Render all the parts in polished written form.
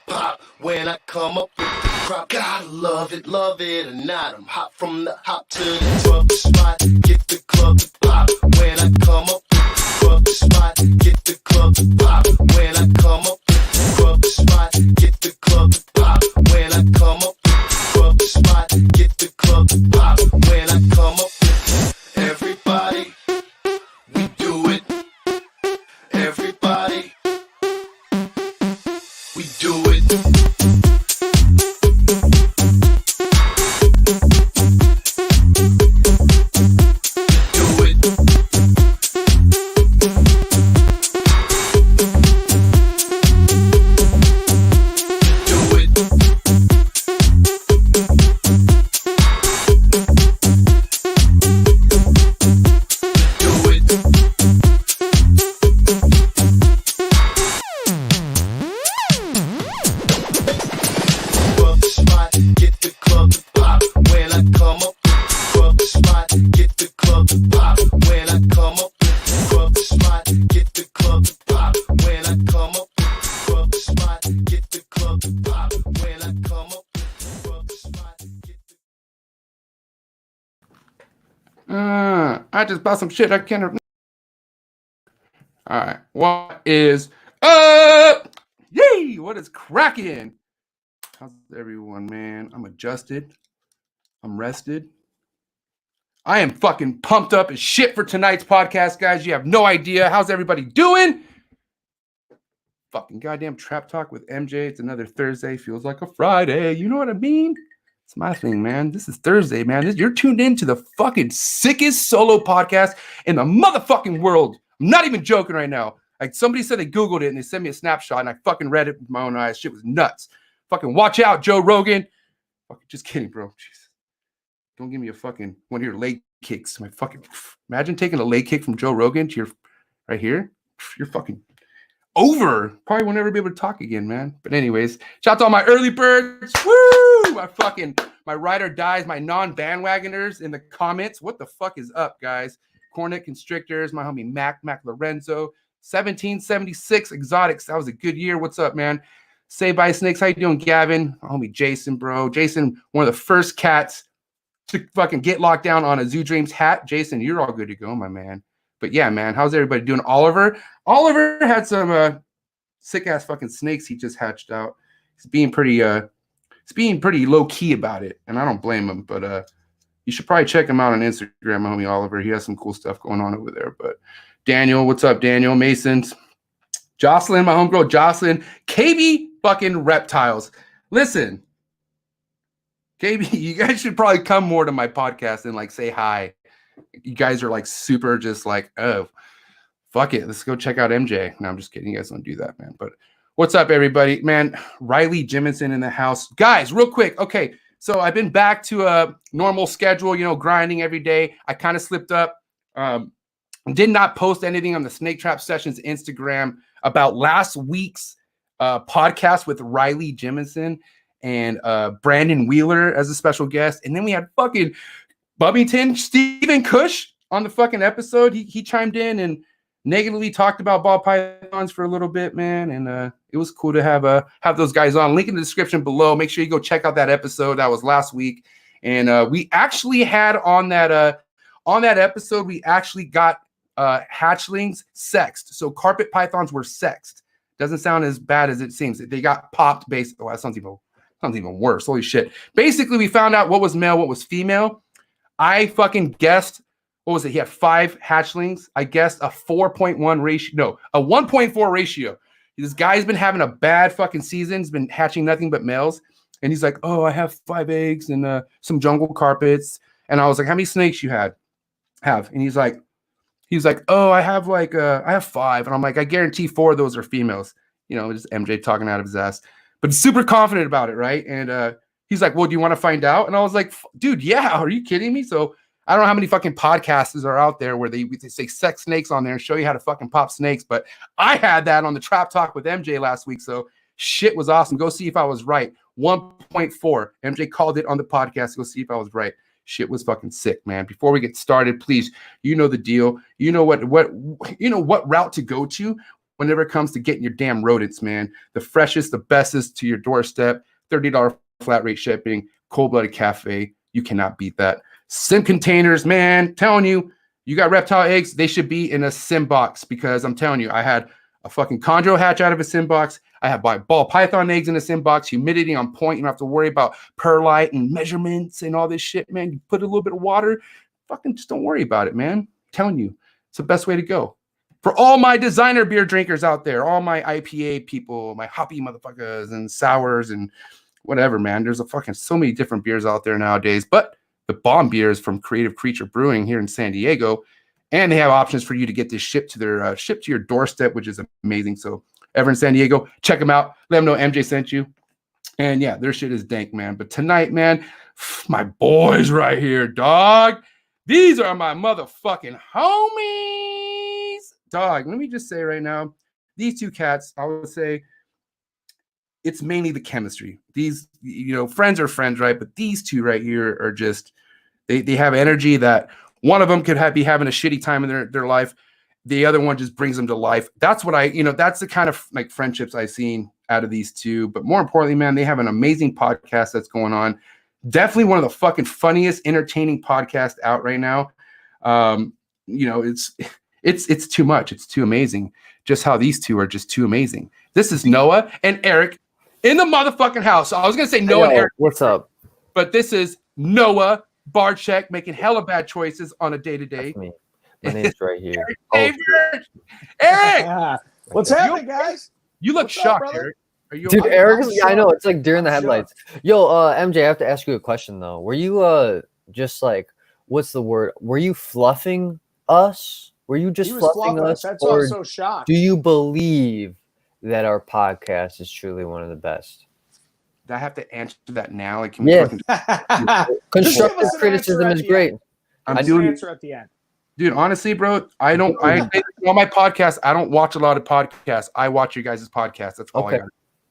pop when I come up with the crop. Gotta love it or not. I'm hot from the hop to the club spot. Get the club to pop when I come up with the club spot. Get the club to pop when I come up with the club spot. Get the club to pop when I come up with the club spot. Get the club to pop when I come up with everybody. We do it. Everybody. We do it. I just bought some shit I can't. All right, what is up? Yay! What is cracking? How's everyone, man? I'm adjusted. I'm rested. I am fucking pumped up as shit for tonight's podcast, guys. You have no idea. How's everybody doing? Fucking goddamn Trap Talk with MJ. It's another Thursday. Feels like a Friday. You know what I mean? It's my thing, man. This is Thursday, man. You're tuned in to the fucking sickest solo podcast in the motherfucking world. I'm not even joking right now. Like, somebody said they Googled it and they sent me a snapshot and I fucking read it with my own eyes. Shit was nuts. Fucking watch out, Joe Rogan. Fucking just kidding, bro. Jeez. Don't give me a fucking one of your leg kicks. My fucking imagine taking a leg kick from Joe Rogan to your right here. You're fucking over. Probably won't ever be able to talk again, man. But anyways, shout out to all my early birds. Woo! My ride or dies, my non-bandwagoners in the comments. What the fuck is up, guys? Cornet Constrictors, my homie Mac Lorenzo, 1776 Exotics. That was a good year. What's up, man? Say bye, Snakes. How you doing, Gavin? My homie Jason, bro. Jason, one of the first cats to fucking get locked down on a Zoo Dreams hat. Jason, you're all good to go, my man. But yeah, man, how's everybody doing? Oliver had some sick ass fucking snakes he just hatched out. He's being pretty low key about it, and I don't blame him. But you should probably check him out on Instagram, my homie Oliver. He has some cool stuff going on over there. But Daniel, what's up, Daniel? Masons, Jocelyn, my homegirl Jocelyn, KB fucking Reptiles. Listen, KB, you guys should probably come more to my podcast and like say hi. You guys are like super just like, oh, fuck it. Let's go check out MJ. No, I'm just kidding. You guys don't do that, man. But what's up, everybody? Man, Riley Jimison in the house. Guys, real quick. Okay, so I've been back to a normal schedule, grinding every day. I kind of slipped up. Did not post anything on the Snake Trap Sessions Instagram about last week's podcast with Riley Jimison and Brandon Wheeler as a special guest. And then we had fucking Bubbington, Stephen Cush on the fucking episode. He chimed in and negatively talked about ball pythons for a little bit, man. And it was cool to have those guys on. Link in the description below. Make sure you go check out that episode. That was last week. And we actually had on that episode, we actually got hatchlings sexed. So carpet pythons were sexed. Doesn't sound as bad as it seems. They got popped based. Oh, that sounds even worse. Holy shit. Basically, we found out what was male, what was female. I fucking guessed, what was it? He had 5 hatchlings. I guessed a 4.1 ratio. No, a 1.4 ratio. This guy's been having a bad fucking season. He's been hatching nothing but males. And he's like, oh, I have 5 eggs and some jungle carpets. And I was like, how many snakes you have? And he's like, oh, I have 5. And I'm like, I guarantee 4 of those are females. Just MJ talking out of his ass. But super confident about it, right? And he's like, well, do you want to find out? And I was like, dude, yeah, are you kidding me? So I don't know how many fucking podcasts are out there where they say sex snakes on there and show you how to fucking pop snakes. But I had that on the Trap Talk with MJ last week. So shit was awesome. Go see if I was right. 1.4. MJ called it on the podcast. Go see if I was right. Shit was fucking sick, man. Before we get started, please, you know the deal. You know what route to go to whenever it comes to getting your damn rodents, man. The freshest, the bestest to your doorstep. $30 flat rate shipping. Cold-blooded cafe. You cannot beat that. Sim containers, man. Telling you, you got reptile eggs. They should be in a sim box because I'm telling you, I had a fucking chondro hatch out of a sim box. I have ball python eggs in a sim box. Humidity on point. You don't have to worry about perlite and measurements and all this shit, man. You put a little bit of water. Fucking just don't worry about it, man. I'm telling you, it's the best way to go. For all my designer beer drinkers out there, all my IPA people, my hoppy motherfuckers and sours and whatever, man. There's a fucking so many different beers out there nowadays. But the bomb beers from Creative Creature Brewing here in San Diego, and they have options for you to get this shipped to your doorstep, which is amazing. So ever in San Diego, check them out. Let them know MJ sent you. And yeah, their shit is dank, man. But tonight, man, my boys right here, dog. These are my motherfucking homies. Dog, let me just say right now, these two cats, I would say it's mainly the chemistry. These, friends are friends, right? But these two right here are just, they have energy that one of them could be having a shitty time in their life. The other one just brings them to life. That's what that's the kind of like friendships I've seen out of these two. But more importantly, man, they have an amazing podcast that's going on. Definitely one of the fucking funniest, entertaining podcasts out right now. It's too much. It's too amazing. Just how these two are just too amazing. This is Noah and Eric in the motherfucking house. So I was gonna say Noah and Eric. What's up? But this is Noah Barczyk making hella bad choices on a day-to-day. Me. My name's right here. Eric! What's happening, guys? You look What's up, shocked, brother? Eric. Are you Dude, okay? Eric, I know it's like during the I'm headlights. Yo, MJ, I have to ask you a question though. Were you just like, what's the word? Were you fluffing us? Were you just He was fluffing us? That's why I Or was so shocked. do you believe that our podcast is truly one of the best? Do I have to answer that now? Like, can we Yeah. fucking Constructive us an criticism answer is at the great. I'm doing answer at the end. Dude, honestly, bro, I say on my podcast, I don't watch a lot of podcasts. I watch your guys' podcast. That's all I Okay. got.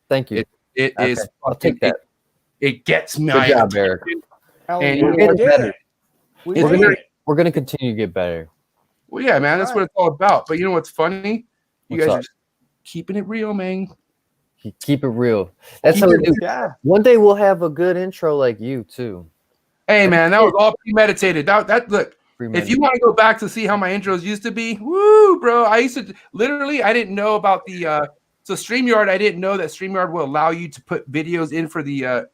Thank you. It Okay. is I'll take that. It gets me. Good job, Eric. Hell And yeah, we're we getting did better. it. We It's did very- it. We're gonna continue to get better. Well, yeah, man, that's what it's all about. But you know what's funny? You What's guys up? are just keeping it real, man. Keep it real. That's Keep how we it do. Yeah. One day we'll have a good intro like you too. Hey, man, that was all premeditated. That look. If you want to go back to see how my intros used to be, woo, bro. I used to literally, I didn't know about the so StreamYard. I didn't know that StreamYard will allow you to put videos in for the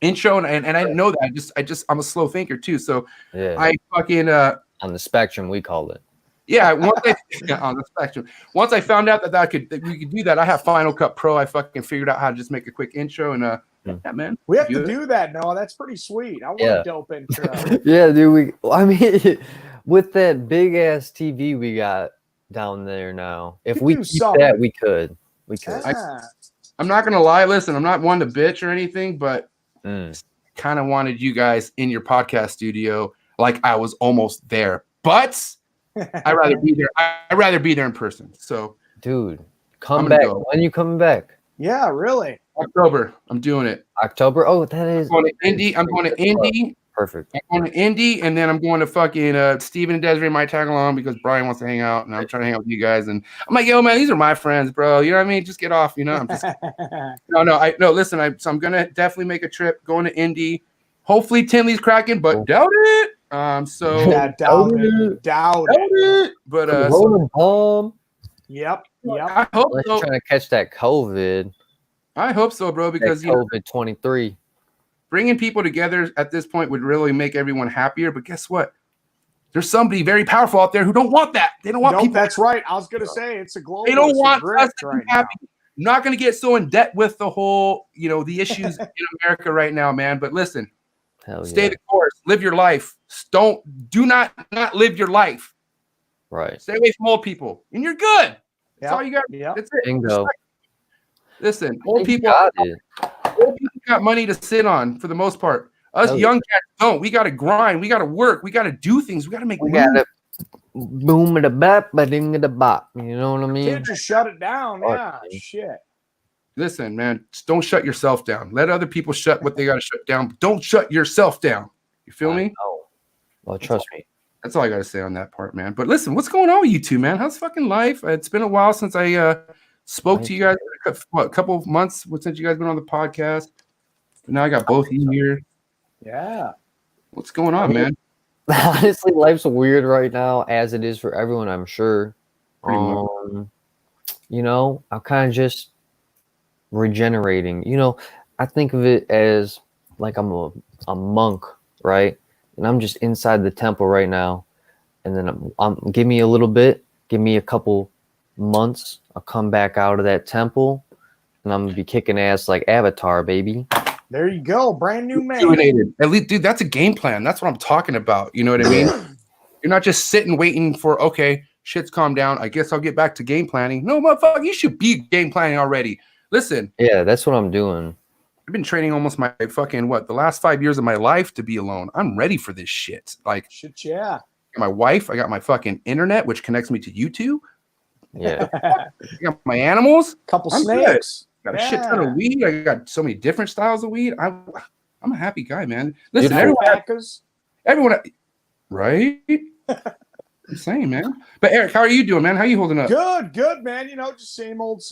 intro, and I didn't know that. I'm a slow thinker too, so Yeah. I fucking On the spectrum, we called it. yeah. On the spectrum. Once I found out that we could do that, I have Final Cut Pro. I fucking figured out how to just make a quick intro, and yeah, man. We have to do that, Noah. That's pretty sweet. I want a dope intro. Yeah, dude. I mean, with that big ass TV we got down there now, if You we do keep something. that, we could. Yeah. I'm not gonna lie. Listen, I'm not one to bitch or anything, but kind of wanted you guys in your podcast studio, like I was almost there. But I'd rather be there. I'd rather be there in person. So, Dude, I'm come gonna back. go. When you coming back? Yeah, really. October, I'm doing it. October. Oh, that is. I'm going to Indy. I'm going to Indy. Perfect. I'm going to Indy, and then I'm going to fucking Steven and Desiree might tag along because Brian wants to hang out, and I'm trying to hang out with you guys. And I'm like, yo, man, these are my friends, bro. You know what I mean? Just get off. I'm just no. Listen, so I'm gonna definitely make a trip going to Indy. Hopefully, Tinley's cracking, but doubt it. So Yeah, doubt it. Doubt it. But Rolling bomb. Yep. I hope Let's so. trying to catch that COVID. I hope so, bro. Because COVID 23. bringing people together at this point would really make everyone happier. But guess what? There's somebody very powerful out there who don't want that. They don't want people. That's right. I was gonna say it's a global. They don't want us to right be happy. I'm not going to get so in debt with the whole, the issues in America right now, man. But listen, stay the course. Live your life. Do not live your life. Right. Stay away from old people, and you're good. That's all you got. Yep. That's it. Bingo. Listen, old people got money to sit on for the most part. Us young cats don't. We got to grind. We got to work. We got to do things. We got to make money. Boom at the bap, ba ding at the bop. You know what I mean? Can't just shut it down. Yeah, shit. Listen, man, just don't shut yourself down. Let other people shut what they got to shut down. But don't shut yourself down. You feel me? Well, trust me. That's all I gotta say on that part, man. But listen, what's going on with you two, man? How's fucking life? It's been a while since I spoke to you guys. What, a couple of months since you guys been on the podcast. But now I got both of you here. Yeah. What's going on, man? Honestly, life's weird right now, as it is for everyone, I'm sure. Pretty much. You know, I'm kind of just regenerating. You know, I think of it as like I'm a monk, right? And I'm just inside the temple right now. And then I'm give me a little bit, give me a couple months, I'll come back out of that temple, and I'm gonna be kicking ass like Avatar, baby. There you go, brand new man. Rejuvenated. At least, dude, that's a game plan. That's what I'm talking about. You know what I mean? You're not just sitting waiting for, okay, shit's calmed down, I guess I'll get back to game planning. No, motherfucker, you should be game planning already. Listen. Yeah, that's what I'm doing. I've been training almost my fucking the last 5 years of my life to be alone. I'm ready for this shit. Like shit, yeah. I got my wife, I got my fucking internet, which connects me to YouTube. Yeah. I got my animals. Couple I'm snakes. Good. Got a shit ton of weed. I got so many different styles of weed. I'm a happy guy, man. Listen, everyone, right? I'm saying, man. But Eric, how are you doing, man? How are you holding up? Good, man. You know, just same old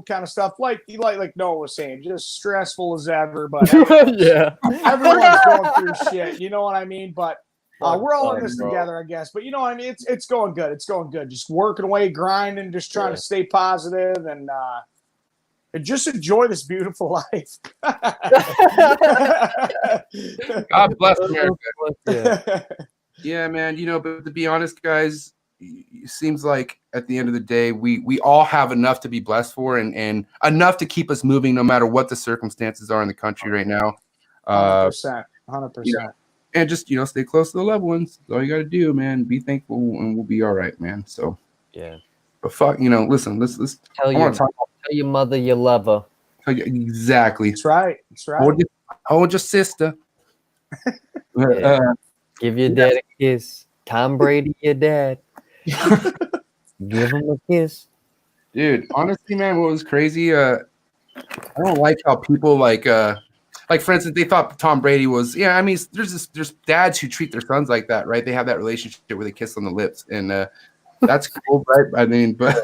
kind of stuff. Like Noah was saying, just stressful as ever. But yeah, everyone's going through shit. You know what I mean? But we're all in this together, I guess. But you know what I mean? It's going good. It's going good. Just working away, grinding, just trying to stay positive and just enjoy this beautiful life. God bless America. Yeah, man. You know, but to be honest, guys, it seems like at the end of the day, we all have enough to be blessed for and enough to keep us moving no matter what the circumstances are in the country right now. 100%. You know, and just, you know, stay close to the loved ones. That's all you got to do, man. Be thankful and we'll be all right, man. So, yeah. But fuck, you know, listen, let's tell your mother you love her. Exactly. That's right. Hold your sister. Yeah. Give your dad a kiss. Tom Brady, your dad. Give him a kiss. Dude, honestly, man, what was crazy? I don't like how people like for instance, they thought Tom Brady was, I mean, there's dads who treat their sons like that, right? They have that relationship where they kiss on the lips, and that's cool, right? I mean, but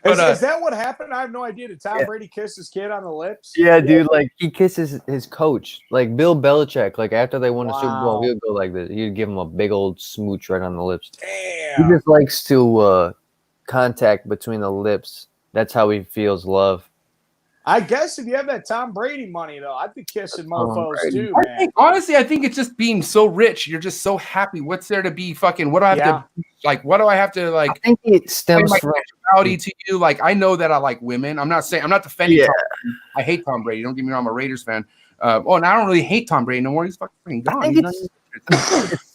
is that what happened? I have no idea. Did Tom Brady kiss his kid on the lips? Yeah, dude. Like he kisses his coach, like Bill Belichick. Like after they won the Super Bowl, he would go like this. He'd give him a big old smooch right on the lips. Damn. He just likes to contact between the lips. That's how he feels love. I guess if you have that Tom Brady money, though, I'd be kissing mofos too, man. Honestly, I think it's just being so rich. You're just so happy. What's there to be fucking? What do I have to like? What do I have to like? I think it stems from sexuality to you. Like, I know that I like women. I'm not defending Tom Brady. I hate Tom Brady. Don't get me wrong. I'm a Raiders fan. And I don't really hate Tom Brady no more. He's fucking gone. I think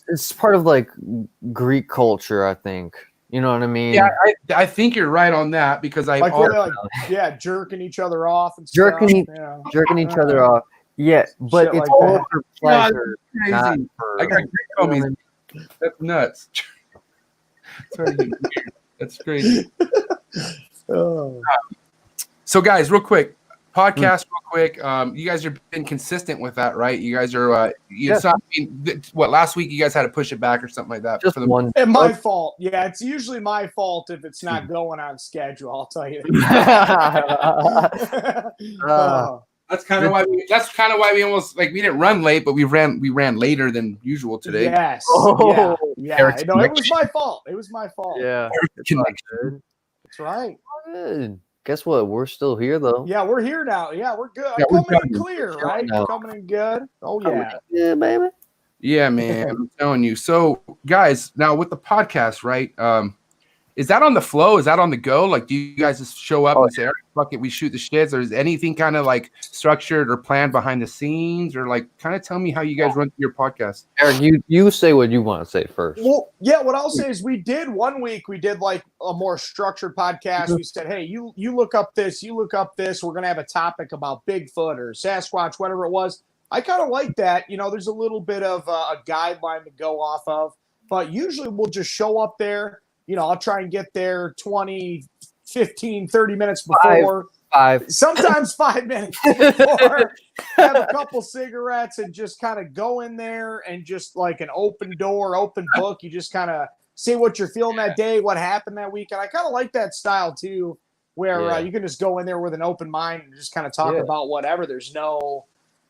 it's part of like Greek culture, I think. You know what I mean? Yeah, I think you're right on that because jerking each other off and jerking each other off. Yeah, but shit it's like all that. for pleasure. Not for, I got great homies. That's nuts. That's crazy. So, guys, real quick, podcast, real quick. You guys have been consistent with that, right? You guys are. It's not. I mean, what last week you guys had to push it back or something like that. Just for the one. And my fault. Yeah, it's usually my fault if it's not going on schedule. I'll tell you. That's kind of why we almost we didn't run late, but we ran later than usual today. Yes. Oh, yeah. No, it was my fault. Yeah. That's right. Good. Guess what? We're still here though. Yeah, we're here now. Yeah, we're good. Yeah, I'm coming in clear, right? We're coming in good. Oh yeah. Yeah, baby. Yeah, man. I'm telling you. So, guys, now with the podcast, right? Is that on the flow? Is that on the go? Like, do you guys just show up and say, "All right, fuck it, we shoot the shits," or is anything kind of like structured or planned behind the scenes, or like kind of tell me how you guys run through your podcast? Eric, you say what you want to say first. Well, yeah, what I'll say is we did like a more structured podcast. We said, hey, you look up this, We're going to have a topic about Bigfoot or Sasquatch, whatever it was. I kind of like that. You know, there's a little bit of a guideline to go off of, but usually we'll just show up there. You know, I'll try and get there 20, 15, 30 minutes before. sometimes 5 minutes before, have a couple cigarettes and just kind of go in there and just like an open door, open book. You just kind of see what you're feeling that day, what happened that weekend. I kind of like that style too, where you can just go in there with an open mind and just kind of talk about whatever. There's no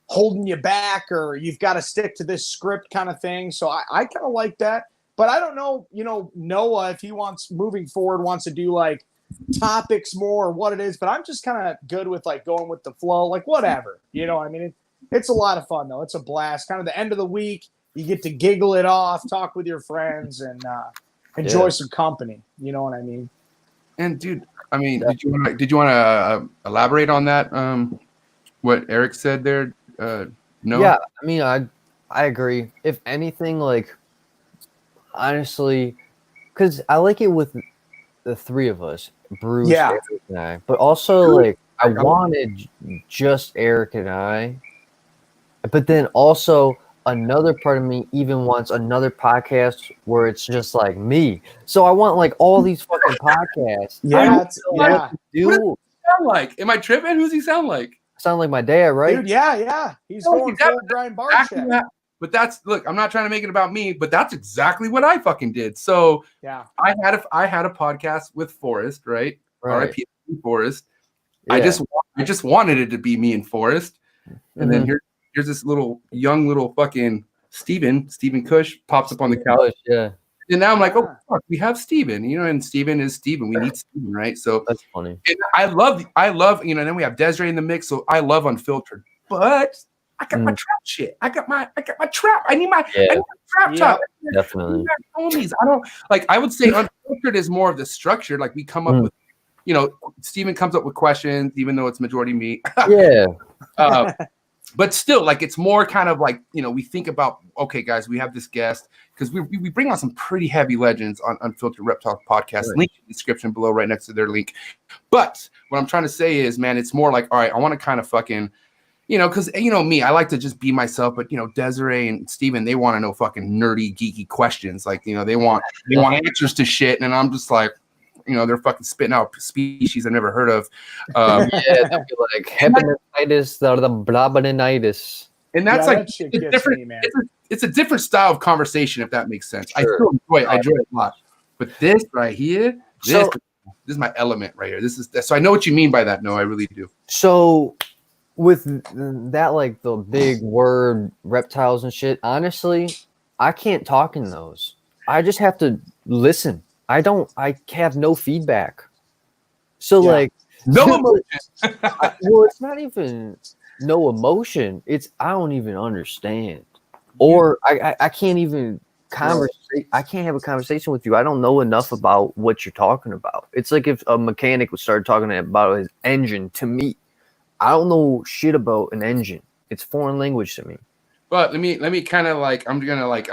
holding you back or you've got to stick to this script kind of thing. So I kind of like that. But I don't know, Noah, if he wants moving forward, wants to do like topics more or what it is, but I'm just kind of good with like going with the flow, like whatever, I mean, it's a lot of fun though. It's a blast. Kind of the end of the week, you get to giggle it off, talk with your friends and enjoy some company. You know what I mean? And dude, I mean, did you want to elaborate on that? What Eric said there? No. Yeah, I mean, I agree. If anything, like, honestly, because I like it with the three of us, Bruce, Eric, and I. But also, like, I wanted just Eric and I. But then also, another part of me even wants another podcast where it's just like me. So I want like all these fucking podcasts. What does he sound like? Am I tripping? Who's he sound like? Sound like my dad, right? Dude, yeah. He's going full Brian Barczyk. But look, I'm not trying to make it about me, but that's exactly what I fucking did. So I had a podcast with Forrest, right? R.I.P. Forrest. Yeah. I just wanted it to be me and Forrest. And then here's this young little fucking Steven Cush pops up on the couch. Yeah. And now I'm like, oh fuck, we have Steven, and Steven is Steven. We need Steven, right? So that's funny. And I love, and then we have Desiree in the mix. So I love Unfiltered. But I got my trap shit. I got my trap. I need my trap talk. Definitely. Homies. I would say Unfiltered is more of the structure. Like we come up with, Steven comes up with questions, even though it's majority me. Yeah. But still, like, it's more kind of like, we think about, okay, guys, we have this guest because we bring on some pretty heavy legends on Unfiltered Reptile Podcast. Right. Link in the description below, right next to their link. But what I'm trying to say is, man, it's more like, all right, I want to kind of fucking, because, me, I like to just be myself. But, Desiree and Steven, they want to know fucking nerdy, geeky questions. Like, they want answers to shit. And I'm just like, they're fucking spitting out species I never heard of. They'll be like hepatitis or the blabberinitis. And that's it's different. It's a different style of conversation, if that makes sense. Sure. I still enjoy it. I enjoy it a lot. But this right here, this is my element right here. So I know what you mean by that. No, I really do. So with that, like the big word reptiles and shit, honestly, I can't talk in those. I just have to listen. I have no feedback. So like no emotion. Well, it's not even no emotion. It's I don't even understand. Or I can't even conversate. I can't have a conversation with you. I don't know enough about what you're talking about. It's like if a mechanic would start talking about his engine to me. I don't know shit about an engine. It's foreign language to me. But let me kind of like, I'm gonna like,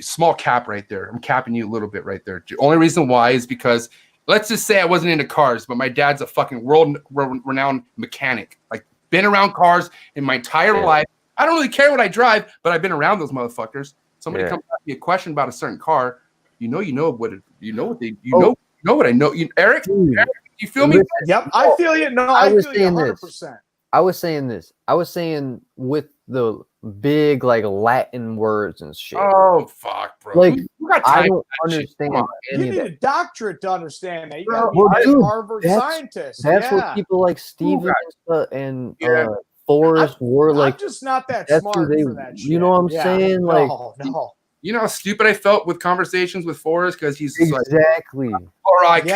small cap right there. I'm capping you a little bit right there. The only reason why is because let's just say I wasn't into cars, but my dad's a fucking world-renowned mechanic. Like, been around cars in my entire life. I don't really care what I drive, but I've been around those motherfuckers. Somebody comes to me a question about a certain car. You know what I know. Eric, you feel me? Yep, I feel you. No, I feel you 100%. I was saying this. I was saying with the big like Latin words and shit. Oh fuck, bro! Like I don't understand. You need a doctorate to understand that. You got to be a Harvard scientist. That's what people like Steven and Forrest were like. I'm just not that smart for that shit. You know what I'm saying? Like, no. You know how stupid I felt with conversations with Forrest because he's exactly. Like, all right,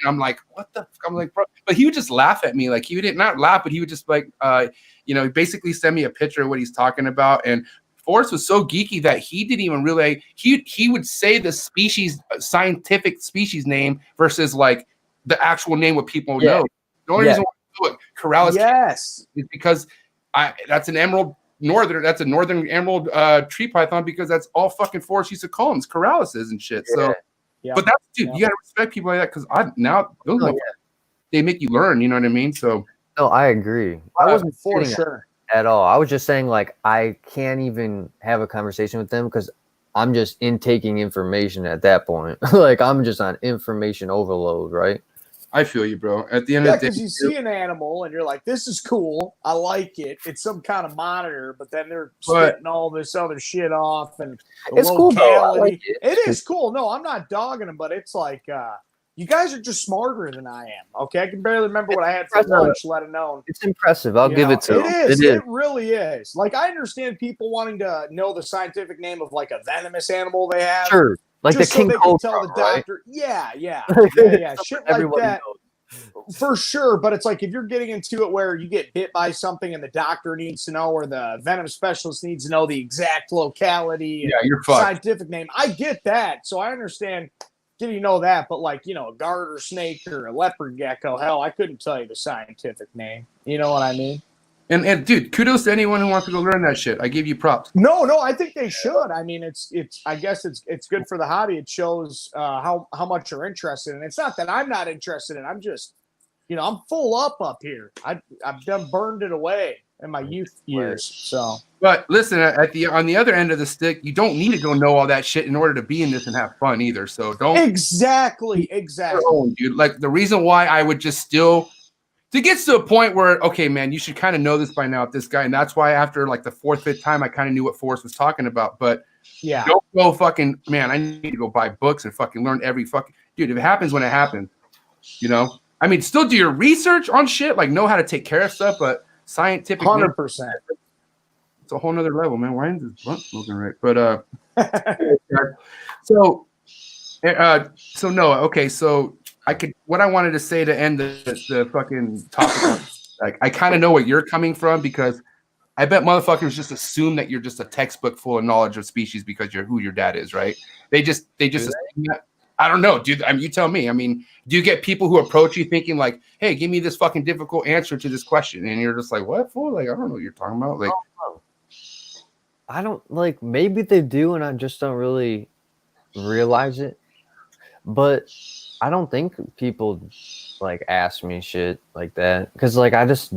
and I'm like, what the fuck? I'm like, bro. But he would just laugh at me. Like, he would not laugh, but he would just like, basically send me a picture of what he's talking about. And Forrest was so geeky that he didn't even really, he would say the scientific species name versus like the actual name what people know. The only reason why I do it, Corrales, is because that's a northern emerald tree python because that's all fucking Forrest used to call them, Corraleses and shit. So. Yeah. But that's you gotta respect people like that because they make you learn, you know what I mean? So no, I agree. I wasn't for sure at all. I was just saying like I can't even have a conversation with them because I'm just intaking information at that point. Like I'm just on information overload, right? I feel you, bro. At the end Yeah, of the because day, you see an animal and you're like, this is cool. I like it. It's some kind of monitor, but then they're But- spitting all this other shit off and the It's cool, though. I locality. like it. It is cool. No, I'm not dogging them, but it's like you guys are just smarter than I am. Okay, I can barely remember what I had for lunch, let alone. It's impressive. I'll give it to it them. is. It really is. Like, I understand people wanting to know the scientific name of like a venomous animal they have. Sure. Like just the King so they Cobra, can tell the right? doctor. Yeah. Shit like Everybody that. knows. For sure, but it's like if you're getting into it where you get bit by something and the doctor needs to know, or the venom specialist needs to know the exact locality and you're fucked. scientific name. I get that, so I understand getting to know that. But like, a garter snake or a leopard gecko, hell, I couldn't tell you the scientific name. You know what I mean? And dude, kudos to anyone who wants to go learn that shit. I give you props. No, I think they should. I mean, it's. I guess it's good for the hobby. It shows how much you're interested in. It's not that I'm not interested in. I'm just. I'm full up here. I've done burned it away in my youth years. So, but listen, on the other end of the stick, you don't need to go know all that shit in order to be in this and have fun either. So don't exactly. Dude. Like the reason why I would just still to get to a point where okay, man, you should kind of know this by now with this guy, and that's why after like the 4th, 5th time, I kind of knew what Forrest was talking about. But yeah, don't go fucking man. I need to go buy books and fucking learn every fucking dude. If it happens when it happens, I mean, still do your research on shit, like know how to take care of stuff, but scientific 100%. It's a whole nother level, man. Why isn't this blunt smoking right? But so Noah, okay, so what I wanted to say to end the fucking topic, like I kind of know where you're coming from because I bet motherfuckers just assume that you're just a textbook full of knowledge of species because you're who your dad is, right? They just assume that. I don't know, dude. I mean, you tell me. I mean, do you get people who approach you thinking like, "Hey, give me this fucking difficult answer to this question," and you're just like, "What for?" Like, I don't know what you're talking about. Like, I don't like. Maybe they do, and I just don't really realize it. But I don't think people like ask me shit like that because, like, I just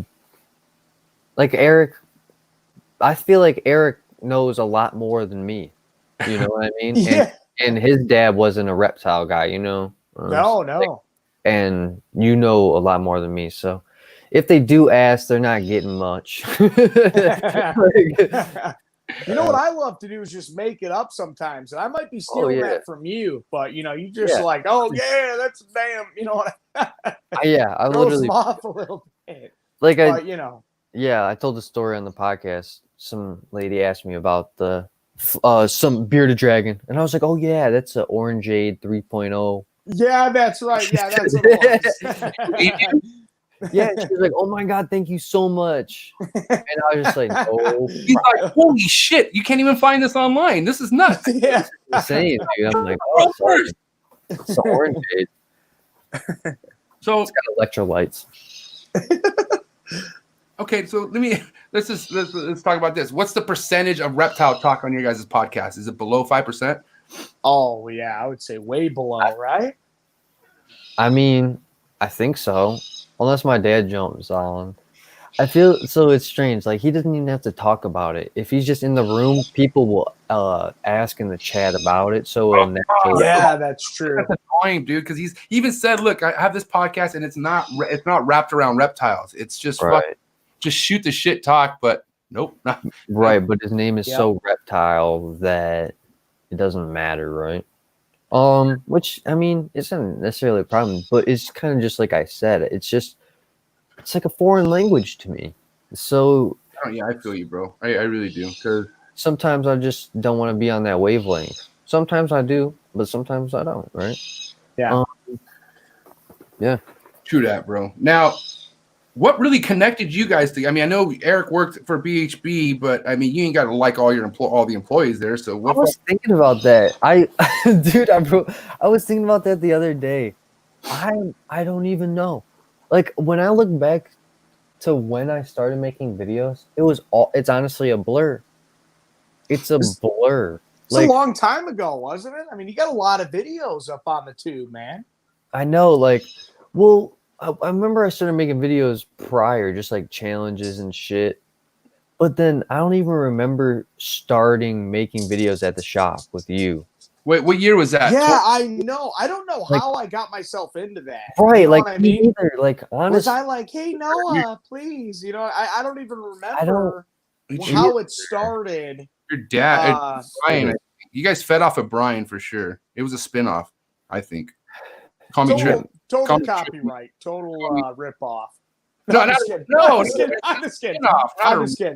like Eric. I feel like Eric knows a lot more than me. You know what I mean? Yeah. And his dad wasn't a reptile guy, No. And you know a lot more than me. So if they do ask, they're not getting much. You know what I love to do is just make it up sometimes. And I might be stealing that from you, but you just like, oh yeah, that's damn, what I literally off a little bit. Like Yeah, I told the story on the podcast. Some lady asked me about the some bearded dragon, and I was like, "Oh yeah, that's an Orangeade 3.0." Yeah, that's right. Yeah, that's what it was. Yeah, she was like, "Oh my god, thank you so much." And I was just like, "Oh." He's like, "Holy shit, you can't even find this online. This is nuts." Yeah, insane, dude. I'm like, "Oh, sorry. It's an Orangeade." So it's got electrolytes. Okay, so let's talk about this. What's the percentage of reptile talk on your guys' podcast? Is it below 5%? Oh yeah, I would say way below, right? I mean, I think so. Unless my dad jumps on. I feel so it's strange. Like he doesn't even have to talk about it. If he's just in the room, people will ask in the chat about it. So it'll naturally. Yeah, that's true. That's annoying, dude. Because he's even said, "Look, I have this podcast, and it's not wrapped around reptiles. It's just just shoot the shit talk." But nope, not. Right. But his name is so reptile that it doesn't matter, right? Which I mean, isn't necessarily a problem, but it's kind of just like I said. It's like a foreign language to me. So yeah, I feel you, bro. I really do. Because sometimes I just don't want to be on that wavelength. Sometimes I do, but sometimes I don't. Right? Yeah. Yeah. True that, bro. Now, what really connected you guys to? I mean, I know Eric worked for BHB, but I mean, you ain't got to like all the employees there. So I was thinking about that. I was thinking about that the other day. I don't even know. Like when I look back to when I started making videos, it's honestly a blur. It's a blur. It's a long time ago, wasn't it? I mean, you got a lot of videos up on the tube, man. I know, like, well, I remember I started making videos prior, just like challenges and shit. But then I don't even remember starting making videos at the shop with you. What year was that? Yeah, I know. I don't know Like- how I got myself into that. Right, You know like what I me mean? either. Like Was honestly, I like, hey Noah, please? You know, I don't even remember It's how it started. your dad, Brian. yeah. You guys fed off of Brian for sure. It was a spinoff, I think. Call me Trip. Total Call me copyright, total rip off. No, I'm not- just kidding. no, I'm just kidding. I'm just kidding. Spinoff, not I'm a just kidding.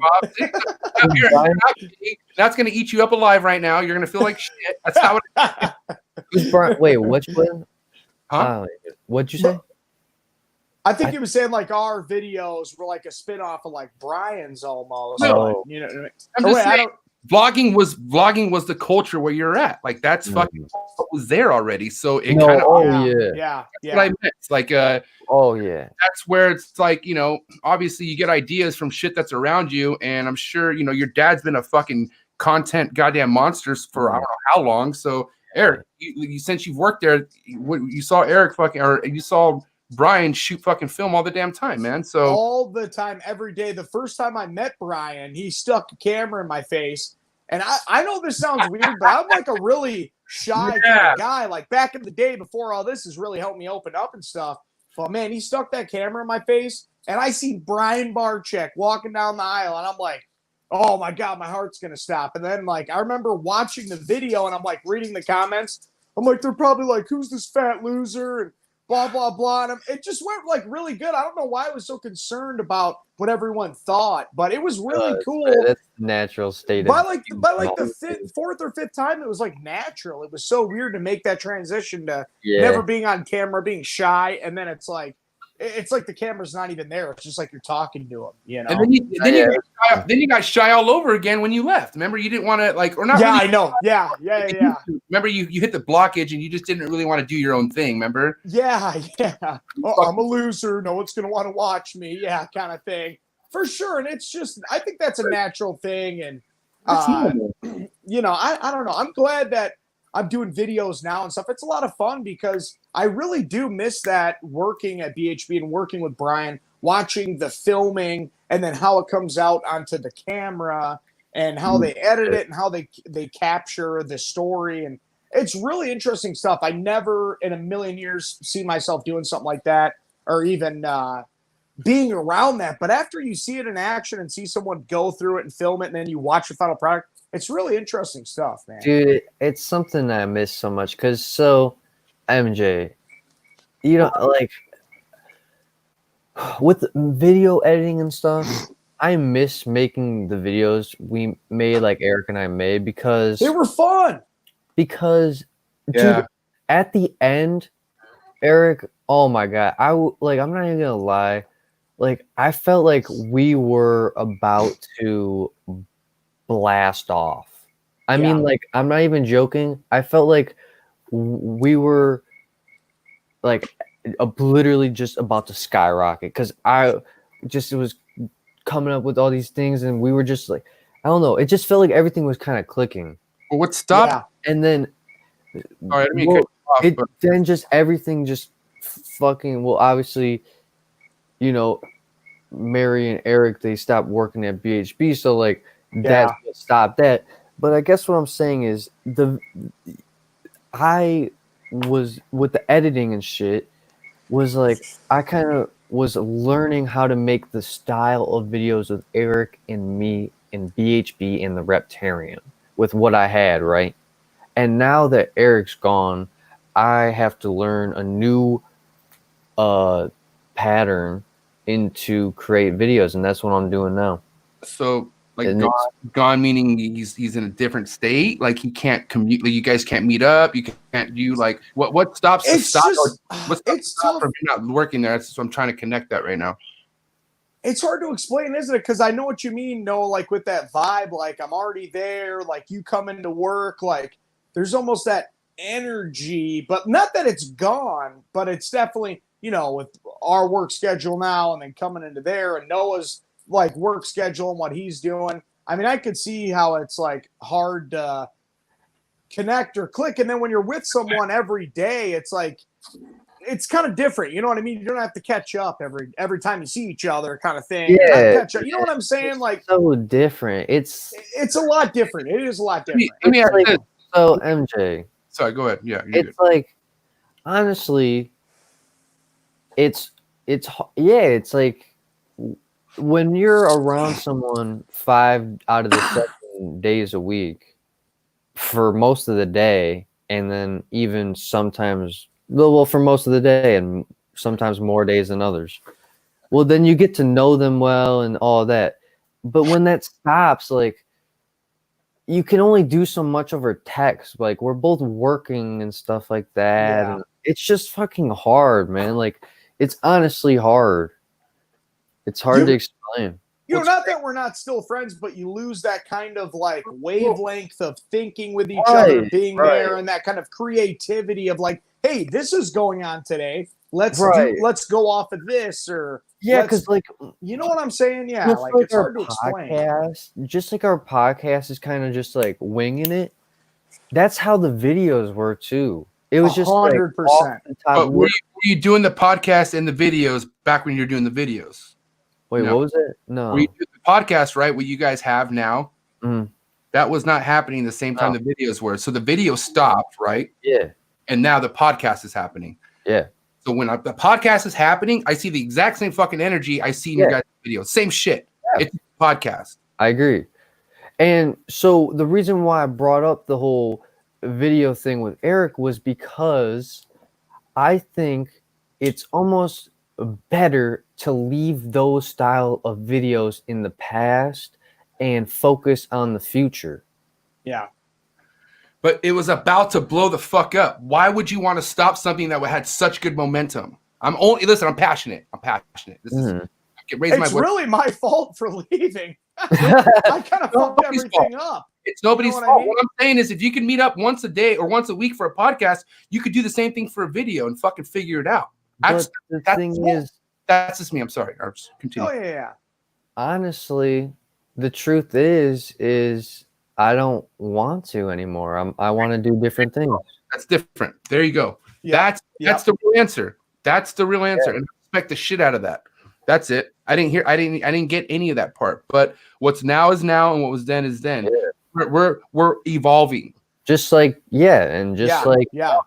That's going to eat you up alive right now. You're going to feel like shit. That's how it. Who's Brian? Wait, which one? Huh? What'd you say? I think he was saying like our videos were like a spinoff of like Brian's almost. No. Like, you know, I'm oh, just wait, I saying, don't. vlogging was the culture where you're at. Like that's fucking what was there already. So it kind of Oh yeah, yeah. yeah. what I meant. It's like Oh yeah. that's where it's like, you know, obviously you get ideas from shit that's around you, and I'm sure, you know, your dad's been a fucking content goddamn monsters for I don't know how long. So Eric, you since you've worked there, you saw Eric fucking, or you saw Brian shoot fucking film all the damn time, man. So All the time, every day. The first time I met Brian, he stuck a camera in my face. And I know this sounds weird, but I'm like a really shy kind of guy. Like back in the day before all this has really helped me open up and stuff. But man, he stuck that camera in my face. And I see Brian Barczyk walking down the aisle. And I'm like, oh my God, my heart's going to stop. And then like, I remember watching the video and I'm like reading the comments. I'm like, they're probably like, who's this fat loser? And blah, blah, blah. And it just went like really good. I don't know why I was so concerned about what everyone thought, but it was really cool. That's the natural state. By like the fourth or fifth time, it was like natural. It was so weird to make that transition to never being on camera, being shy. And then it's like the camera's not even there. It's just like you're talking to him, you know? and then you got shy all over again when you left. Remember, you didn't want to like, or not. Yeah, really, I know. Yeah. Remember, you hit the blockage and you just didn't really want to do your own thing. Remember? Yeah. Oh, I'm a loser. No one's gonna want to watch me. Yeah, kind of thing. For sure. And it's just, I think that's a natural thing. And you know, I don't know. I'm glad that I'm doing videos now and stuff. It's a lot of fun because I really do miss that working at BHB and working with Brian, watching the filming and then how it comes out onto the camera and how they edit it and how they capture the story. And it's really interesting stuff. I never in a million years see myself doing something like that or even being around that. But after you see it in action and see someone go through it and film it and then you watch the final product, it's really interesting stuff, man. Dude, it's something that I miss so much because MJ, you know, like with video editing and stuff, I miss making the videos we made, like Eric and I made, because they were fun. Because dude, at the end, Eric, oh my God, I'm not even gonna lie, like I felt like we were about to blast off. I mean, like, I'm not even joking. I felt like we were like literally just about to skyrocket because it was coming up with all these things and we were just like, I don't know. It just felt like everything was kind of clicking. Well, what stopped? Yeah. And then, all right, then just everything just fucking, well, obviously, you know, Mary and Eric, they stopped working at BHB. So like, that's what stopped that. But I guess what I'm saying is I was with the editing and shit was like, I kind of was learning how to make the style of videos with Eric and me and BHB and the Reptarian with what I had, right? And now that Eric's gone, I have to learn a new pattern into create videos, and that's what I'm doing now. So like gone meaning he's in a different state, like he can't commute, like you guys can't meet up, you can't do like what stops the stop from him not working there? So I'm trying to connect that right now. It's hard to explain, isn't it? Because I know what you mean, Noah, like with that vibe, like I'm already there, like you come into work, like there's almost that energy, but not that it's gone, but it's definitely, you know, with our work schedule now and then coming into there and Noah's like work schedule and what he's doing. I mean, I could see how it's like hard to connect or click. And then when you're with someone every day, it's like, it's kind of different. You know what I mean? You don't have to catch up every time you see each other kind of thing. Yeah. Catch up. You know what I'm saying? Like so different. It's a lot different. It is a lot different. Let me ask this. So MJ, Sorry, go ahead. Yeah, you're It's good. like, honestly, it's like when you're around someone 5 out of the 7 days a week for most of the day, and then even sometimes, well, for most of the day, and sometimes more days than others. Well, then you get to know them well and all that. But when that stops, like, you can only do so much over text. Like, we're both working and stuff like that. Yeah. And it's just fucking hard, man. Like, it's honestly hard. It's hard to explain. Not that we're not still friends, but you lose that kind of like wavelength of thinking with each Right, other, being there, and that kind of creativity of like, hey, this is going on today. Let's go off of this, or yeah, because like, you know what I'm saying? Yeah, just like like it's our hard to explain. podcast, just like our podcast is kind of just like winging it. That's how the videos were too. It was just like 100%. off the top. But were you doing the podcast and the videos back when you were doing the videos? Wait, No. what was it? No. Were you doing the podcast, right? What you guys have now? Mhm. That was not happening the same time the videos were. So the video stopped, right? Yeah. And now the podcast is happening. Yeah. So when the podcast is happening, I see the exact same fucking energy I see in your guys' videos. Same shit. Yeah. It's a podcast. I agree. And so the reason why I brought up the whole video thing with Eric was because I think it's almost better to leave those style of videos in the past and focus on the future. Yeah. But it was about to blow the fuck up. Why would you want to stop something that had such good momentum? I'm passionate. This is I can raise It's my voice. really my fault for leaving. I kind of fucked everything up. It's nobody's You know fault. what I mean? What I'm saying is if you can meet up once a day or once a week for a podcast, you could do the same thing for a video and fucking figure it out. But the thing is, that's just me. I'm sorry. I'll just continue. Oh yeah. honestly, the truth is I don't want to anymore. I want to do different things. That's different. There you go. Yeah. That's the real answer. That's the real answer. And I respect the shit out of that. That's it. I didn't get any of that part. But what's now is now, and what was then is then. Yeah. We're evolving. Just like I kind Yeah.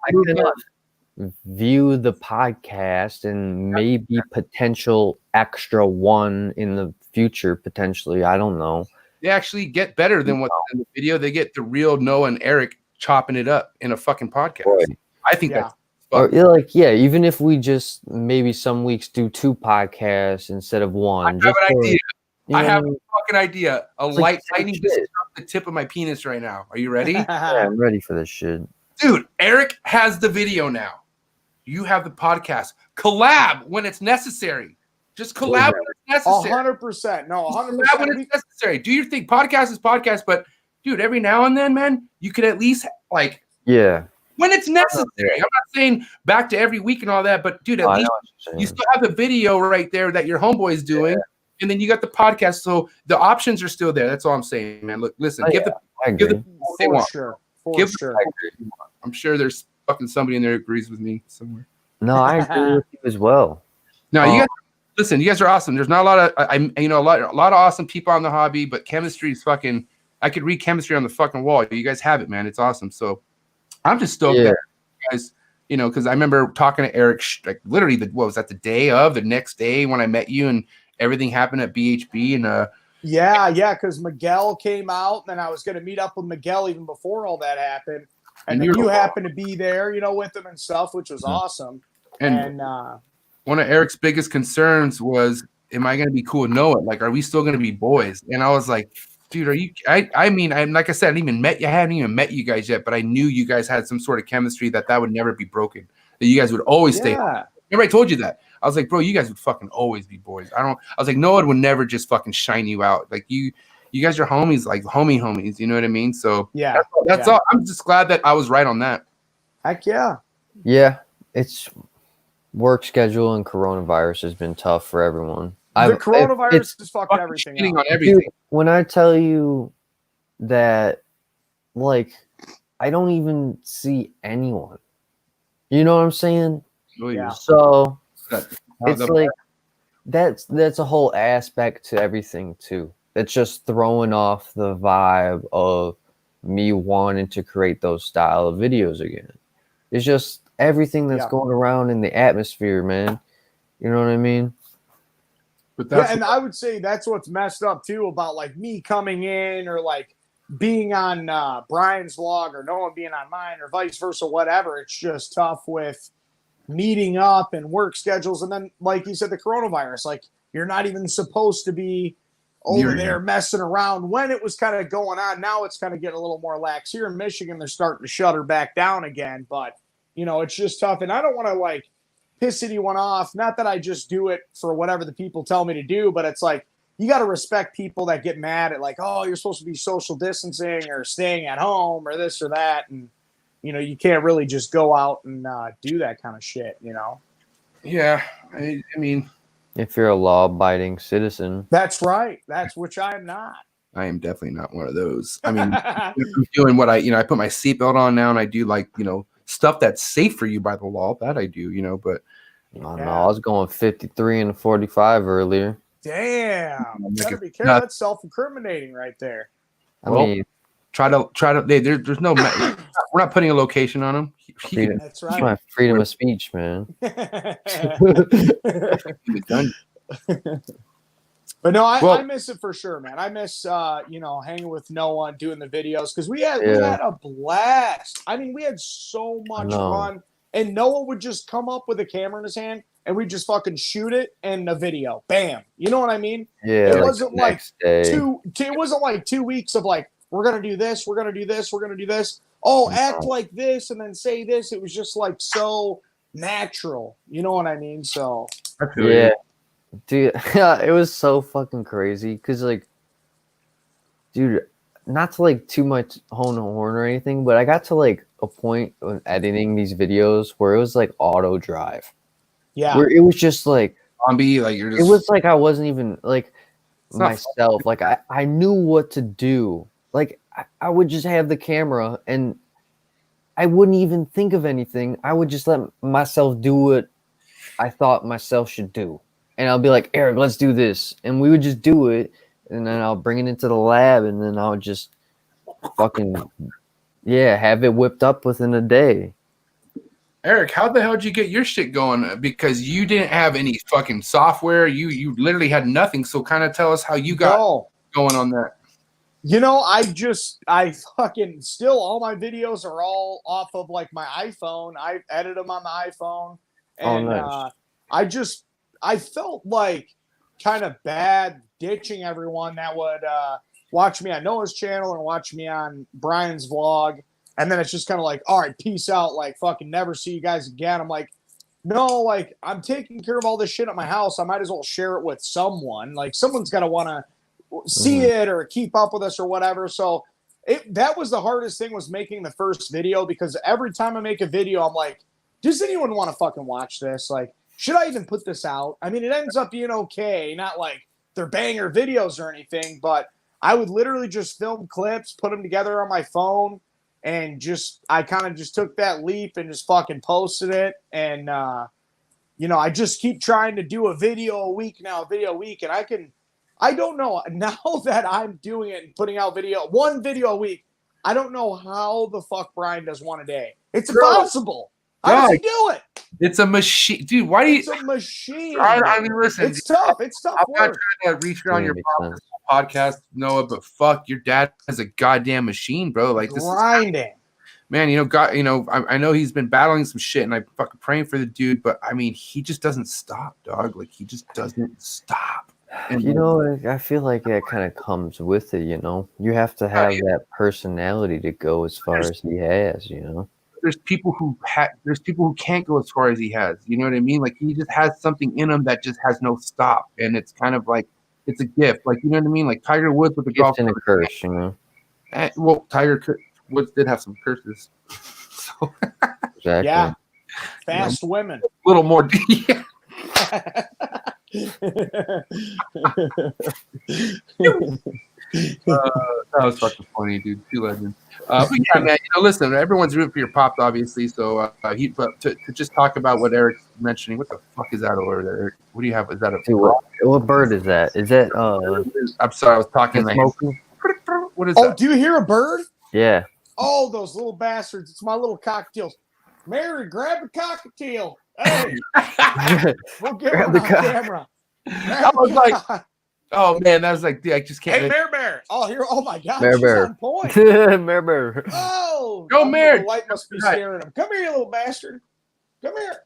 of view the podcast and maybe potential extra one in the future, potentially. I don't know. They actually get better than what's in the video. They get the real Noah and Eric chopping it up in a fucking podcast. Right. I think that's Or even if we just maybe some weeks do 2 podcasts instead of one. I have an idea. I have a know, fucking idea. A It's light like lightning just struck the tip of my penis right now. Are you ready? yeah, I'm ready for this shit. Dude, Eric has the video now. You have the podcast. Collab when it's necessary. Just collab when it's necessary. 100%. No, 100%. Collab when it's necessary. Do your thing. Podcast is podcast, but dude, every now and then, man, you could at least like when it's necessary. I'm not saying back to every week and all that, but dude, at least you still have the video right there that your homeboy's doing, and then you got the podcast, so the options are still there. That's all I'm saying, man. Look, listen, give the people what they want. For sure. I'm sure there's fucking somebody in there who agrees with me somewhere. No, I agree with you as well. No, you guys listen. You guys are awesome. There's not a lot of a lot of awesome people on the hobby, but chemistry is fucking. I could read chemistry on the fucking wall. You guys have it, man. It's awesome. So I'm just stoked that you guys, because I remember talking to Eric like literally the next day when I met you and everything happened at BHB and because Miguel came out, and I was going to meet up with Miguel even before all that happened, and then you happened to be there, with him and stuff, which was awesome. And one of Eric's biggest concerns was, am I going to be cool with Noah? Like, are we still going to be boys? And I was like, dude, are you? I mean, like I said, I hadn't even met you guys yet, but I knew you guys had some sort of chemistry that would never be broken. That you guys would always stay. Remember, I told you that. I was like, bro, you guys would fucking always be boys. I was like, Noah would never just fucking shine you out. Like you guys are homies, like homies. You know what I mean? So that's all. I'm just glad that I was right on that. Heck yeah. Yeah, it's work schedule and coronavirus has been tough for everyone. The coronavirus has fucked everything up. On everything. Dude, when I tell you that, like, I don't even see anyone. You know what I'm saying? Yeah. So it's like that's a whole aspect to everything too. It's just throwing off the vibe of me wanting to create those style of videos again. It's just everything that's going around in the atmosphere, man. You know what I mean? But that's and I would say that's what's messed up too about like me coming in or like being on Brian's vlog or no one being on mine or vice versa, whatever. It's just tough with meeting up and work schedules. And then, like you said, the coronavirus, like you're not even supposed to be over there messing around when it was kind of going on. Now it's kind of getting a little more lax. Here in Michigan, they're starting to shut her back down again. But, you know, it's just tough. And I don't want to like piss anyone off. Not that I just do it for whatever the people tell me to do, but it's like, you got to respect people that get mad at like, oh, you're supposed to be social distancing or staying at home or this or that. And, you know, you can't really just go out and do that kind of shit, you know? Yeah. I mean, if you're a law-abiding citizen. That's right. That's which I am not. I am definitely not one of those. I mean, I'm doing what I put my seatbelt on now and I do like, stuff that's safe for you by the law. That I do, but. Oh, no, I was going 53 and 45 earlier. Damn, gotta be careful. That's self-incriminating right there. I mean, try to. There's no. We're not putting a location on them. That's right. It's my freedom of speech, man. But no, I miss it for sure, man. I miss hanging with Noah and doing the videos because we had a blast. I mean, we had so much fun, and Noah would just come up with a camera in his hand. And we just fucking shoot it and a video. Bam. You know what I mean? Yeah. It wasn't like it wasn't like 2 weeks of like, we're gonna do this, we're gonna do this, we're gonna do this. Oh, act like this and then say this. It was just like so natural. You know what I mean? So yeah. Dude, it was so fucking crazy. Cause like, dude, not to like too much hone a horn or anything, but I got to like a point when editing these videos where it was like auto drive. Yeah, where it was just like zombie, like you're just. It was like I wasn't even like myself. Like I knew what to do. Like I would just have the camera and I wouldn't even think of anything. I would just let myself do what I thought myself should do, and I'll be like, Eric, let's do this, and we would just do it, and then I'll bring it into the lab, and then I'll just fucking have it whipped up within a day. Eric, how the hell did you get your shit going? Because you didn't have any fucking software. You literally had nothing. So kind of tell us how you got going on that. You know, I fucking still all my videos are all off of like my iPhone. I edit them on the iPhone. And nice. I felt like kind of bad ditching everyone that would watch me on Noah's channel and watch me on Brian's vlog. And then it's just kind of like, all right, peace out. Like, fucking never see you guys again. I'm like, no, like, I'm taking care of all this shit at my house. I might as well share it with someone. Like, someone's got to want to see it or keep up with us or whatever. So that was the hardest thing was making the first video because every time I make a video, I'm like, does anyone want to fucking watch this? Like, should I even put this out? I mean, it ends up being okay. Not like they're banger videos or anything, but I would literally just film clips, put them together on my phone. And I kind of just took that leap and just fucking posted it. And, I just keep trying to do a video a week. And I don't know. Now that I'm doing it and putting out one video a week, I don't know how the fuck Brian does one a day. It's impossible. How does he do it? It's a machine. Dude, why do you? It's a machine. I mean, listen. It's tough. It's tough I'm work. not trying to reach around your podcast, Noah, but fuck, your dad has a goddamn machine, bro. Like this grinding. Man, I know he's been battling some shit, and I'm fucking praying for the dude, but I mean, he just doesn't stop, dog. Like he just doesn't stop. And I feel like that kind of comes with it. You have to have that personality to go as far as he has. There's people who can't go as far as he has. You know what I mean? Like he just has something in him that just has no stop, and it's kind of like it's a gift. Like you know what I mean? Like Tiger Woods with the golf and a curse, Well, Tiger Woods did have some curses. So exactly. Yeah, fast women. A little more. Yeah. That was fucking funny, dude. Two legends. But yeah, man. Listen, everyone's rooting for your pops, obviously. So, but to just talk about what Eric's mentioning, what the fuck is that over there? Eric? What do you have? Is that a what bird is that? Is that? I'm sorry, I was talking like. Smoking? What is that? Oh, do you hear a bird? Yeah. Oh, those little bastards. It's my little cockatiels. Mary, grab the cockatiel. Hey, we'll get Grab one the on cock. camera. I was like, oh man, that was like, dude, I just can't. Hey, Mare. Oh, here. Oh, my God. Mare She's Bear. on point. Mare. Oh. Go, Mare. The light must be scaring him. Come here, you little bastard. Come here.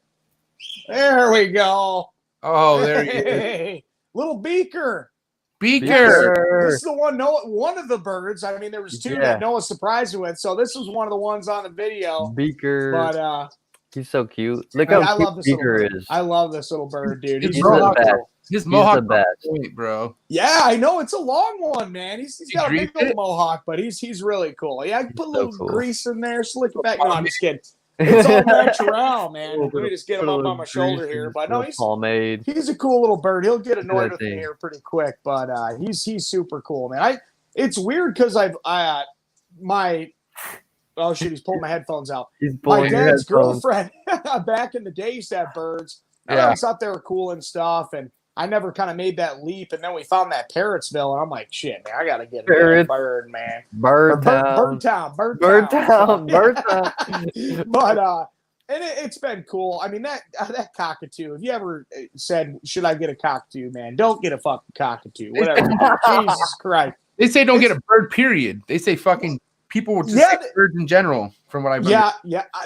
There we go. Oh, there he is. Hey, little beaker. Beaker. This is the one of the birds. I mean, there was two that Noah surprised me with. So this was one of the ones on the video. Beaker. But he's so cute. Look how I cute love this Beaker little bird. is. I love this little bird, dude. He's the best. His mohawk, best. Point, bro. Yeah, I know it's a long one, man. He's got a big greased old it? mohawk, but he's really cool. Yeah, I put a little so cool. grease in there, slick it back. No, I'm just kidding. It's all natural, man. Let me just get him Put a up little on my shoulder grease here. and But a no, little pomade. he's a cool little bird. He'll get annoyed with me thing. here pretty quick, but he's super cool, man. It's weird because oh shit, he's pulling my headphones out. My dad's girlfriend back in the day used to have birds. I always thought they were cool and stuff, and I never kind of made that leap. And then we found that Parrotsville, and I'm like, shit, man, I gotta get a bird, man. Bird Town. But and it's been cool. I mean, that cockatoo. If you ever said, should I get a cockatoo, man? Don't get a fucking cockatoo. Whatever. Jesus Christ. They say don't get a bird. Period. They say fucking people will just say birds in general. From what I've yeah.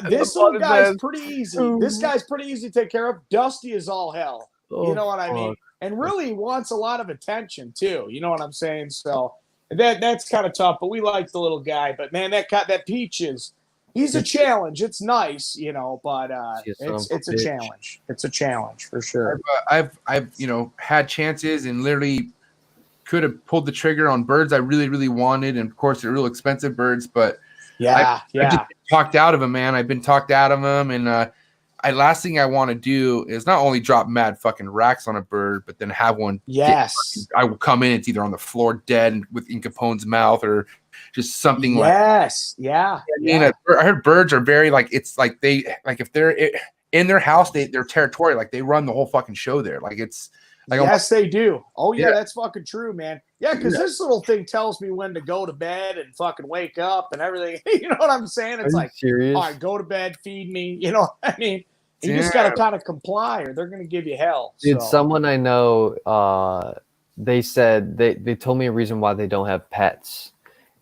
This little guy's pretty easy. This guy's pretty easy to take care of. Dusty is all hell. You know what I mean? And really wants a lot of attention too. You know what I'm saying? So that's kind of tough. But we like the little guy. But man, that Peaches, he's a challenge. It's nice, you know. But it's a challenge. It's a challenge for sure. I've had chances and literally could have pulled the trigger on birds I really, really wanted, and of course they're real expensive birds. But I just been talked out of them, man. I've been talked out of them, and last thing I want to do is not only drop mad fucking racks on a bird, but then have one. Yes. I will come in. It's either on the floor dead within Capone's mouth or just something like. Yes. Yeah. I heard birds are very it's like they if they're in their house, they're territorial. Like they run the whole fucking show there. Like it's. Like yes, they do. Oh, yeah, that's fucking true, man. Yeah, because this little thing tells me when to go to bed and fucking wake up and everything. You know what I'm saying? It's like, serious? All right, go to bed, feed me. You know what I mean? You just got to kind of comply or they're going to give you hell. Dude, someone I know, they said they told me a reason why they don't have pets.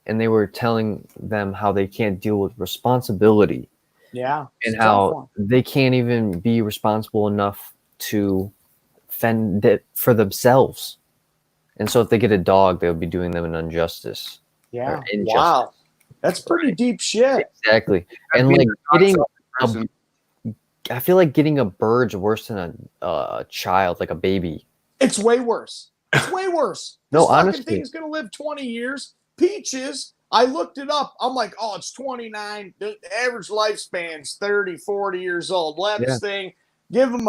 And they were telling them how they can't deal with responsibility. Yeah. And how they can't even be responsible enough to fend it for themselves. And so if they get a dog, they'll be doing them an injustice. Yeah. Wow. That's pretty deep shit. Exactly. And I feel like getting a bird's worse than a child, like a baby. It's way worse. It's way worse. No, this honestly. Fucking thing's going to live 20 years. Peaches, I looked it up. I'm like, oh, it's 29. The average lifespan's 30, 40 years old. Let this thing, give him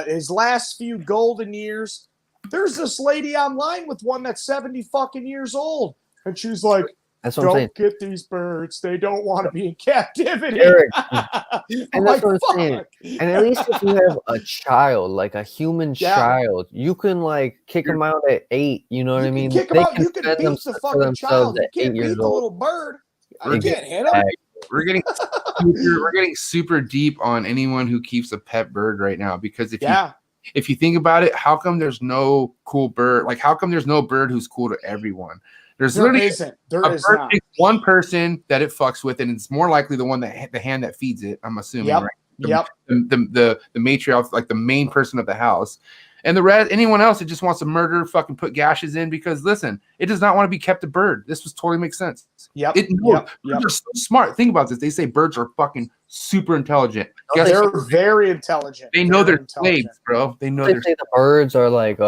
his last few golden years. There's this lady online with one that's 70 fucking years old. And she's like, that's what I'm saying. Don't get these birds. They don't want to be in captivity. Eric, and that's what I'm saying. And at least if you have a child, like a human child, you can kick them out at 8. You know what I mean? Kick them out. You can beat the fucking child. You can't beat the little bird. You can't hit them. We're getting super deep on anyone who keeps a pet bird right now because if you think about it, how come there's no cool bird? Like how come there's no bird who's cool to everyone? There isn't. There is not. One person that it fucks with, and it's more likely the hand that feeds it. I'm assuming. Yep. Right? The matriarch, like the main person of the house, and the rest, anyone else that just wants to murder, fucking put gashes in because listen, it does not want to be kept a bird. This totally makes sense. Yep. Birds are so smart. Think about this. They say birds are fucking super intelligent. They're very intelligent. They know they're slaves, bro. They know they say the birds are like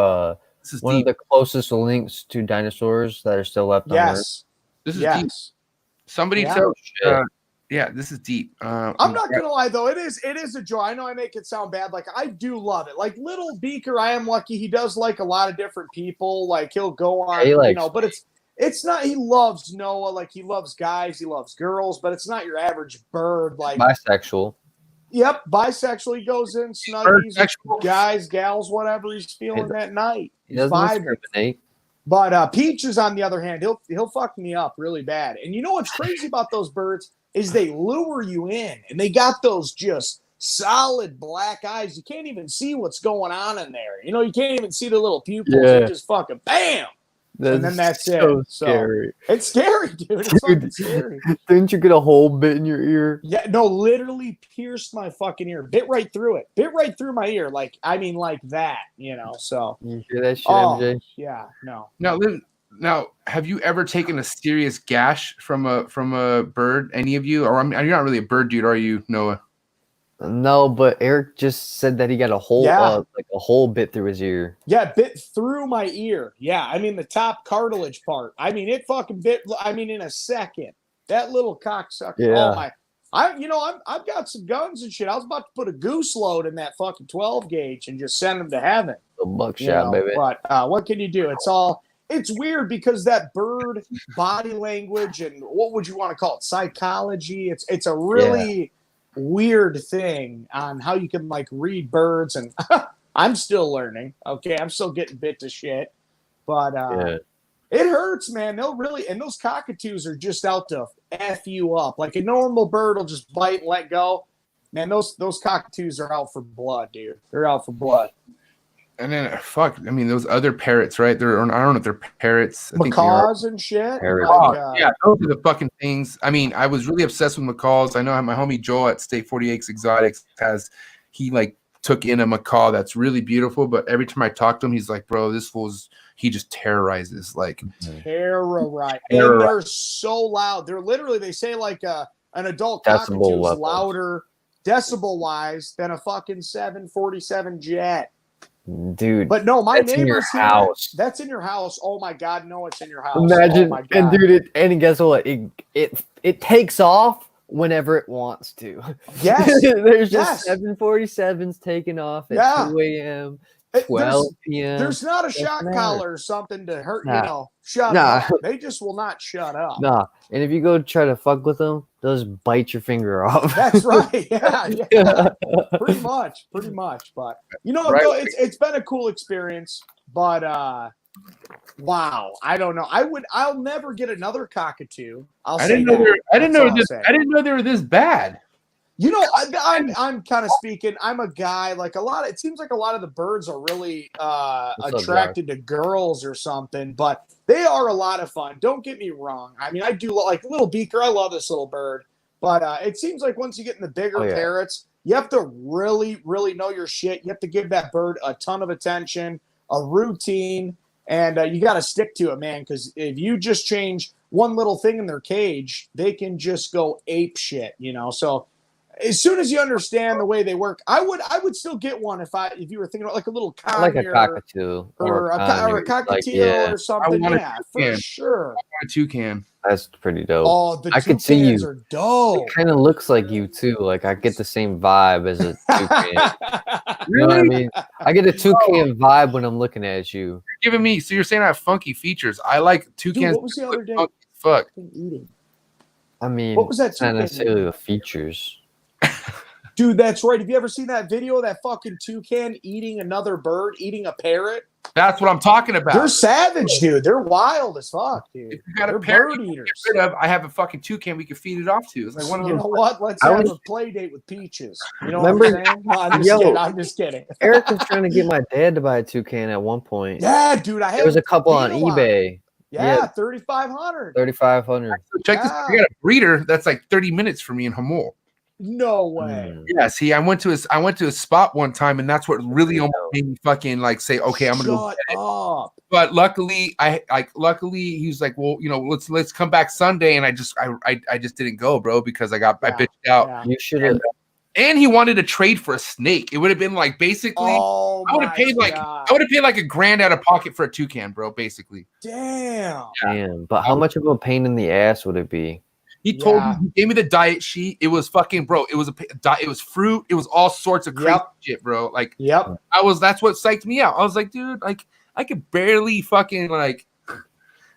one of the closest links to dinosaurs that are still left on Earth. This is deep. Somebody tell this is deep. I'm not gonna lie though, it is a joy. I know I make it sound bad. Like I do love it. Like little Beaker, I am lucky. He does like a lot of different people. Like he'll go on, but it's not. He loves Noah. Like he loves guys. He loves girls. But it's not your average bird. Like bisexual. Yep, bisexual. He goes in snuggies, guys, gals, whatever he's feeling that night. He doesn't discriminate. But Peaches, on the other hand, he'll fuck me up really bad. And you know what's crazy about those birds is they lure you in, and they got those just solid black eyes. You can't even see what's going on in there. You know, you can't even see the little pupils. Yeah. They just fucking bam. And then that's so it. Scary. So it's scary, dude. It's fucking scary. Didn't you get a hole bit in your ear? Yeah, no, literally pierced my fucking ear. Bit right through it. Bit right through my ear. Like that, you know. So You hear that shit, MJ? yeah, no. Now, have you ever taken a serious gash from a bird? Any of you? Or you're not really a bird dude, are you, Noah? No, but Eric just said that he got a hole, like a hole bit through his ear. Yeah, bit through my ear. Yeah, I mean the top cartilage part. I mean it fucking bit. I mean in a second. That little cocksucker. Yeah. Oh my. I've got some guns and shit. I was about to put a goose load in that fucking 12 gauge and just send them to heaven. A buckshot, baby. But what can you do? It's weird because that bird body language and what would you want to call it? Psychology. It's a really weird thing on how you can like read birds, and I'm still learning. Okay, I'm still getting bit to shit, but it hurts, man. And those cockatoos are just out to F you up. Like a normal bird will just bite and let go. Man, those cockatoos are out for blood, dude. They're out for blood. And then those other parrots, right? I don't know if they're parrots. I Macaws and shit. Yeah, those are the fucking things. I mean, I was really obsessed with macaws. I know my homie Joel at State 48 Exotics he took in a macaw that's really beautiful, but every time I talk to him, he's like, bro, he just terrorizes. Like terrorize. And they're so loud. They're literally, they say like an adult cockatoo is louder decibel wise than a fucking 747 jet. Dude, but no, my neighbor's in your house. That's in your house. Oh my god, no, it's in your house. Imagine, oh my god. And dude, and guess what? It takes off whenever it wants to. Yes, there's just 747s taking off at 2 a.m. 12 p.m. There's not a shot collar or something to hurt, shut up. They just will not shut up. Nah. And if you go try to fuck with them, they'll just bite your finger off. That's right. Yeah. Pretty much. But it's been a cool experience. But wow, I don't know. I'll never get another cockatoo. I didn't know they were this bad. You know, I'm kind of speaking. I'm a guy like it seems like a lot of the birds are really attracted to girls or something, but they are a lot of fun. Don't get me wrong. I mean, I do like little beaker. I love this little bird, but it seems like once you get in the bigger parrots, you have to really, really know your shit. You have to give that bird a ton of attention, a routine, and you got to stick to it, man. Because if you just change one little thing in their cage, they can just go ape shit, So as soon as you understand the way they work, I would still get one if you were thinking about like a little conure, like a cockatoo or a cockatiel or something. For sure. I want a toucan. That's pretty dope. Oh, the I could see you. Are dope. It kind of looks like you too. Like I get the same vibe as a toucan. You know what I mean? I get a toucan vibe when I'm looking at you. You're giving me. So you're saying I have funky features. I like toucans. Dude, what was the other day? Fuck. Eating. I mean, what was that? Not necessarily the features. Dude, that's right. Have you ever seen that video of that fucking toucan eating another bird, eating a parrot? That's what I'm talking about. They're savage, dude. They're wild as fuck, dude. If you got They're a parrot bird eaters. I have a fucking toucan we can feed it off to. It's like one of those. You know what? Let's have a play date with Peaches. You know what I'm saying? No, I'm just kidding. Eric was trying to get my dad to buy a toucan at one point. Yeah, dude. There was a couple on eBay. Yeah, 3,500. 3,500. So check this. I got a breeder that's like 30 minutes from me in Hamul. No way. Yeah, see, I went to a spot one time, and that's what really almost made me fucking like say, okay, I'm gonna go get it. But luckily, he was like, well, let's come back Sunday, and I just didn't go, bro, because I bitched out. Yeah. You should have. And he wanted to trade for a snake. It would have been like basically, I would have paid like $1,000 out of pocket for a toucan, bro. Basically. Damn. But how much of a pain in the ass would it be? He told me, he gave me the diet sheet. It was fucking, bro. It was it was fruit. It was all sorts of crazy shit, bro. Like, that's what psyched me out. I was like, dude, like, I could barely fucking like,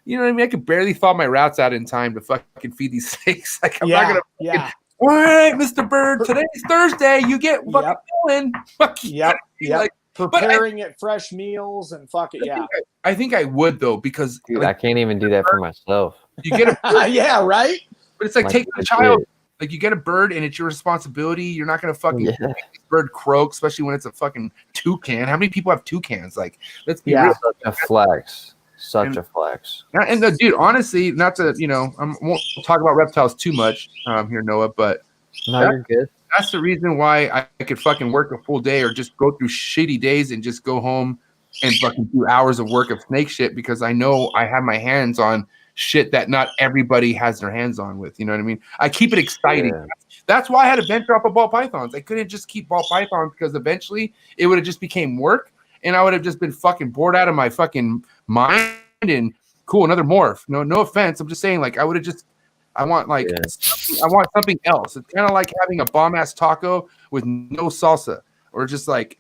you know what I mean? I could barely thaw my routes out in time to fucking feed these snakes. Like, I'm not gonna. Fucking, all right, Mr. Bird. Today's Thursday. You get fucking going. Like, preparing it fresh meals and fuck it. Yeah. I think I would though, because Dude, I can't even do that for myself. you get a Yeah, right? but it's like My taking a kid child. did. Like you get a bird and it's your responsibility. You're not gonna fucking Yeah. make this bird croak, especially when it's a fucking toucan. How many people have toucans? Like, let's be Yeah. real. Such a flex. Such a flex. And dude, honestly, not to I won't talk about reptiles too much here, Noah, but No, you're good. that's the reason why I could fucking work a full day or just go through shitty days and just go home and fucking do hours of work of snake shit, because I know I have my hands on shit that not everybody has their hands on with. You know what I mean? I keep it exciting. Yeah. That's why I had to venture off of ball pythons. I couldn't just keep ball pythons because eventually it would have just became work and I would have just been fucking bored out of my fucking mind and cool, another morph. No offense. I'm just saying, like, I want something else. It's kind of like having a bomb ass taco with no salsa, or just like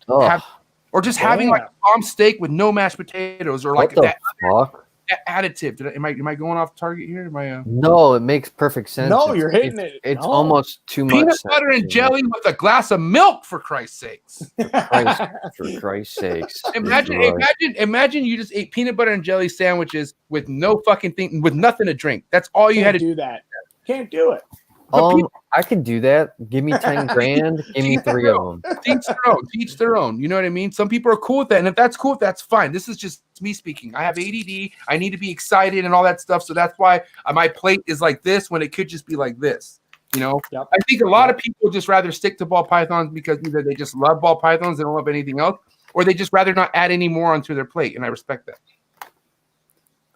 having like a bomb steak with no mashed potatoes, or like What the that fuck? additive. Am I going off target here? Am I No, it makes perfect sense. No, you're hitting it. It's No. almost too much. peanut sense butter to and me. jelly with a glass of milk, for Christ's sakes? For Christ's sakes. Imagine you just ate peanut butter and jelly sandwiches with no fucking thing, with nothing to drink. That's all you had to do. do that. Can't do it. I could do that. Give me 10 grand. Give me 3 of them. Teach their own. You know what I mean? Some people are cool with that, and if that's cool, that's fine. This is just me speaking. I have ADD. I need to be excited and all that stuff. So that's why my plate is like this when it could just be like this. You know, Yep. I think a lot of people just rather stick to ball pythons because either they just love ball pythons, they don't love anything else, or they just rather not add any more onto their plate. And I respect that.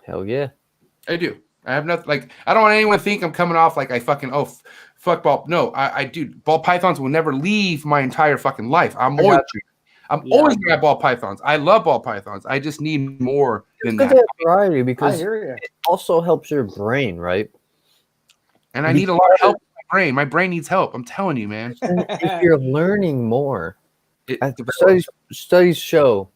Hell yeah. I do. I have nothing. Like, I don't want anyone to think I'm coming off like I fucking fuck ball. No, I do. Ball pythons will never leave my entire fucking life. I'm always gonna have ball pythons. I love ball pythons. I just need more than Good that. to have variety, I because hear you. it also helps your brain, right? And I need a lot of help with my brain. My brain needs help. I'm telling you, man. And if you're learning more, It- studies show,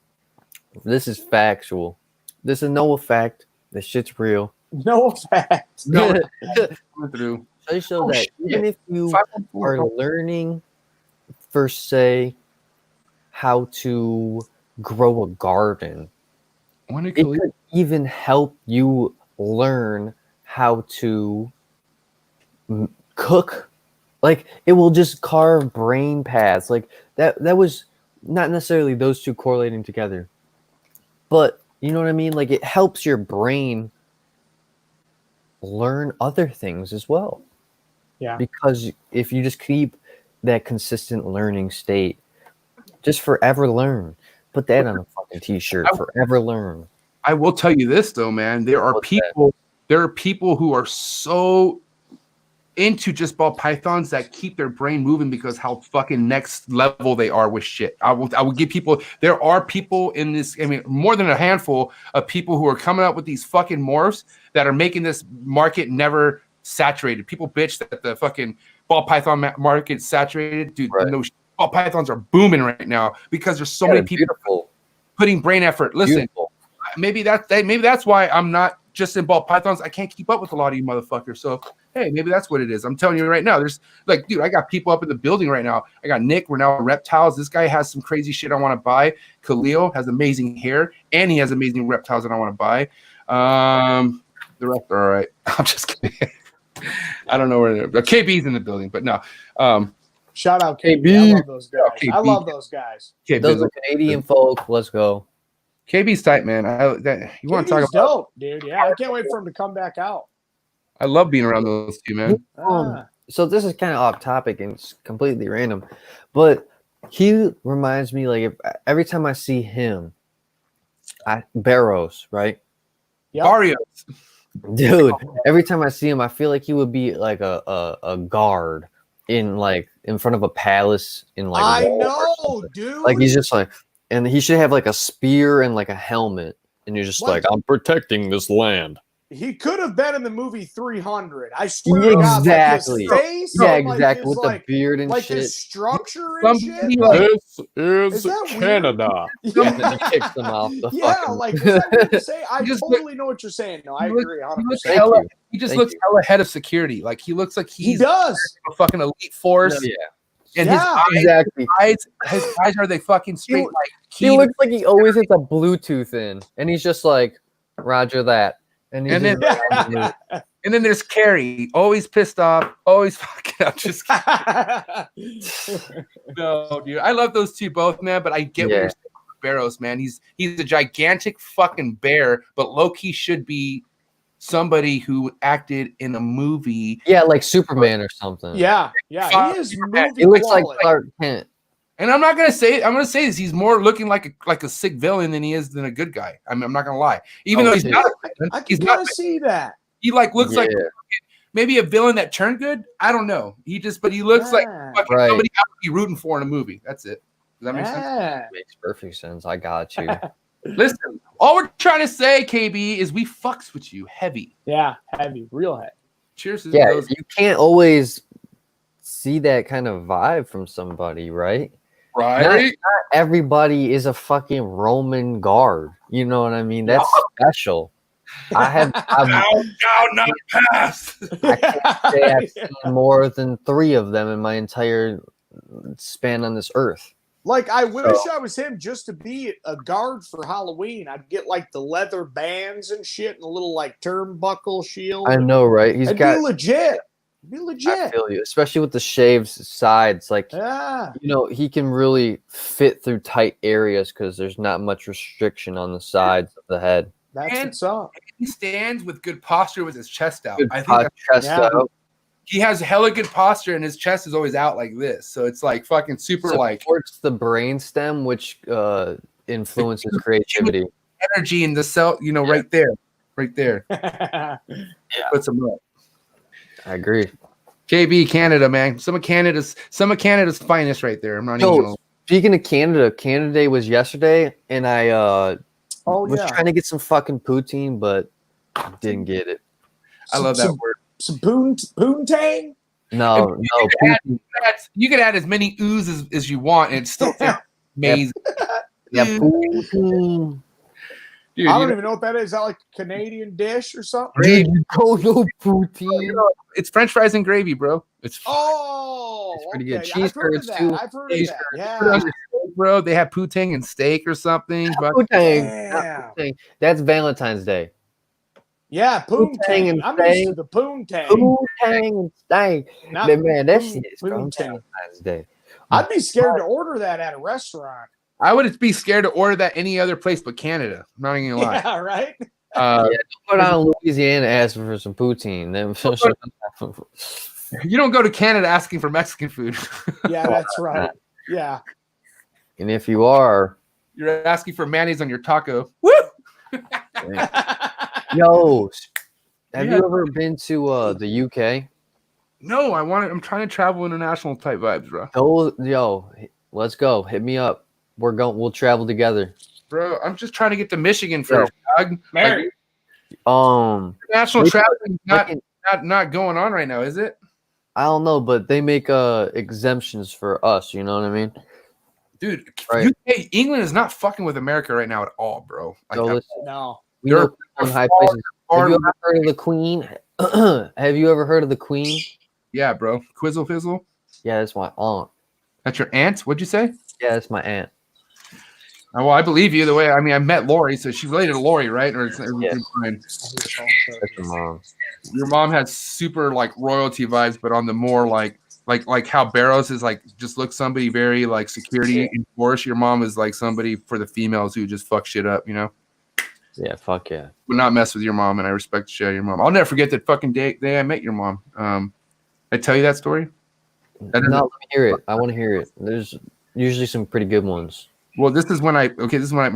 this is factual. This is no fact. This shit's real. No fact. No, coming through. Studies show Oh, that shit. even if you 514. are learning, for say, how to grow a garden, it could even help you learn how to cook. Like, it will just carve brain paths. Like that was not necessarily those two correlating together, but you know what I mean? Like, it helps your brain learn other things as well. Yeah. Because if you just keep that consistent learning state, just forever learn. Put that on a fucking t-shirt. Forever learn. I will tell you this though, man. There are people who are so into just ball pythons that keep their brain moving because how fucking next level they are with shit. I will give people. There are people in this. I mean, more than a handful of people who are coming up with these fucking morphs that are making this market never saturated. People bitch that the fucking ball python market's saturated, dude. Right. No, ball pythons are booming right now because there's so many people putting brain effort. Listen, maybe that's why I'm not just in ball pythons. I can't keep up with a lot of you motherfuckers. So hey, maybe that's what it is. I'm telling you right now. There's like, dude, I got people up in the building right now. I got Nick. We're now reptiles. This guy has some crazy shit I want to buy. Khalil has amazing hair, and he has amazing reptiles that I want to buy. The rest are all right. I'm just kidding. I don't know where they're. KB's in the building, but no. Shout out KB. I love those guys. KB. I love those guys. Those are Canadian folk. Let's go. KB's tight, man. You want to talk about? Dope, dude. Yeah, I can't wait for him to come back out. I love being around those two, man. So this is kind of off topic and it's completely random, but he reminds me, like, every time I see him, Barrows, right? Yep. Barrios. Dude, every time I see him, I feel like he would be like a guard in front of a palace in like. I Walmart or know, something. dude. Like, he's just like, and he should have like a spear and like a helmet, and you're just like, I'm protecting this land. He could have been in the movie 300. I swear to God, Exactly. like his face, Yeah, and, like, exactly. his, With the like, beard and like shit. his structure and Somebody shit. like- This Is that weird? Canada. Yeah, And then he kicks them off the yeah, fucking. like is that weird to say? I Just totally know what you're saying. No, I he looks- agree. He looks 100%. hella. you. He just Thank looks you. hella head of security. Like he looks like He he's does. a fucking elite force. No, yeah. And Yeah, Exactly. his eyes are they fucking straight like He looks like he always has a Bluetooth in, and he's just like, Roger that. And, And then- yeah. And then there's Carrie, always pissed off, always fucking up. Just no, dude. I love those two both, man. But I get what you're saying with Barrows, man. He's a gigantic fucking bear, but Loki should be somebody who acted in a movie. yeah, like Superman or something. Yeah, he is movie He looks like quality. Clark Kent. And I'm gonna say this. He's more looking like a sick villain than he is than a good guy. I'm not gonna lie. Even though he's not a villain, I he's can not. kind of see that. He like looks like maybe a villain that turned good. I don't know. He looks like fucking somebody I would be rooting for in a movie. That's it. Does that make sense? Makes perfect sense. I got you. Listen, all we're trying to say, KB, is we fucks with you heavy. Yeah, heavy, real heavy. Cheers to Yeah, those. you can't always see that kind of vibe from somebody, right? Not everybody is a fucking Roman guard. You know what I mean? That's special. I've not pass. I can't say I've seen more than 3 of them in my entire span on this earth. Like, I wish I was him just to be a guard for Halloween. I'd get like the leather bands and shit and a little like turnbuckle shield. I know, right? It'd be legit. Be legit. I feel you, especially with the shaved sides. Like, yeah, you know, he can really fit through tight areas because there's not much restriction on the sides of the head. That's what's up. He stands with good posture with his chest out. Good I think chest out. he has hella good posture and his chest is always out like this. So it's like fucking super like supports the brain stem, which influences creativity. Energy in the cell, you know, right there. Right there. Puts him up. I agree. KB Canada, man. Some of Canada's finest right there. I'm not even gonna... Speaking of Canada, Canada Day was yesterday, and I was trying to get some fucking poutine, but didn't get it. I love that word. Some poontang? No. You could add as many oohs as you want, and it's still amazing. Yeah, poutine. Dude, I don't even know what that is. Is that like a Canadian dish or something? Dude, you don't know poutine. It's French fries and gravy, bro. It's pretty good. Okay. Cheese curds too. I've heard of that. Yeah. Put on your steak, bro. They have poutine and steak or something. Poutine. That's Valentine's Day. Yeah, poontang. and I'm steak. used to the poontang. Poutine and steak. Man, that shit is from poontang. Valentine's Day. I'd be scared to order that at a restaurant. I would be scared to order that any other place but Canada. I'm not even gonna lie. Yeah, right? Don't go down to Louisiana asking for some poutine. You don't go to Canada asking for Mexican food. Yeah, that's right. Yeah. And if you are, you're asking for mayonnaise on your taco. Woo! Yo, have you ever been to the UK? No, I'm trying to travel international type vibes, bro. Let's go. Hit me up. We'll travel together. Bro, I'm just trying to get to Michigan first, dog. Mary. International traveling not going on right now, is it? I don't know, but they make exemptions for us, you know what I mean? Dude, right. UK, England is not fucking with America right now at all, bro. Like, no. We know high places. Have you ever heard of the Queen? Have you ever heard of the Queen? Yeah, bro. Quizzle Fizzle? Yeah, that's my aunt. That's your aunt? What'd you say? Yeah, that's my aunt. Well, I believe you the way. I mean, I met Lori, so she's related to Lori, right? Or it's fine. That's your mom. Your mom has super like royalty vibes, but on the more like how Barrows is like just looks somebody very like security enforced. Your mom is like somebody for the females who just fuck shit up, you know? Yeah, fuck yeah. Would not mess with your mom, and I respect the shit out of your mom. I'll never forget that fucking day I met your mom. I tell you that story. No, let me hear it. I want to hear it. There's usually some pretty good ones. Well, this is when my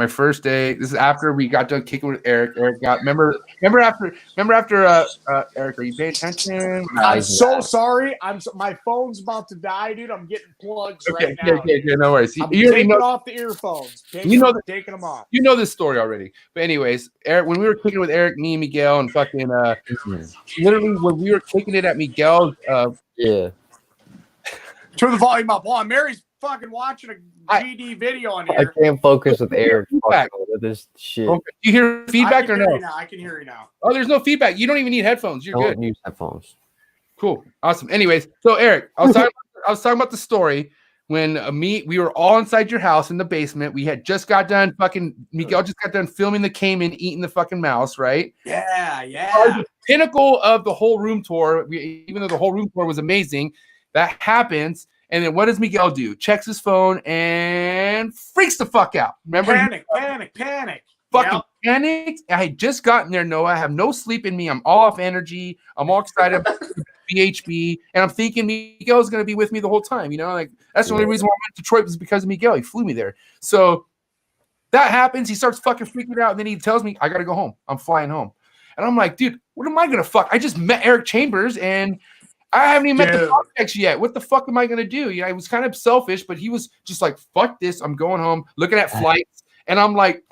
first day. This is after we got done kicking with Eric. Eric got remember after Eric, are you paying attention? I'm so sorry. My phone's about to die, dude. I'm getting plugs right now. Okay, no worries. I'm taking off the earphones. Taking them off. You know this story already. But anyways, Eric, when we were kicking with Eric, me and Miguel, and fucking literally when we were kicking it at Miguel's turn the volume up. Hold on, Mary's fucking watching a GD video on here. I can't focus with Eric with this shit. Do you hear feedback or no? I can hear you now. Oh, there's no feedback. You don't even need headphones. You're good. Don't use headphones. Cool. Awesome. Anyways, so Eric, I was talking I was talking about the story when we were all inside your house in the basement. We had just got done Miguel just got done filming the Cayman eating the fucking mouse, right? Yeah. The pinnacle of the whole room tour, even though the whole room tour was amazing, that happens. And then what does Miguel do? Checks his phone and freaks the fuck out. Remember? Panic. Fucking panicked. I had just gotten there, Noah. I have no sleep in me. I'm all off energy. I'm all excited about BHB. And I'm thinking Miguel's going to be with me the whole time. You know, like that's the only reason why I went to Detroit was because of Miguel. He flew me there. So that happens. He starts fucking freaking out. And then he tells me, I got to go home. I'm flying home. And I'm like, dude, what am I going to fuck? I just met Eric Chambers and I haven't even met the prospects yet. What the fuck am I going to do? You know, I was kind of selfish, but he was just like, fuck this. I'm going home, looking at flights. And I'm like,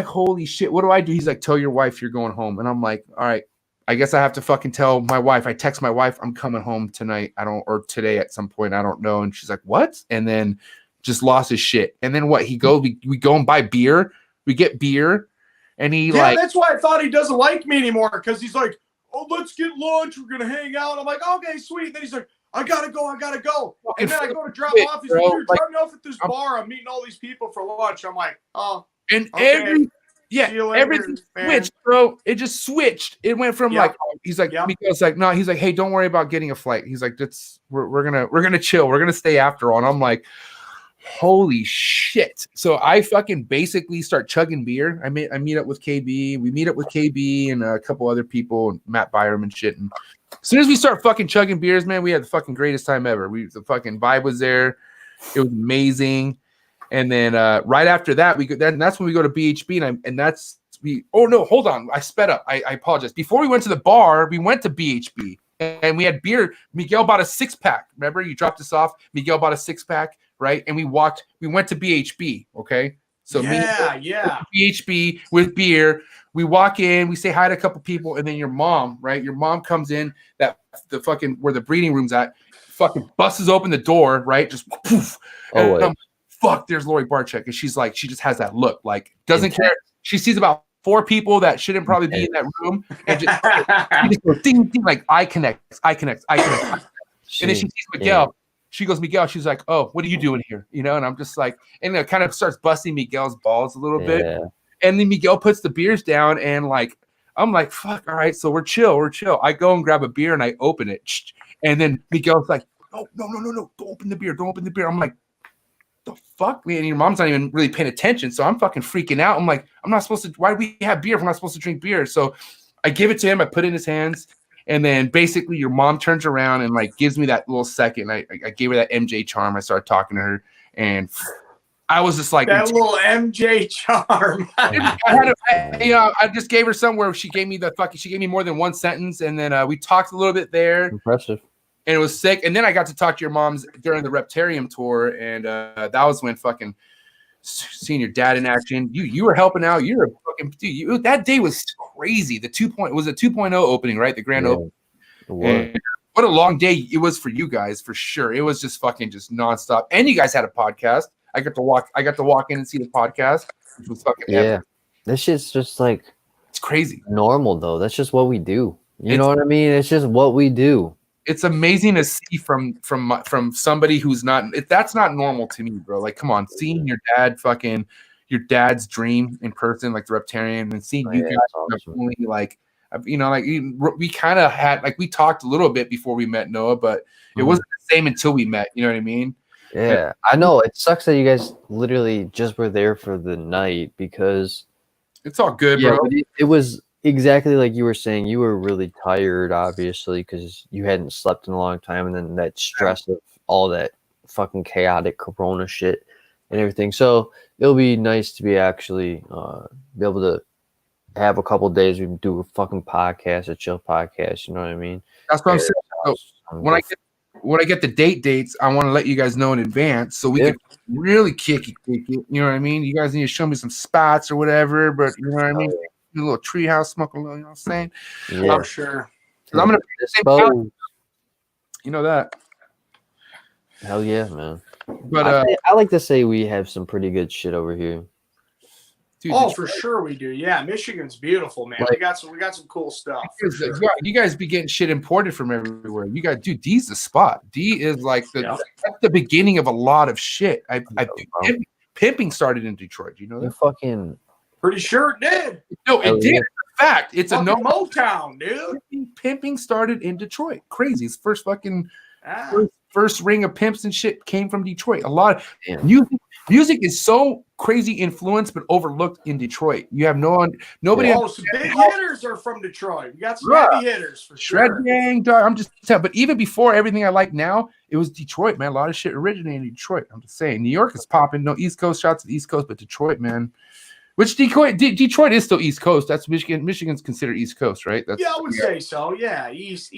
holy shit, what do I do? He's like, tell your wife you're going home. And I'm like, all right, I guess I have to fucking tell my wife. I text my wife, I'm coming home tonight. Or today at some point. I don't know. And she's like, what? And then just lost his shit. And then what? We go and buy beer. We get beer. And that's why I thought he doesn't like me anymore. Because he's like, oh, let's get lunch. We're going to hang out. I'm like, okay, sweet. And then he's like, I got to go. And then I go to drop off. He's like, you're dropping off at this bar. I'm meeting all these people for lunch. I'm like, oh. And okay. Everything switched, bro. It just switched. It went from he's like, Miguel's like, no, he's like, hey, don't worry about getting a flight. He's like, we're gonna chill. We're gonna stay after all. And I'm like, holy shit. So I fucking basically start chugging beer. I meet up with KB. We meet up with KB and a couple other people, Matt Byram and shit. And as soon as we start fucking chugging beers, man, we had the fucking greatest time ever. The fucking vibe was there. It was amazing. And then right after that, that's when we go to BHB, oh no, hold on, I sped up. I apologize. Before we went to the bar, we went to BHB and we had beer. Miguel bought a 6-pack. Remember, you dropped us off. Miguel bought a 6-pack, right? And we went to BHB. Okay, so BHB with beer. We walk in, we say hi to a couple people, and then your mom, right? Your mom comes in the fucking where the breeding room's at, fucking busts open the door, right? Just poof. Fuck, there's Lori Barczyk. And she's like, she just has that look, like, doesn't care. She sees about 4 people that shouldn't probably be in that room. And just goes ding, ding, like, I connect. And then she sees Miguel. Yeah. She goes, Miguel, she's like, oh, what are you doing here? You know, and I'm just like, and it kind of starts busting Miguel's balls a little bit. And then Miguel puts the beers down and like, I'm like, fuck, all right, so we're chill. I go and grab a beer and I open it. And then Miguel's like, no, don't open the beer. I'm like, the fuck, man? Your mom's not even really paying attention, so I'm fucking freaking out. I'm like, I'm not supposed to. Why do we have beer if we're not supposed to drink beer? So I give it to him. I put it in his hands, and then basically your mom turns around and like gives me that little second. I gave her that MJ charm. I started talking to her, and I was just like that little MJ charm. I just gave her somewhere. She gave me more than one sentence, and then we talked a little bit there. Impressive. And it was sick. And then I got to talk to your moms during the Reptarium tour. And that was when fucking seeing your dad in action. You were helping out. You're a fucking dude. That day was crazy. The 2.0 opening, right? The grand opening. What a long day it was for you guys, for sure. It was just fucking just nonstop. And you guys had a podcast. I got to walk in and see the podcast, which was fucking epic. This shit's just like, it's crazy. Normal though. That's just what we do. You know what I mean? It's just what we do. It's amazing to see from somebody who's not. That's not normal to me, bro. Like, come on, seeing your dad's dream in person, like the Reptarian, and seeing you guys awesome. Like, you know, like we kind of had, like, we talked a little bit before we met Noah, but it wasn't the same until we met. You know what I mean? Yeah, I know. It sucks that you guys literally just were there for the night because it's all good, bro. It was. Exactly like you were saying, you were really tired, obviously, because you hadn't slept in a long time, and then that stress of all that fucking chaotic Corona shit and everything. So it'll be nice to be actually be able to have a couple days we do a fucking podcast, a chill podcast. You know what I mean? That's what I'm saying. So when I get the dates, I want to let you guys know in advance so we can really kick it. You know what I mean? You guys need to show me some spots or whatever, but you know what I mean? A little treehouse smoke, you know what I'm saying? Yeah, I'm sure. I'm gonna you know that. Hell yeah, man. But I like to say we have some pretty good shit over here. Dude, Oh, Detroit, for sure we do. Yeah, Michigan's beautiful, man. Like- We got some cool stuff. For sure. you guys be getting shit imported from everywhere. You guys, dude, D's the spot. D is like Yeah. that's the beginning of a lot of shit. bro. Pimping started in Detroit. You know You that? fucking Pretty sure it did. No, it Oh, did. yeah. It's a fact. It's a Fucking no. Motown, dude. Pimping started in Detroit. Crazy. It's first fucking Ah. first ring of pimps and shit came from Detroit. A lot of damn. music is so crazy influenced but overlooked in Detroit. You have nobody. Oh, some big hitters are from Detroit. We got some Bruh. heavy hitters for Shred sure. Gang, dog. I'm just telling. But even before everything I like now, it was Detroit, man. A lot of shit originated in Detroit. I'm just saying. New York is popping. No East Coast shots to the East Coast, but Detroit, man. Which Detroit is still East Coast. That's Michigan. Michigan's considered East Coast, right? That's Yeah, I would say so. Yeah, East,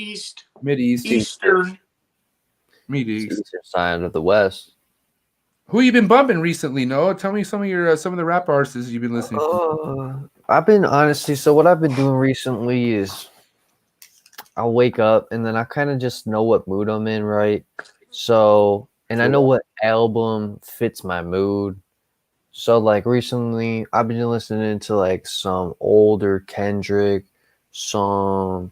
Mid-East, Eastern. Mid-East. Eastern side of the West. Who you been bumping recently, Noah? Tell me some of the rap artists you've been listening to. I've been honestly. So what I've been doing recently is I'll wake up and then I kind of just know what mood I'm in, right? So, and I know what album fits my mood. So like recently I've been listening to like some older Kendrick, some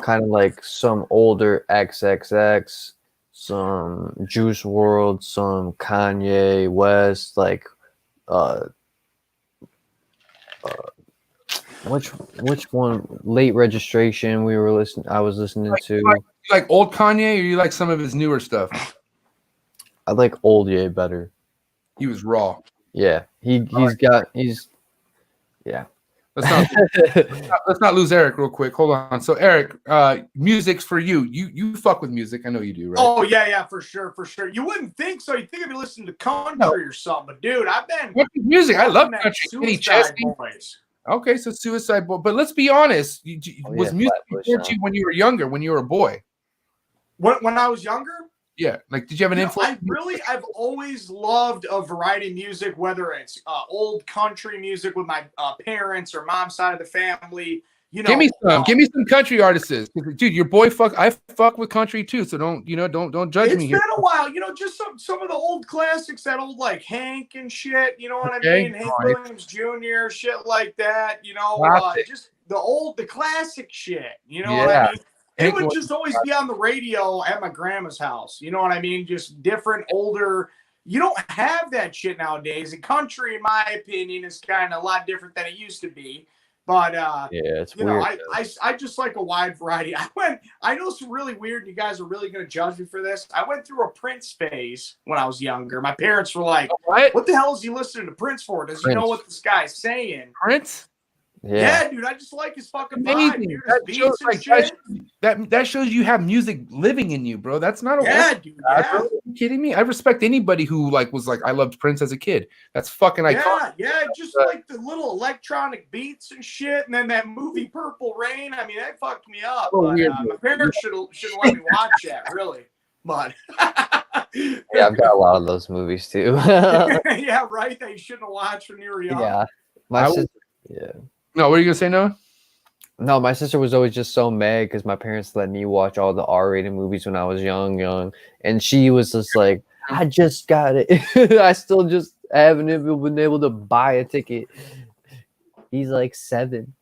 kind of like some older XXX, some Juice World, some Kanye West, like which one? Late Registration I was listening to. You like old Kanye or you like some of his newer stuff? I like old Ye better. He was raw. Yeah. He's yeah. Let's not lose Eric real quick. Hold on. So Eric, music's for you. You fuck with music. I know you do, right? Oh yeah, for sure. You wouldn't think so. You'd think I'd be listening to country or something, but dude, I've been What music? I love that country. Kenny Suicide Chesney. Boys. Okay, so Suicide Boy. But let's be honest. Was music Flatbush, important to you when you were younger, when you were a boy? When I was younger, Yeah. Like, did you have an influence? I've always loved a variety of music, whether it's old country music with my parents or mom's side of the family. You know, give me some country artists. Dude, your boy I fuck with country too. So don't judge me here. It's been a while, just some of the old classics, that old like Hank and shit. You know what I mean? Hank Williams Jr., shit like that. Just the classic shit. You know what I mean? It would just always be on the radio at my grandma's house. You know what I mean? Just different, older. You don't have that shit nowadays. And country, in my opinion, is kind of a lot different than it used to be. But yeah, it's weird. I just like a wide variety. I know it's really weird. You guys are really going to judge me for this. I went through a Prince phase when I was younger. My parents were like, "What the hell is he listeing to Prince for? Does he know what this guy's saying?" Prince? Yeah, dude, I just like his fucking Amazing. vibe, dude. His beats and shit. That shows you have music living in you, bro. That's not a dude. Are you kidding me? I respect anybody who was like, I loved Prince as a kid. That's fucking iconic. Yeah, just like the little electronic beats and shit, and then that movie Purple Rain. I mean, that fucked me up. Oh, but, weird, my parents should let me watch that, really. But yeah, I've got a lot of those movies too. yeah, right. That you shouldn't have watched when you were young. Yeah, my sister. Yeah. No, what are you gonna say, Noah? No, my sister was always just so mad because my parents let me watch all the R-rated movies when I was young, and she was just like, "I just got it. I still just haven't even been able to buy a ticket." He's like 7.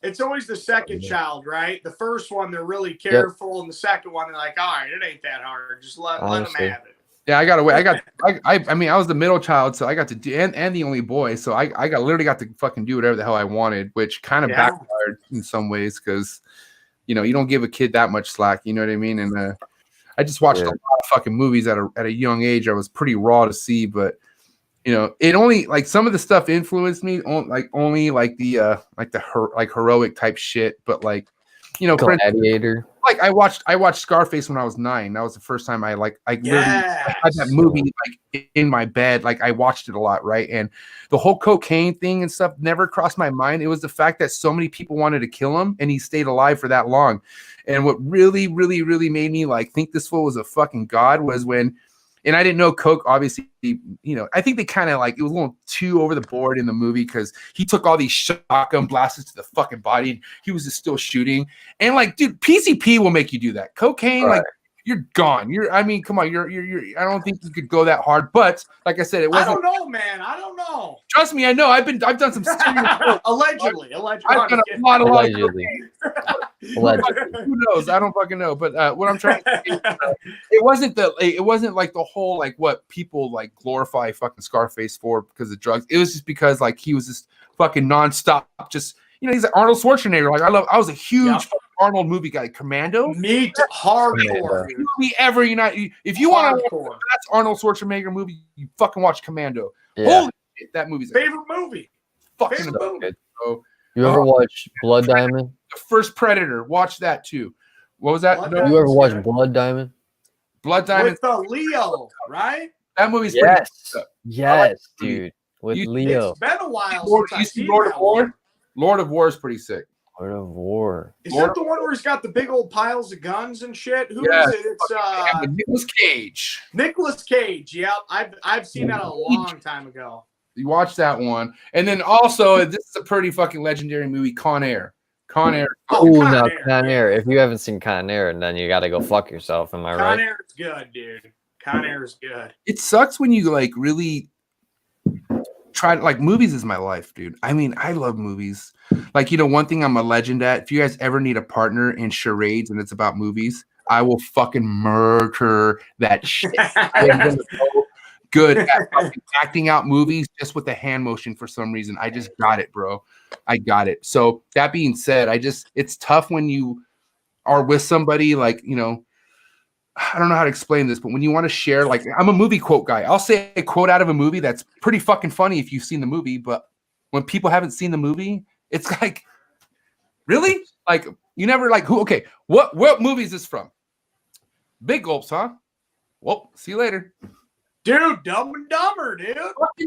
It's always the second child, right? The first one, they're really careful, and the second one, they're like, "All right, it ain't that hard. Just let them have it." Yeah, I got away. I mean, I was the middle child, so I got to do, and the only boy, so I literally got to fucking do whatever the hell I wanted, which kind of backfired in some ways because, you don't give a kid that much slack, you know what I mean? And I just watched a lot of fucking movies at a young age. I was pretty raw to see, but it only like some of the stuff influenced me, only the heroic type shit, but like. Gladiator. Like I watched Scarface when I was 9. That was the first time I had that movie like in my bed. Like I watched it a lot, right? And the whole cocaine thing and stuff never crossed my mind. It was the fact that so many people wanted to kill him and he stayed alive for that long. And what really, really, really made me like think this fool was a fucking god was when. And I didn't know coke, obviously, I think they kind of it was a little too over the board in the movie because he took all these shotgun blasts to the fucking body and he was just still shooting. And dude, PCP will make you do that. Cocaine, you're gone. I mean, come on, you're. I don't think you could go that hard. But like I said, it wasn't. I don't know, man. I don't know. Trust me, I know. I've done some serious work. Allegedly. I've done a lot Allegedly. of who knows? I don't fucking know. But what I'm trying to say is, it wasn't like the whole like what people like glorify fucking Scarface for because of drugs. It was just because like he was just fucking nonstop. Just he's like Arnold Schwarzenegger. Like I was a huge fucking Arnold movie guy. Commando. Meat hardcore. Movie ever. If you want to watch the best Arnold Schwarzenegger movie, you fucking watch Commando. Yeah. Holy shit, that movie's favorite movie. Fucking favorite movie. bro. You ever watch Blood Diamond? The first Predator. Watch that too. What was that? You ever watch Blood Diamond? Blood Diamond with Leo, right? That movie's yes, dude. With Leo. It's been a while since I've seen Lord that of War. one. Lord of War is pretty sick. Lord of War. Is that the one where he's got the big old piles of guns and shit? Who is it? It's Nicolas Cage. Nicolas Cage. Yep, I've seen that a long time ago. You watch that one, and then also this is a pretty fucking legendary movie, Con Air. Con Air. Con Air. If you haven't seen Con Air, then you got to go fuck yourself. Am I right? Con Air is good, dude. Con Air is good. It sucks when you like really try to like movies is my life, dude. I mean, I love movies. Like one thing I'm a legend at. If you guys ever need a partner in charades and it's about movies, I will fucking murder that shit. I'm so good at fucking acting out movies just with the hand motion for some reason. I just got it, bro. I got it. So that being said, it's tough when you are with somebody like, I don't know how to explain this, but when you want to share, like I'm a movie quote guy. I'll say a quote out of a movie that's pretty fucking funny if you've seen the movie, but when people haven't seen the movie, it's like, really? Like you never like who? Okay, what movie is this from? Big gulps, huh? Well, see you later. Dude, Dumb and Dumber, dude.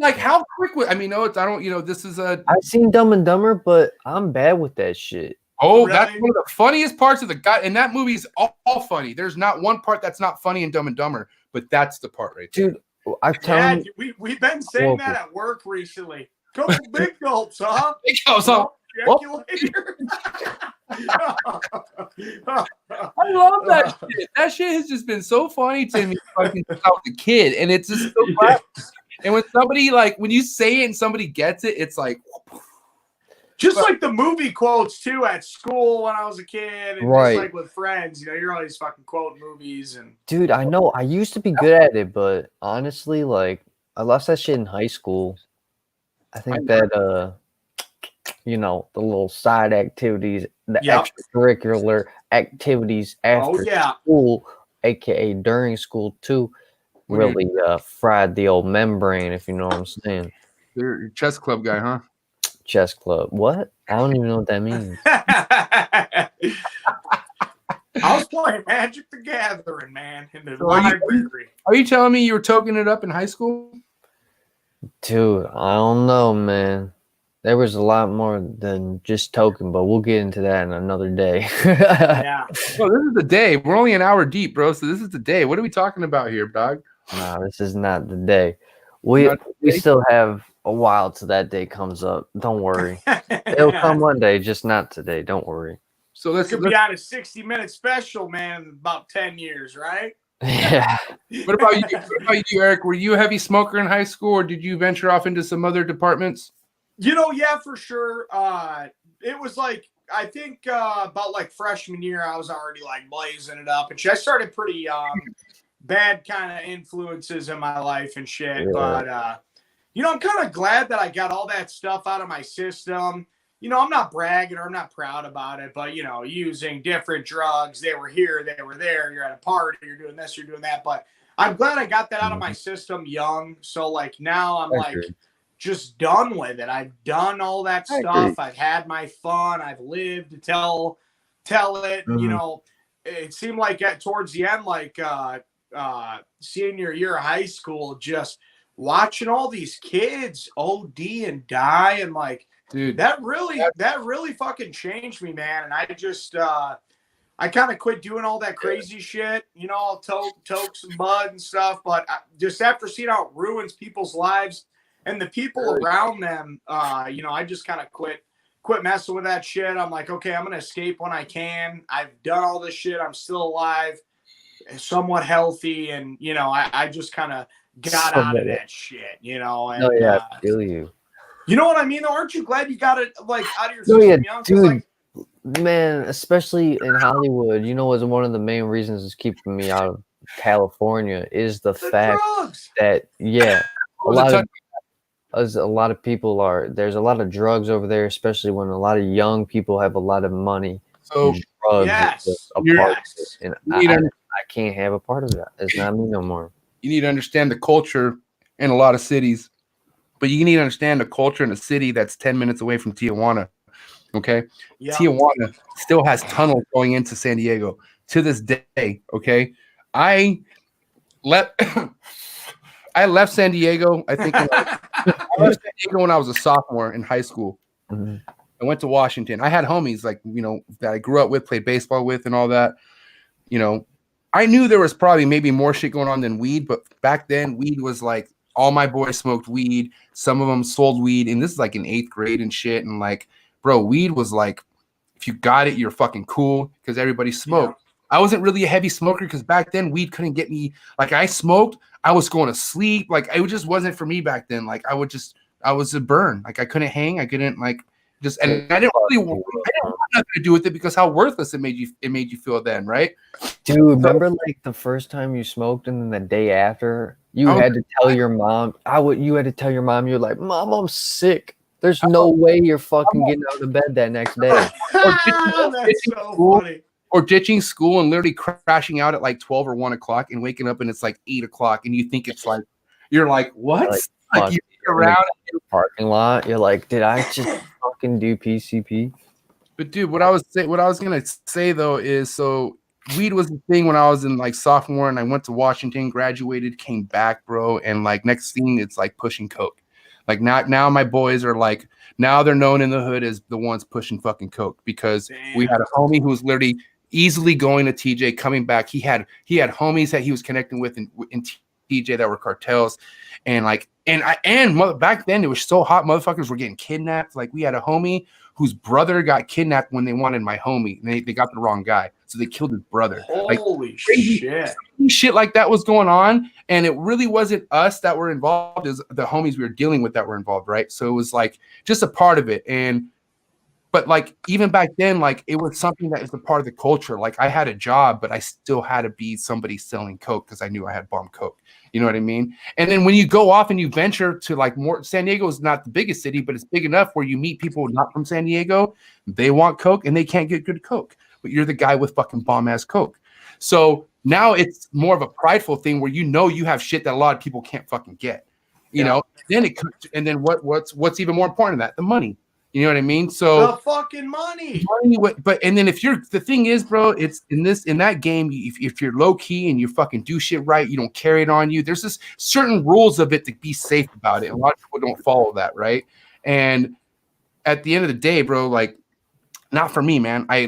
Like how quick? This is a. I've seen Dumb and Dumber, but I'm bad with that shit. Oh, really? That's one of the funniest parts of the guy, and that movie's all funny. There's not one part that's not funny in Dumb and Dumber, but that's the part right there. Dude, I'm telling you, we've been saying that at work recently. Couple big gulps, huh? Big gulps, huh? Check you later. I love that shit. That shit has just been so funny to me fucking since I was a kid, and it's just so funny. And when somebody when you say it and somebody gets it, it's like. Just like the movie quotes too at school when I was a kid, and right. just like with friends, you're always fucking quoting movies and. Dude, I know I used to be good at it, but honestly, like I lost that shit in high school. I think that the little side activities, the extracurricular activities after school, aka during school too, really fried the old membrane, if you know what I'm saying. You're a chess club guy, huh? Chess club. What? I don't even know what that means. I was playing Magic the Gathering, man, in the library. Are you telling me you were toking it up in high school? Dude, I don't know, man. There was a lot more than just token, but we'll get into that in another day. Yeah. Oh, this is the day. We're only an hour deep, bro. So this is the day. What are we talking about here, dog? Nah, this is not the day. We still have a while till that day comes up. Don't worry. It'll come one day, just not today. Don't worry. So let's be on a 60-minute special, man, in about 10 years, right? Yeah. What about you, Eric? Were you a heavy smoker in high school, or did you venture off into some other departments? Yeah, for sure. It was like, I think about like freshman year, I was already like blazing it up. And shit. I started pretty young, bad kind of influences in my life and shit. Yeah. But, I'm kind of glad that I got all that stuff out of my system. I'm not bragging or I'm not proud about it, but, using different drugs, they were here, they were there, you're at a party, you're doing this, you're doing that. But I'm glad I got that out of my system young. So, like, now I'm just done with it. I've done all that stuff. I've had my fun. I've lived to tell it. Mm-hmm. It seemed like towards the end, like senior year of high school, just watching all these kids OD and die, and like, dude, that really fucking changed me, man. And I just I kind of quit doing all that crazy shit. I'll toke some mud and stuff, but just after seeing how it ruins people's lives and the people around them, I just kind of quit messing with that shit. I'm like, okay, I'm going to escape when I can. I've done all this shit. I'm still alive. somewhat healthy, and I just kind of got out of that shit, and No, yeah, I feel you. you know what I mean? Though, aren't you glad you got it like out of your No, system yeah, young? 'Cause, dude. like, Man, especially in Hollywood, was one of the main reasons is keeping me out of California is the fact drugs. that What was the touch- a lot of people there's a lot of drugs over there, especially when a lot of young people have a lot of money. So Drugs Yes, is just a yes. part of it, and you need, I can't have a part of that. It's not me no more. you need to understand the culture in a lot of cities, but you need to understand the culture in a city that's 10 minutes away from Tijuana. Okay. Yeah. Tijuana still has tunnels going into San Diego to this day. Okay. I left San Diego. I think I left San Diego when I was a sophomore in high school. Mm-hmm. I went to Washington. I had homies like, that I grew up with, played baseball with and all that. I knew there was probably maybe more shit going on than weed, but back then weed was like all my boys smoked weed. Some of them sold weed. And this is like in 8th grade and shit. And like, bro, weed was like, if you got it, you're fucking cool because everybody smoked. Yeah. I wasn't really a heavy smoker because back then weed couldn't get me. Like I smoked, I was going to sleep. Like it just wasn't for me back then. Like I was a burn. Like I couldn't hang. I couldn't and I didn't want nothing to do with it because how worthless it made you feel then, right? Dude, remember like the first time you smoked and then the day after you had to tell your mom. You had to tell your mom. You're like, Mom, I'm sick. There's no way you're fucking getting out of bed that next day. Or ditching school and literally crashing out at like 12 or 1 o'clock and waking up and it's like 8 o'clock and you think it's like, you're like, what? Like you get around in the parking lot. You're like, did I just fucking do PCP? But dude, what I was gonna say though is, so weed was the thing when I was in like sophomore and I went to Washington, graduated, came back, bro, and like next thing it's like pushing coke. Like now my boys are like, now they're known in the hood as the ones pushing fucking coke because we had a homie who was literally easily going to TJ, coming back. He had homies that he was connecting with in TJ that were cartels, and back then it was so hot, motherfuckers were getting kidnapped. Like we had a homie whose brother got kidnapped when they wanted my homie. And they got the wrong guy, so they killed his brother. Holy shit! Shit like that was going on, and it really wasn't us that were involved; it was the homies we were dealing with that were involved, right? So it was like just a part of it, but like even back then, like it was something that is a part of the culture. Like I had a job, but I still had to be somebody selling coke because I knew I had bomb coke. You know what I mean? And then when you go off and you venture to like more, San Diego is not the biggest city, but it's big enough where you meet people not from San Diego. They want coke and they can't get good coke, but you're the guy with fucking bomb ass coke. So now it's more of a prideful thing where you have shit that a lot of people can't fucking get. You know. Then what's even more important than that? The money. You know what I mean? So the fucking money. And then the thing is, bro, it's in that game, if you're low key and you fucking do shit right, you don't carry it on you. There's this certain rules of it to be safe about it. And a lot of people don't follow that, right? And at the end of the day, bro, like, not for me, man. I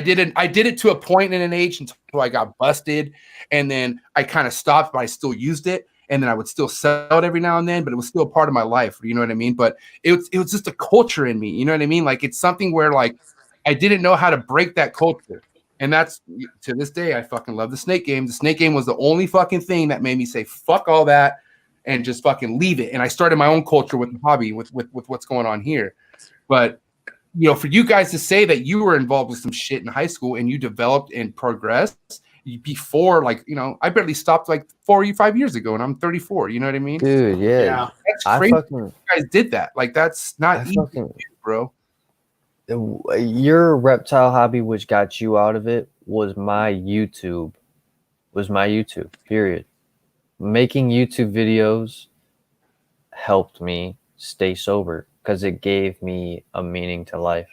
did it to a point in an age until I got busted, and then I kind of stopped, but I still used it. And then I would still sell it every now and then, but it was still a part of my life. You know what I mean? But it was just a culture in me. You know what I mean? Like it's something where like I didn't know how to break that culture. And that's to this day, I fucking love the snake game. The snake game was the only fucking thing that made me say, fuck all that and just fucking leave it. And I started my own culture with the hobby, with what's going on here. But for you guys to say that you were involved with some shit in high school and you developed and progressed before, like, I barely stopped like 4 or 5 years ago and I'm 34. You know what I mean? Dude, yeah. That's crazy. You guys did that. Like, that's not easy, bro. Your reptile hobby, which got you out of it, was my YouTube. Period. Making YouTube videos helped me stay sober because it gave me a meaning to life.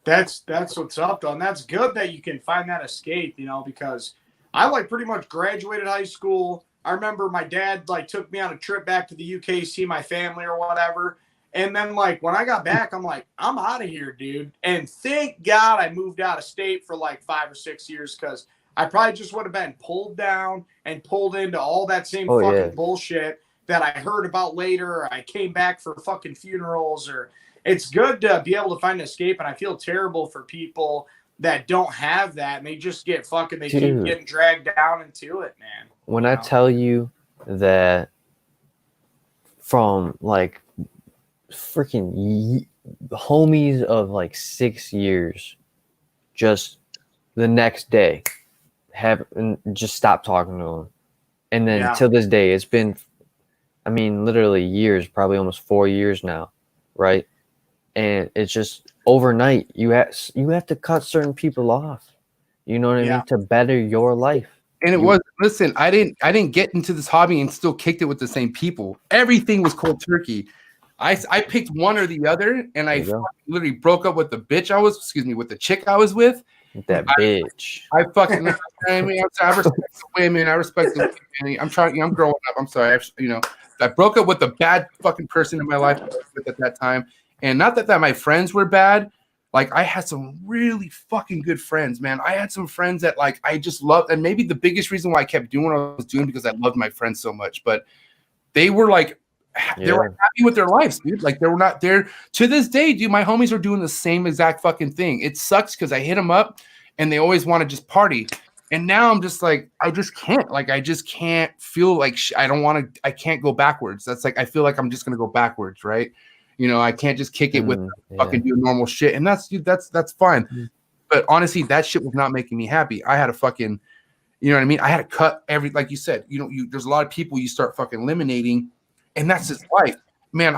That's what's up, though, and that's good that you can find that escape, because I like pretty much graduated high school. I remember my dad like took me on a trip back to the UK, see my family or whatever, and then like when I got back, I'm like, I'm out of here, dude. And thank God I moved out of state for like 5 or 6 years because I probably just would have been pulled down and pulled into all that same bullshit that I heard about later. Or I came back for fucking funerals or. It's good to be able to find an escape, and I feel terrible for people that don't have that, and they just get fucking. They keep Dude. getting dragged down into it, man. When I tell you that from like freaking homies of like 6 years, just the next day have just stop talking to them, and then till this day it's been, I mean, literally years, probably almost 4 years now, right? And it's just overnight you have to cut certain people off, you know what I mean, to better your life. And it was, listen, I didn't get into this hobby and still kicked it with the same people. Everything was cold turkey. I picked one or the other, and I literally broke up with the with the chick I was with. That bitch. I fucking, I mean, I respect the women. I respect the women. I'm trying, I'm growing up. I'm sorry. I broke up with the bad fucking person in my life at that time. And not that my friends were bad. Like, I had some really fucking good friends, man. I had some friends that, like, I just loved. And maybe the biggest reason why I kept doing what I was doing because I loved my friends so much. But they were like, they were happy with their lives, dude. Like, they were not there. To this day, dude, my homies are doing the same exact fucking thing. It sucks because I hit them up and they always want to just party. And now I'm just like, I just can't. Like, I just can't feel like I can't go backwards. That's like, I feel like I'm just going to go backwards, right? You know, I can't just kick it with fucking do normal shit. And that's fine. But honestly, that shit was not making me happy. I had a fucking, you know what I mean? I had to cut like you said, there's a lot of people you start fucking eliminating, and that's just life. Man,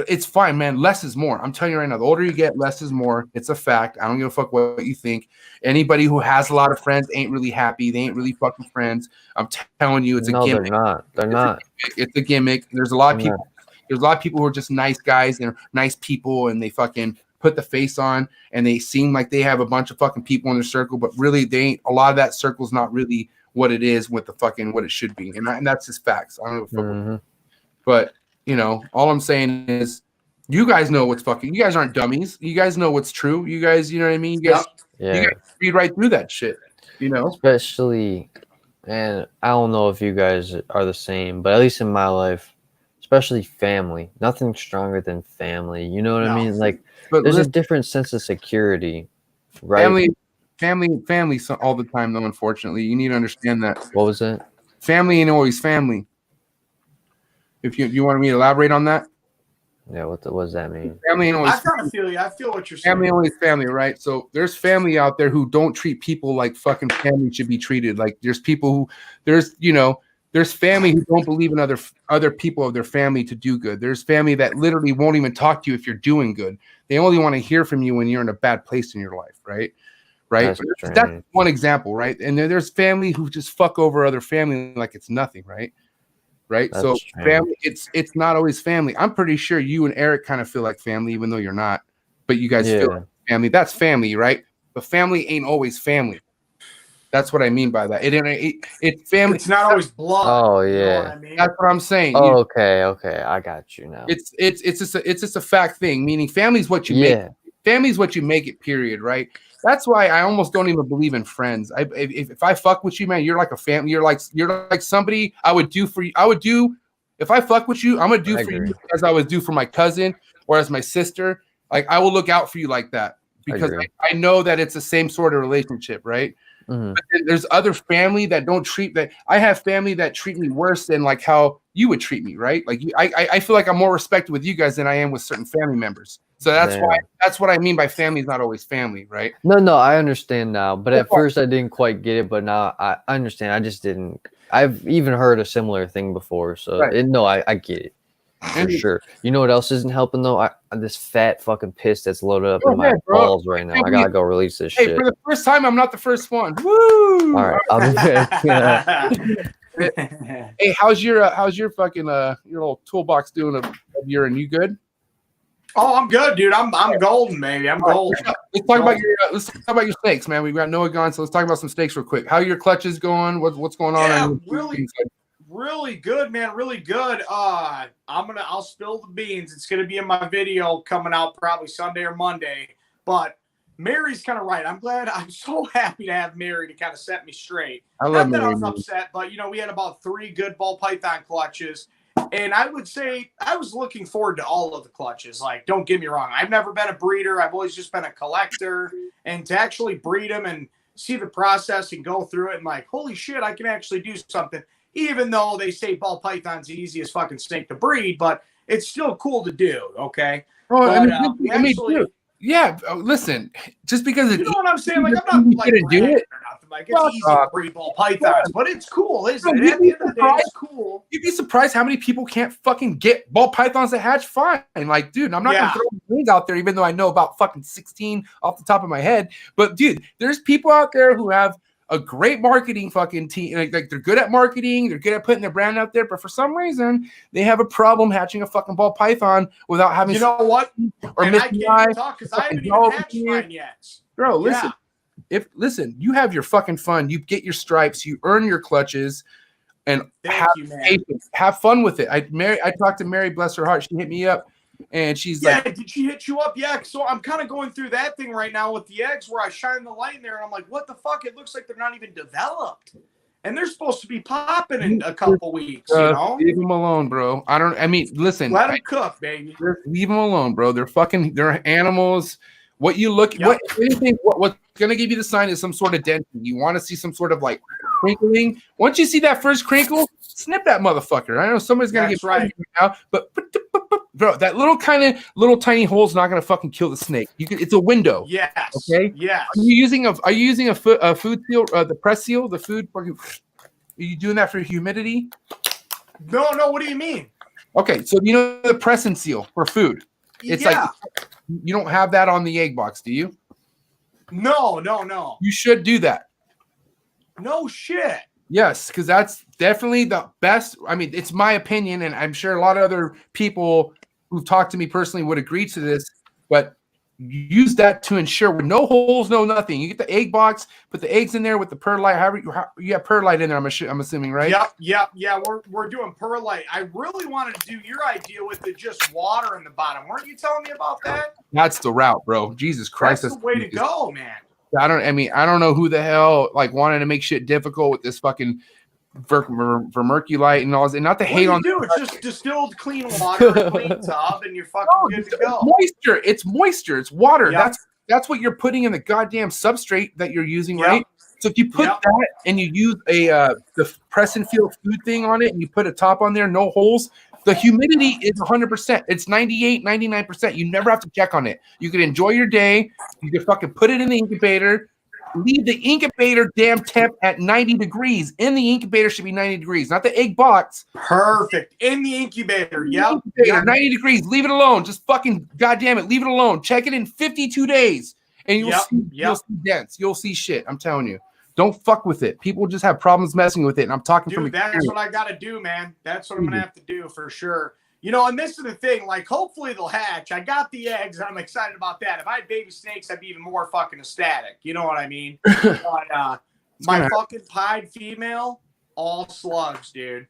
it's fine, man. Less is more. I'm telling you right now, the older you get, less is more. It's a fact. I don't give a fuck what you think. Anybody who has a lot of friends ain't really happy. They ain't really fucking friends. I'm telling you, it's a gimmick. They're not. It's a gimmick. There's a lot of people. There's a lot of people who are just nice guys and nice people, and they fucking put the face on, and they seem like they have a bunch of fucking people in their circle, but really they ain't. A lot of that circle's not really what it is with the fucking what it should be, and that's just facts. I don't know. But all I'm saying is, you guys know what's fucking. You guys aren't dummies. You guys know what's true. You guys, you know what I mean. You guys read right through that shit. Especially, and I don't know if you guys are the same, but at least in my life. Especially family. Nothing stronger than family. You know what I mean? Like, there's a different sense of security, right? Family all the time, though, unfortunately. You need to understand that. What was it? Family ain't always family. If you want me to elaborate on that? Yeah, what does that mean? Family ain't always I kind of feel you. I feel what you're saying. Family always family, right? So there's family out there who don't treat people like fucking family should be treated. Like, there's people who, there's family who don't believe in other people of their family to do good. There's family that literally won't even talk to you if you're doing good. They only want to hear from you when you're in a bad place in your life, right? That's one example, right? And then there's family who just fuck over other family like it's nothing, right? So family, it's not always family. I'm pretty sure you and Eric kind of feel like family, even though you're not. But you guys feel like family. That's family, right? But family ain't always family. That's what I mean by that. It's family. It's not always blood. Oh yeah, you know what I mean? That's what I'm saying. Oh, okay, I got you now. It's just a fact thing. Meaning, family's what you make. Family's what you make it. Period. Right. That's why I almost don't even believe in friends. If I fuck with you, man, you're like a family. You're like somebody I would do for you. If I fuck with you, I'm gonna do for you as I would do for my cousin or as my sister. Like, I will look out for you like that because I know that it's the same sort of relationship, right? Mm-hmm. But then there's other family that don't treat that. I have family that treat me worse than like how you would treat me, right? Like, I feel like I'm more respected with you guys than I am with certain family members. So that's what I mean by family is not always family, right? No, I understand now. But at first I didn't quite get it, but now I understand. I just didn't. I've even heard a similar thing before, so I get it. For sure. You know what else isn't helping though? This fat fucking piss that's loaded up in my balls right now. I gotta go release this shit. For the first time, I'm not the first one. Woo! All right, I'll be back. Hey, how's your fucking your little toolbox doing of urine? You good? Oh, I'm good, dude. I'm golden, baby. I'm golden. Let's talk about your steaks, man. We've got Noah gone, so let's talk about some steaks real quick. How your clutches going? What's going on? Yeah, really good, man. Really good. I'll spill the beans. It's gonna be in my video coming out probably Sunday or Monday. But Mary's kind of right. I'm so happy to have Mary to kind of set me straight. I love Mary. I was upset, but we had about 3 good ball python clutches. And I would say I was looking forward to all of the clutches. Like, don't get me wrong. I've never been a breeder. I've always just been a collector. and to actually breed them and see the process and go through it and like, holy shit, I can actually do something. Even though they say ball python's the easiest fucking snake to breed, but it's still cool to do. Okay. Oh, But, dude, yeah. Listen, just because you know what I'm saying? Like, I'm not like do it or nothing. Like, it's easy to breed ball pythons, but it's cool, isn't it? At the end of the day, it's cool. You'd be surprised how many people can't fucking get ball pythons that hatch fine. Like, dude, I'm not gonna throw names out there, even though I know about fucking 16 off the top of my head. But dude, there's people out there who have a great marketing fucking team. Like they're good at marketing, they're good at putting their brand out there, but for some reason they have a problem hatching a fucking ball python without having. You know what? Or and I can't even talk because I haven't even hatched mine yet. Bro, listen. Listen, you have your fucking fun. You get your stripes. You earn your clutches, and have fun with it. I talked to Mary, bless her heart. She hit me up. And she's like, did she hit you up? Yeah. So I'm kind of going through that thing right now with the eggs where I shine the light in there and I'm like, what the fuck? It looks like they're not even developed. And they're supposed to be popping in a couple weeks, you know? Leave them alone, bro. Listen. Let them cook, baby. Leave them alone, bro. They're animals. What you look, what's going to give you the sign is some sort of denting. You want to see some sort of like crinkling. Once you see that first crinkle, snip that motherfucker. I know somebody's going to get right now, but bro, that little tiny hole's not going to fucking kill the snake. It's a window. Yes. Okay. Yes. Are you using a food seal, the press seal, the food? Are you doing that for humidity? No. What do you mean? Okay, so you know the press and seal for food. It's like you don't have that on the egg box, do you? No. You should do that. No shit. Yes, because that's definitely the best. I mean, it's my opinion, and I'm sure a lot of other people who've talked to me personally would agree to this, but use that to ensure with no holes, no nothing. You get the egg box, put the eggs in there with the perlite. However, you have perlite in there, I'm assuming, right? Yep. Yeah, we're doing perlite. I really wanted to do your idea with the just water in the bottom. Weren't you telling me about that? That's the route, bro. Jesus Christ. That's the way to go, man. I don't know who the hell like wanted to make shit difficult with this fucking vermiculite and all this. And not to hate on it's just distilled clean water, clean tub, and you're fucking good to go. It's moisture, it's water. Yep. That's what you're putting in the goddamn substrate that you're using, right? So if you put that and you use the press and feel food thing on it and you put a top on there, no holes, the humidity is 100%. It's 98, 99%. You never have to check on it. You can enjoy your day. You can fucking put it in the incubator. Leave the incubator damn temp at 90 degrees. In the incubator should be 90 degrees, not the egg box. Perfect. In the incubator. Yep. 90 degrees. Leave it alone. Just fucking goddamn it. Leave it alone. Check it in 52 days. And you'll see dents. You'll see shit. I'm telling you. Don't fuck with it. People just have problems messing with it. And I'm talking from experience. That's what I got to do, man. That's what I'm going to have to do for sure. You know, and this is the thing. Like, hopefully they'll hatch. I got the eggs. And I'm excited about that. If I had baby snakes, I'd be even more fucking ecstatic. You know what I mean? But my fucking pied female, all slugs, dude.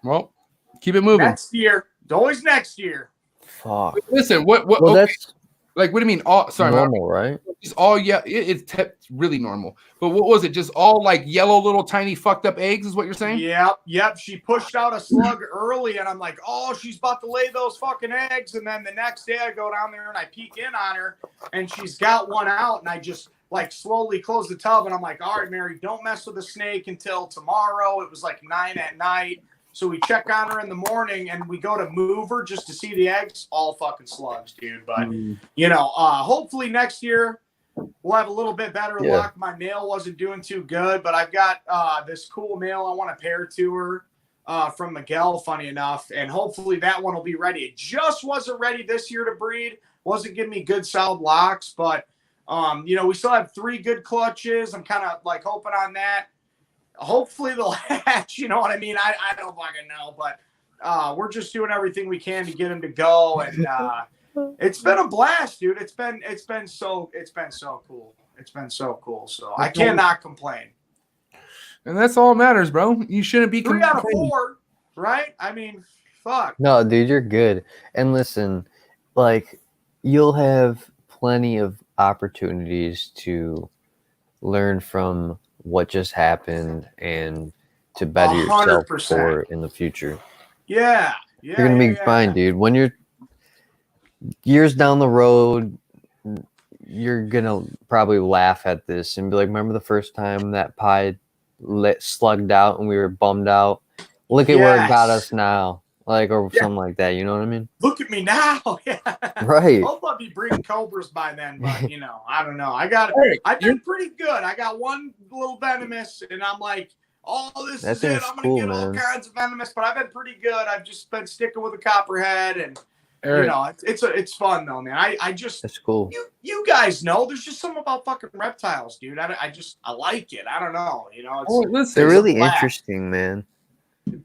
Well, keep it moving. Next year. It's always next year. Fuck. Listen, what? Well, that's like, what do you mean? All normal, right? Just all it's really normal. But what was it? Just all like yellow little tiny fucked up eggs is what you're saying? Yep. She pushed out a slug early and I'm like, oh, she's about to lay those fucking eggs. And then the next day I go down there and I peek in on her and she's got one out and I just like slowly close the tub and I'm like, all right, Mary, don't mess with the snake until tomorrow. It was like 9 p.m. So we check on her in the morning and we go to move her just to see the eggs. All fucking slugs, dude. But, hopefully next year we'll have a little bit better luck. My male wasn't doing too good, but I've got this cool male I want to pair to her from Miguel, funny enough. And hopefully that one will be ready. It just wasn't ready this year to breed. Wasn't giving me good solid locks, but, we still have 3 good clutches. I'm kind of like hoping on that. Hopefully they'll hatch, you know what I mean? I don't fucking know, but we're just doing everything we can to get them to go. And it's been a blast, dude. It's been so cool. It's been so cool. So I cannot complain. And that's all that matters, bro. You shouldn't be 3 out of 4, right? I mean, fuck. No, dude, you're good. And listen, like, you'll have plenty of opportunities to learn from what just happened and to better yourself 100%. for in the future. Yeah. You're gonna be fine, dude. When you're years down the road, you're gonna probably laugh at this and be like, remember the first time that pie slugged out and we were bummed out? Look at where it got us now. Like, or something like that. You know what I mean? Look at me now. Yeah. Right. Hopefully I'll be breeding cobras by then, but you know, I don't know. I've been pretty good. I got one little venomous, and I'm like, oh, this is it. I'm gonna get all kinds of venomous, but I've been pretty good. I've just been sticking with a copperhead, and you know, it's fun though, man. I just that's cool. You guys know there's just something about fucking reptiles, dude. I like it. I don't know, you know. They're really interesting, man.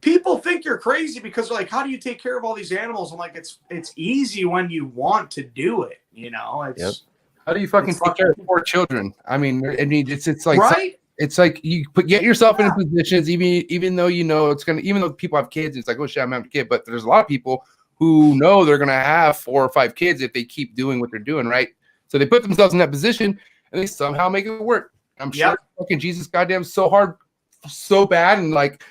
People think you're crazy because they're like, how do you take care of all these animals? I'm like, it's easy when you want to do it, you know. It's how do you fucking take care of 4 children? I mean, it's like right. It's like you get yourself in positions, even though you know it's gonna. Even though people have kids, it's like, oh shit, I'm having a kid. But there's a lot of people who know they're gonna have 4 or 5 kids if they keep doing what they're doing, right? So they put themselves in that position and they somehow make it work. I'm sure fucking Jesus goddamn so hard, so bad, and like.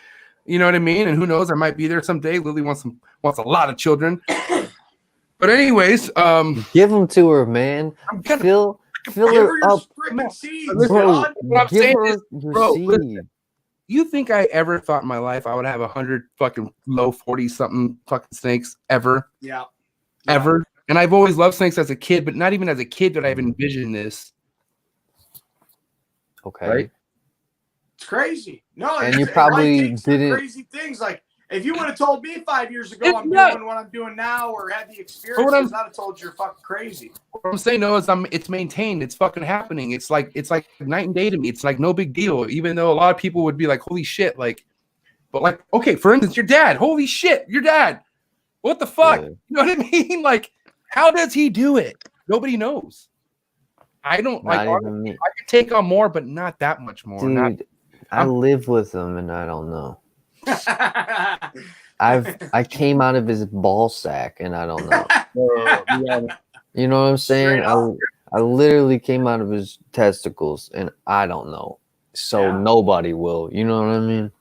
You know what I mean? And who knows? I might be there someday. Lily wants a lot of children. But anyways, give them to her, man. Fill her up. Seeds, bro, what I'm saying is, bro, seed. listen, you think I ever thought in my life I would have 100 fucking low 40 something fucking snakes ever? Yeah. Ever? And I've always loved snakes as a kid, but not even as a kid did I have envisioned this. Okay. Right? It's crazy. No, and you probably didn't. Crazy things like if you would have told me 5 years ago I'm doing what I'm doing now or had the experience, I'd have told you you're fucking crazy. What I'm saying though is it's maintained. It's fucking happening. It's like night and day to me. It's like no big deal. Even though a lot of people would be like, holy shit, like, but like, okay, for instance, your dad. Holy shit, your dad. What the fuck? Yeah. You know what I mean? Like, how does he do it? Nobody knows. I don't not like. Even me. I could take on more, but not that much more. Dude, I live with him, and I don't know. I came out of his ball sack, and I don't know. You know what I'm saying? I literally came out of his testicles, and I don't know. So nobody will. You know what I mean?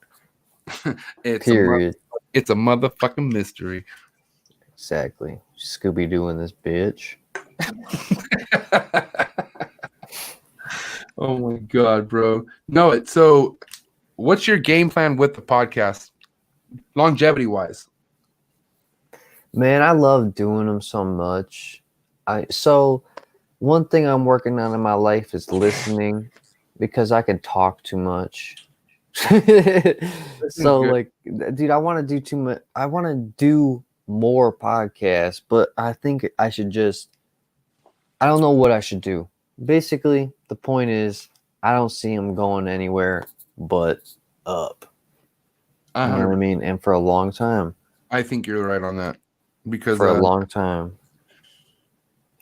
Period. It's a motherfucking mystery. Exactly. Scooby-Doo in this bitch. Oh my god, bro. No, so what's your game plan with the podcast? Longevity wise. Man, I love doing them so much. So one thing I'm working on in my life is listening because I can talk too much. So like, dude, I want to do too much. I want to do more podcasts, but I think I should I don't know what I should do. Basically, the point is I don't see them going anywhere but up. You know what I mean? And for a long time. I think you're right on that. Because for a long time.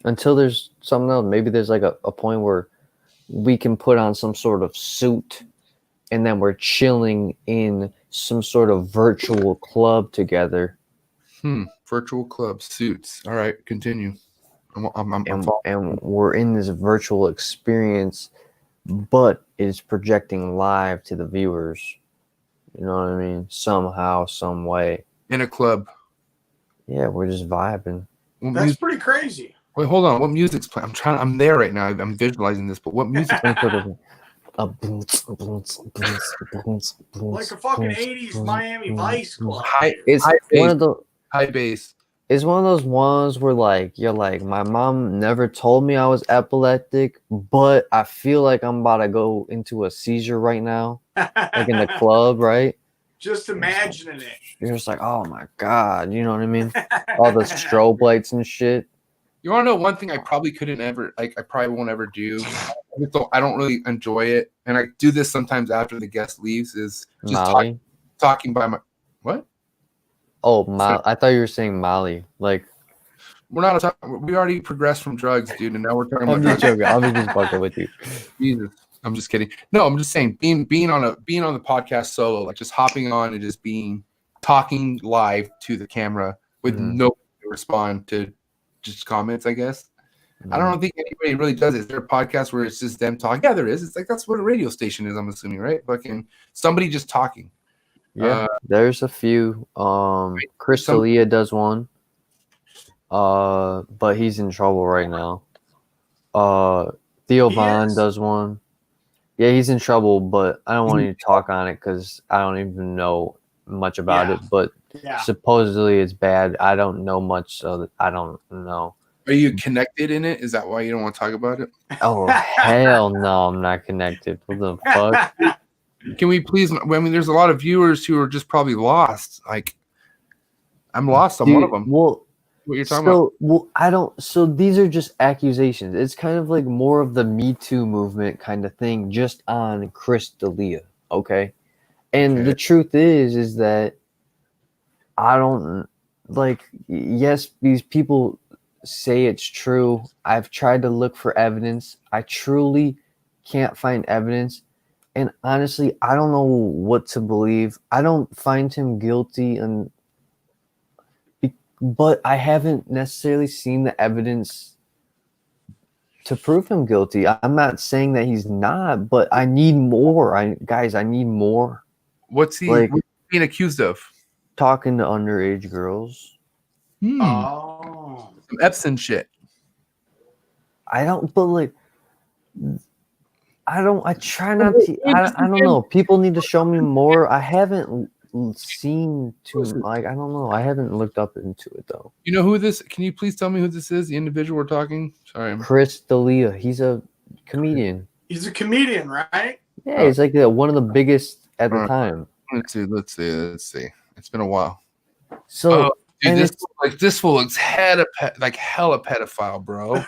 Until there's something else. Maybe there's like a point where we can put on some sort of suit and then we're chilling in some sort of virtual club together. Virtual club suits. All right, continue. And we're in this virtual experience, but it's projecting live to the viewers. You know what I mean? Somehow, some way. In a club. Yeah, we're just vibing. That's pretty crazy. Wait, hold on. What music's playing? I'm there right now. I'm visualizing this, but what music? Like a fucking 80s Miami Vice club. It's one of the high bass. It's one of those ones where like you're like, my mom never told me I was epileptic, but I feel like I'm about to go into a seizure right now, like in the club, right? Just imagining it. You're just like, oh my god, you know what I mean? All the strobe lights and shit. You want to know one thing I probably couldn't ever, like, I probably won't ever do. I don't really enjoy it, and I do this sometimes after the guest leaves. Is just talking by my what? Oh, I thought you were saying Molly. Like, we're not talking. We already progressed from drugs, dude, and now we're talking about. I'm just joking. I'll be just fucking with you. Jesus, I'm just kidding. No, I'm just saying being on the podcast solo, like just hopping on and just talking live to the camera with no respond to just comments. I guess I don't think anybody really does it. Is there a podcast where it's just them talking? Yeah, there is. It's like that's what a radio station is. I'm assuming, right? Fucking somebody just talking. Yeah, there's a few. Chris D'Elia does one. But he's in trouble right now. Theo He Von is? does one. Yeah, he's in trouble, but I don't want to talk on it because I don't even know much about Yeah. it. But Yeah. supposedly it's bad. I don't know much, so I don't know. Are you connected in it? Is that why you don't want to talk about it? Oh hell no, I'm not connected. What the fuck? Can we please? I mean, there's a lot of viewers who are just probably lost. Like, I'm lost. I'm one of them. Well, What you're talking about? well, I don't. So these are just accusations. It's kind of like more of the Me Too movement kind of thing, just on Chris D'Elia. Okay, and Okay. the truth is that I don't like. Yes, these people say it's true. I've tried to look for evidence. I truly can't find evidence. And honestly, I don't know what to believe. I don't find him guilty, but I haven't necessarily seen the evidence to prove him guilty. I'm not saying that he's not, but I need more. I need more. What's he Like being accused of? talking to underage girls. Oh. Some Epson shit. I don't, but like, I try not to. I don't know. People need to show me more. I haven't seen too. Like, I don't know. I haven't looked up into it though. You know who this? Can you please tell me who this is? The individual we're talking. Sorry. Chris D'Elia. He's a comedian. He's a comedian, right? Yeah, he's like one of the biggest at the time. Let's see. It's been a while. So, dude, and this fool looks hella pedophile, bro.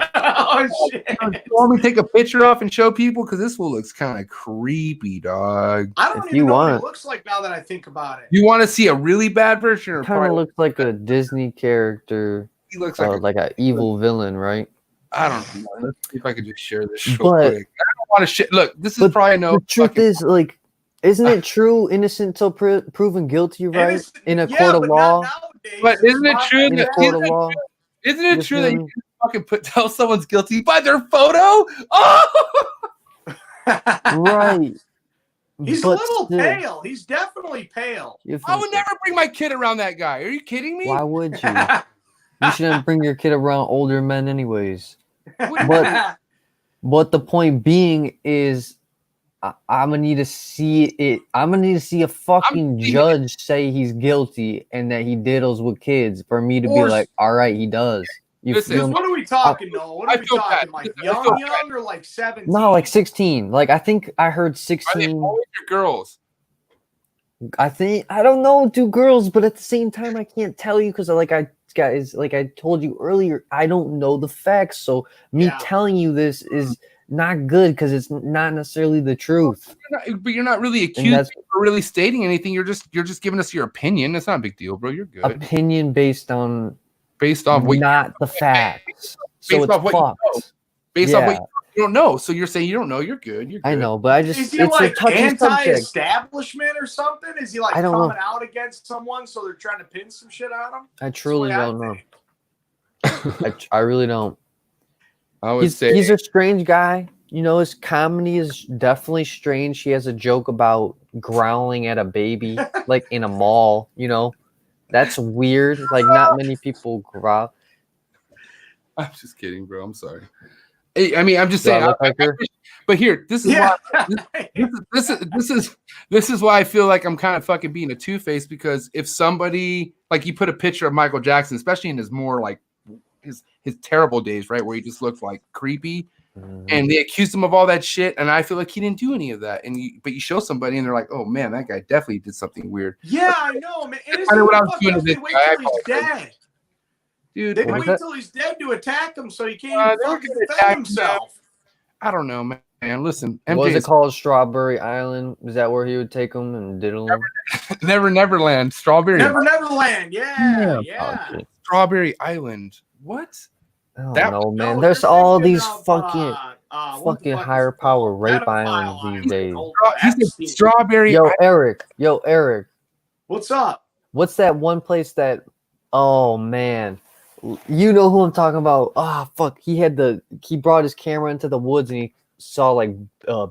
Oh shit! You want me to take a picture off and show people? Because this fool looks kind of creepy, dog. I don't If even you know what want. he looks like now that I think about it. You want to see a really bad version, or kind of looks like a Disney character, he looks like an evil villain, right? I don't know. Let's see if I could just share this real But- quick. I don't want to shit. Look, this is But probably no. the truth fucking- is, like, isn't it true? Innocent till proven guilty, right? Innocent- In a yeah, court of but law. not nowadays. But It's isn't it not true In a that- court of law. Isn't it You true that feel you me? can fucking tell someone's guilty by their photo? Oh, Right. He's But a little still, pale. He's definitely pale. you I feel- would never bring my kid around that guy. Are you kidding me? Why would you? You shouldn't bring your kid around older men, anyways. But But the point being is, I'm gonna need to see it. I'm gonna need to see a fucking seeing judge say he's guilty and that he diddles with kids for me to be Or- like, all right, he does. You Listen, feel me? what are we talking, Noah? What I are we feel talking? bad. Like I feel young, bad. young, or like 17? No, like 16. Like I think I heard Are they 16. boys or girls? I don't know, two girls, but at the same time, I can't tell you because like I told you earlier, I don't know the facts. So me Yeah. telling you this is not good because it's not necessarily the truth. But you're not really accusing that's- or really stating anything. You're just giving us your opinion. It's not a big deal, bro. You're good. Opinion based on Based off what not the facts. So based it's off what you fucked. know. Based off what Yeah. you don't know. So you're saying you don't know. You're good. You're good. I know, but I just Is he it's a like touchy subject. anti-establishment or something? Is he like I don't know. coming out against someone so they're trying to pin some shit on him? I truly That's the don't way know. I really don't. I would He's say a strange guy. You know, his comedy is definitely strange. He has a joke about growling at a baby, like in a mall. You know, that's weird. Like not many people growl. I'm just kidding, bro. I'm sorry. Hey, I mean, I'm just Do I saying. look like her? But here, this is Yeah. why this is why I feel like I'm kind of fucking being a two-faced, because if somebody like you put a picture of Michael Jackson, especially in his more like his terrible days, right, where he just looked like creepy, and they accused him of all that shit, and I feel like he didn't do any of that. But you show somebody, and they're like, "Oh man, that guy definitely did something weird." Yeah, I know, man. And it's kinda what I was fucked doing up. to They this wait guy. till he's dead. Dude, They What was wait that? till he's dead to attack him so he can't they even were fucking gonna defend attack himself. I don't know, man. Listen, What was MJ it called? Strawberry Island? Is that where he would take them and diddle them? Neverland, Strawberry, Neverland. Yeah, yeah. Oh, shit. Strawberry Island. What? I don't That- know, man. No, There's they're all thinking these of, fucking what the fuck higher is it power called? rape Pedophile islands these island. days. Oh, He said Epstein. Strawberry. Yo, Eric. What's up? What's that one place that? Oh man, you know who I'm talking about? Ah, fuck. He brought his camera into the woods and he saw like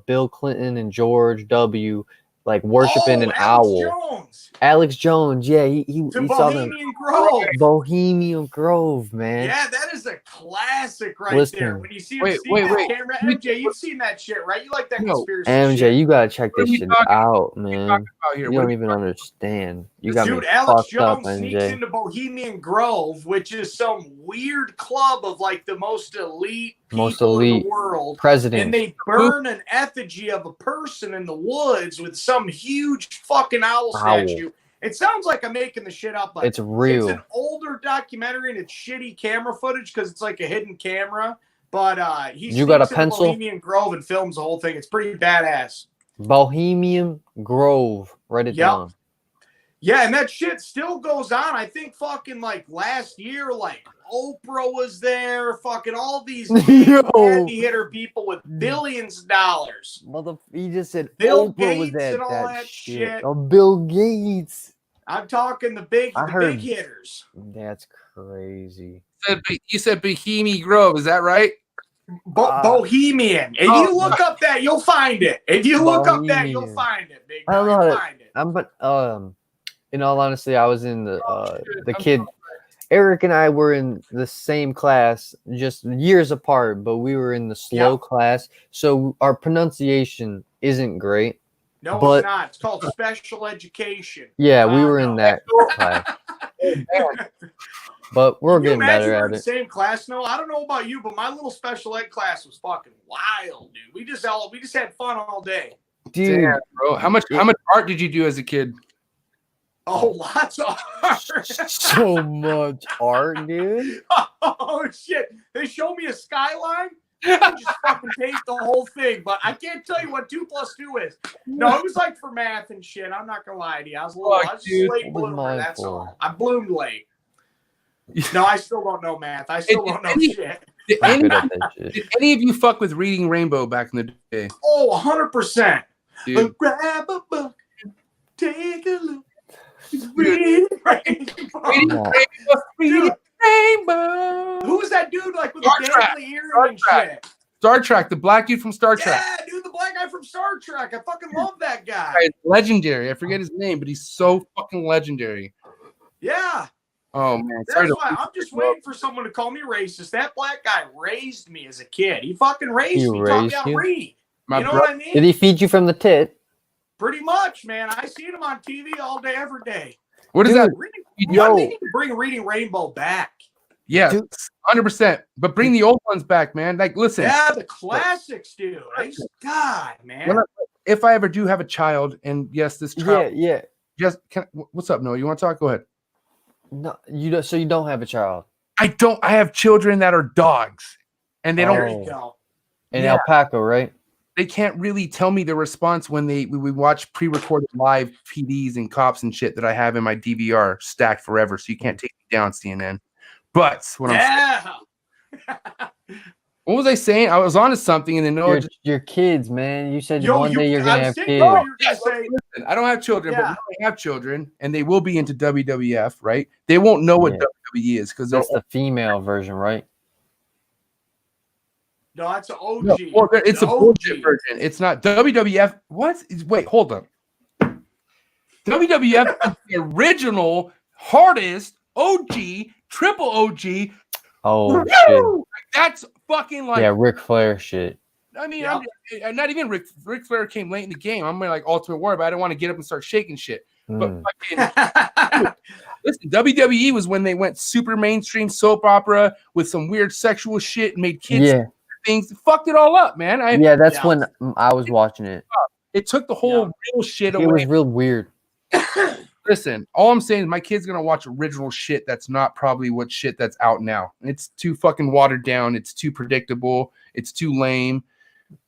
Bill Clinton and George W. like worshiping an owl. Jones. Alex Jones, yeah, he To saw them. Bohemian Grove. Bohemian Grove, man. Yeah, that is a classic right there. When you see him wait. camera, MJ, you've seen that shit, right? You like that conspiracy MJ, shit. you gotta check this What are we shit talking- out, What are we man. talking about here? You What don't are even understand. You got Dude, me Alex fucked up, Jones sneaks MJ. into Bohemian Grove, which is some weird club of like the most elite people in the world. President. And they burn an effigy of a person in the woods with some huge fucking owl statue. It sounds like I'm making the shit up, but it's real. It's an older documentary and it's shitty camera footage because it's like a hidden camera. But he got a sneaks into pencil? Bohemian Grove and films the whole thing. It's pretty badass. Bohemian Grove. Write it down. Yeah, and that shit still goes on. I think fucking like last year, like Oprah was there, fucking all these heavy hitter people with billions of dollars. He just said Bill Oprah was Gates at and all that that shit. shit. Oh, Bill Gates. I'm talking the big hitters. That's crazy. You said Bohemian Grove, is that right? Bohemian. If you look up that, you'll find it. If you look up that, you'll find it. Big I don't know you'll find it. In all honesty, I was in the kid. Eric and I were in the same class, just years apart, but we were in the slow class, so our pronunciation isn't great. No, it's not. It's called special education. Yeah, we were in that class. But we're getting better at it. Same class? No, I don't know about you, but my little special ed class was fucking wild, dude. We just had fun all day. Dude, damn, bro. How much art did you do as a kid? Oh, lots of art. So much art, dude. Oh shit. They showed me a skyline. I just fucking paint the whole thing, but I can't tell you what 2 + 2 is. No, it was like for math and shit. I'm not gonna lie to you. I was just a late bloomer, that's all. I bloomed late. No, I still don't know math. I still don't know shit. Did any of you fuck with Reading Rainbow back in the day? Oh, 100%. Dude. Grab a book, take a look. Reading Rainbow. Reading Rainbow. Who was that dude like with the dangly earring and shit? Star Trek, the black dude from Star Trek. Yeah, dude, the black guy from Star Trek. I fucking love that guy. He's legendary. I forget his name, but he's so fucking legendary. Yeah. Oh man, that's why I'm just waiting for someone to call me racist. That black guy raised me as a kid. He fucking raised me. Taught me how to read. You know what I mean? Did he feed you from the tit? Pretty much, man. I seen him on TV all day, every day. What is that? I need to bring Reading Rainbow back. Yeah, 100%. But bring the old ones back, man. Like, listen. Yeah, the classics, dude. God, man. If I ever do have a child, and yes, this child. Yeah. Just what's up, Noah? You want to talk? Go ahead. No, you don't. So you don't have a child. I don't. I have children that are dogs, and they don't. There you go. And alpaca, right? They can't really tell me the response when we watch pre-recorded live PDs and cops and shit that I have in my DVR stacked forever, so you can't take me down, CNN. But what what was I saying? I was on to something, and then Noah your kids, man. You said one day you're gonna have kids. Listen, I don't have children, but when I have children, and they will be into WWF, right? They won't know what WWE is because that's the female version, right? No, that's an OG. No, well, it's a bullshit version. It's not WWF. What? Wait, hold up. WWF is the original, hardest OG, triple OG. Oh shit! That's fucking like Ric Flair shit. I mean, I'm not even Ric Flair came late in the game. I'm like Ultimate Warrior, but I didn't want to get up and start shaking shit. But fucking, listen, WWE was when they went super mainstream soap opera with some weird sexual shit and made kids things. Fucked it all up, man. That's when I was watching it. It took the whole real shit away. It was real weird. Listen, all I'm saying is my kid's gonna watch original shit that's not probably what shit that's out now. It's too fucking watered down. It's too predictable. It's too lame.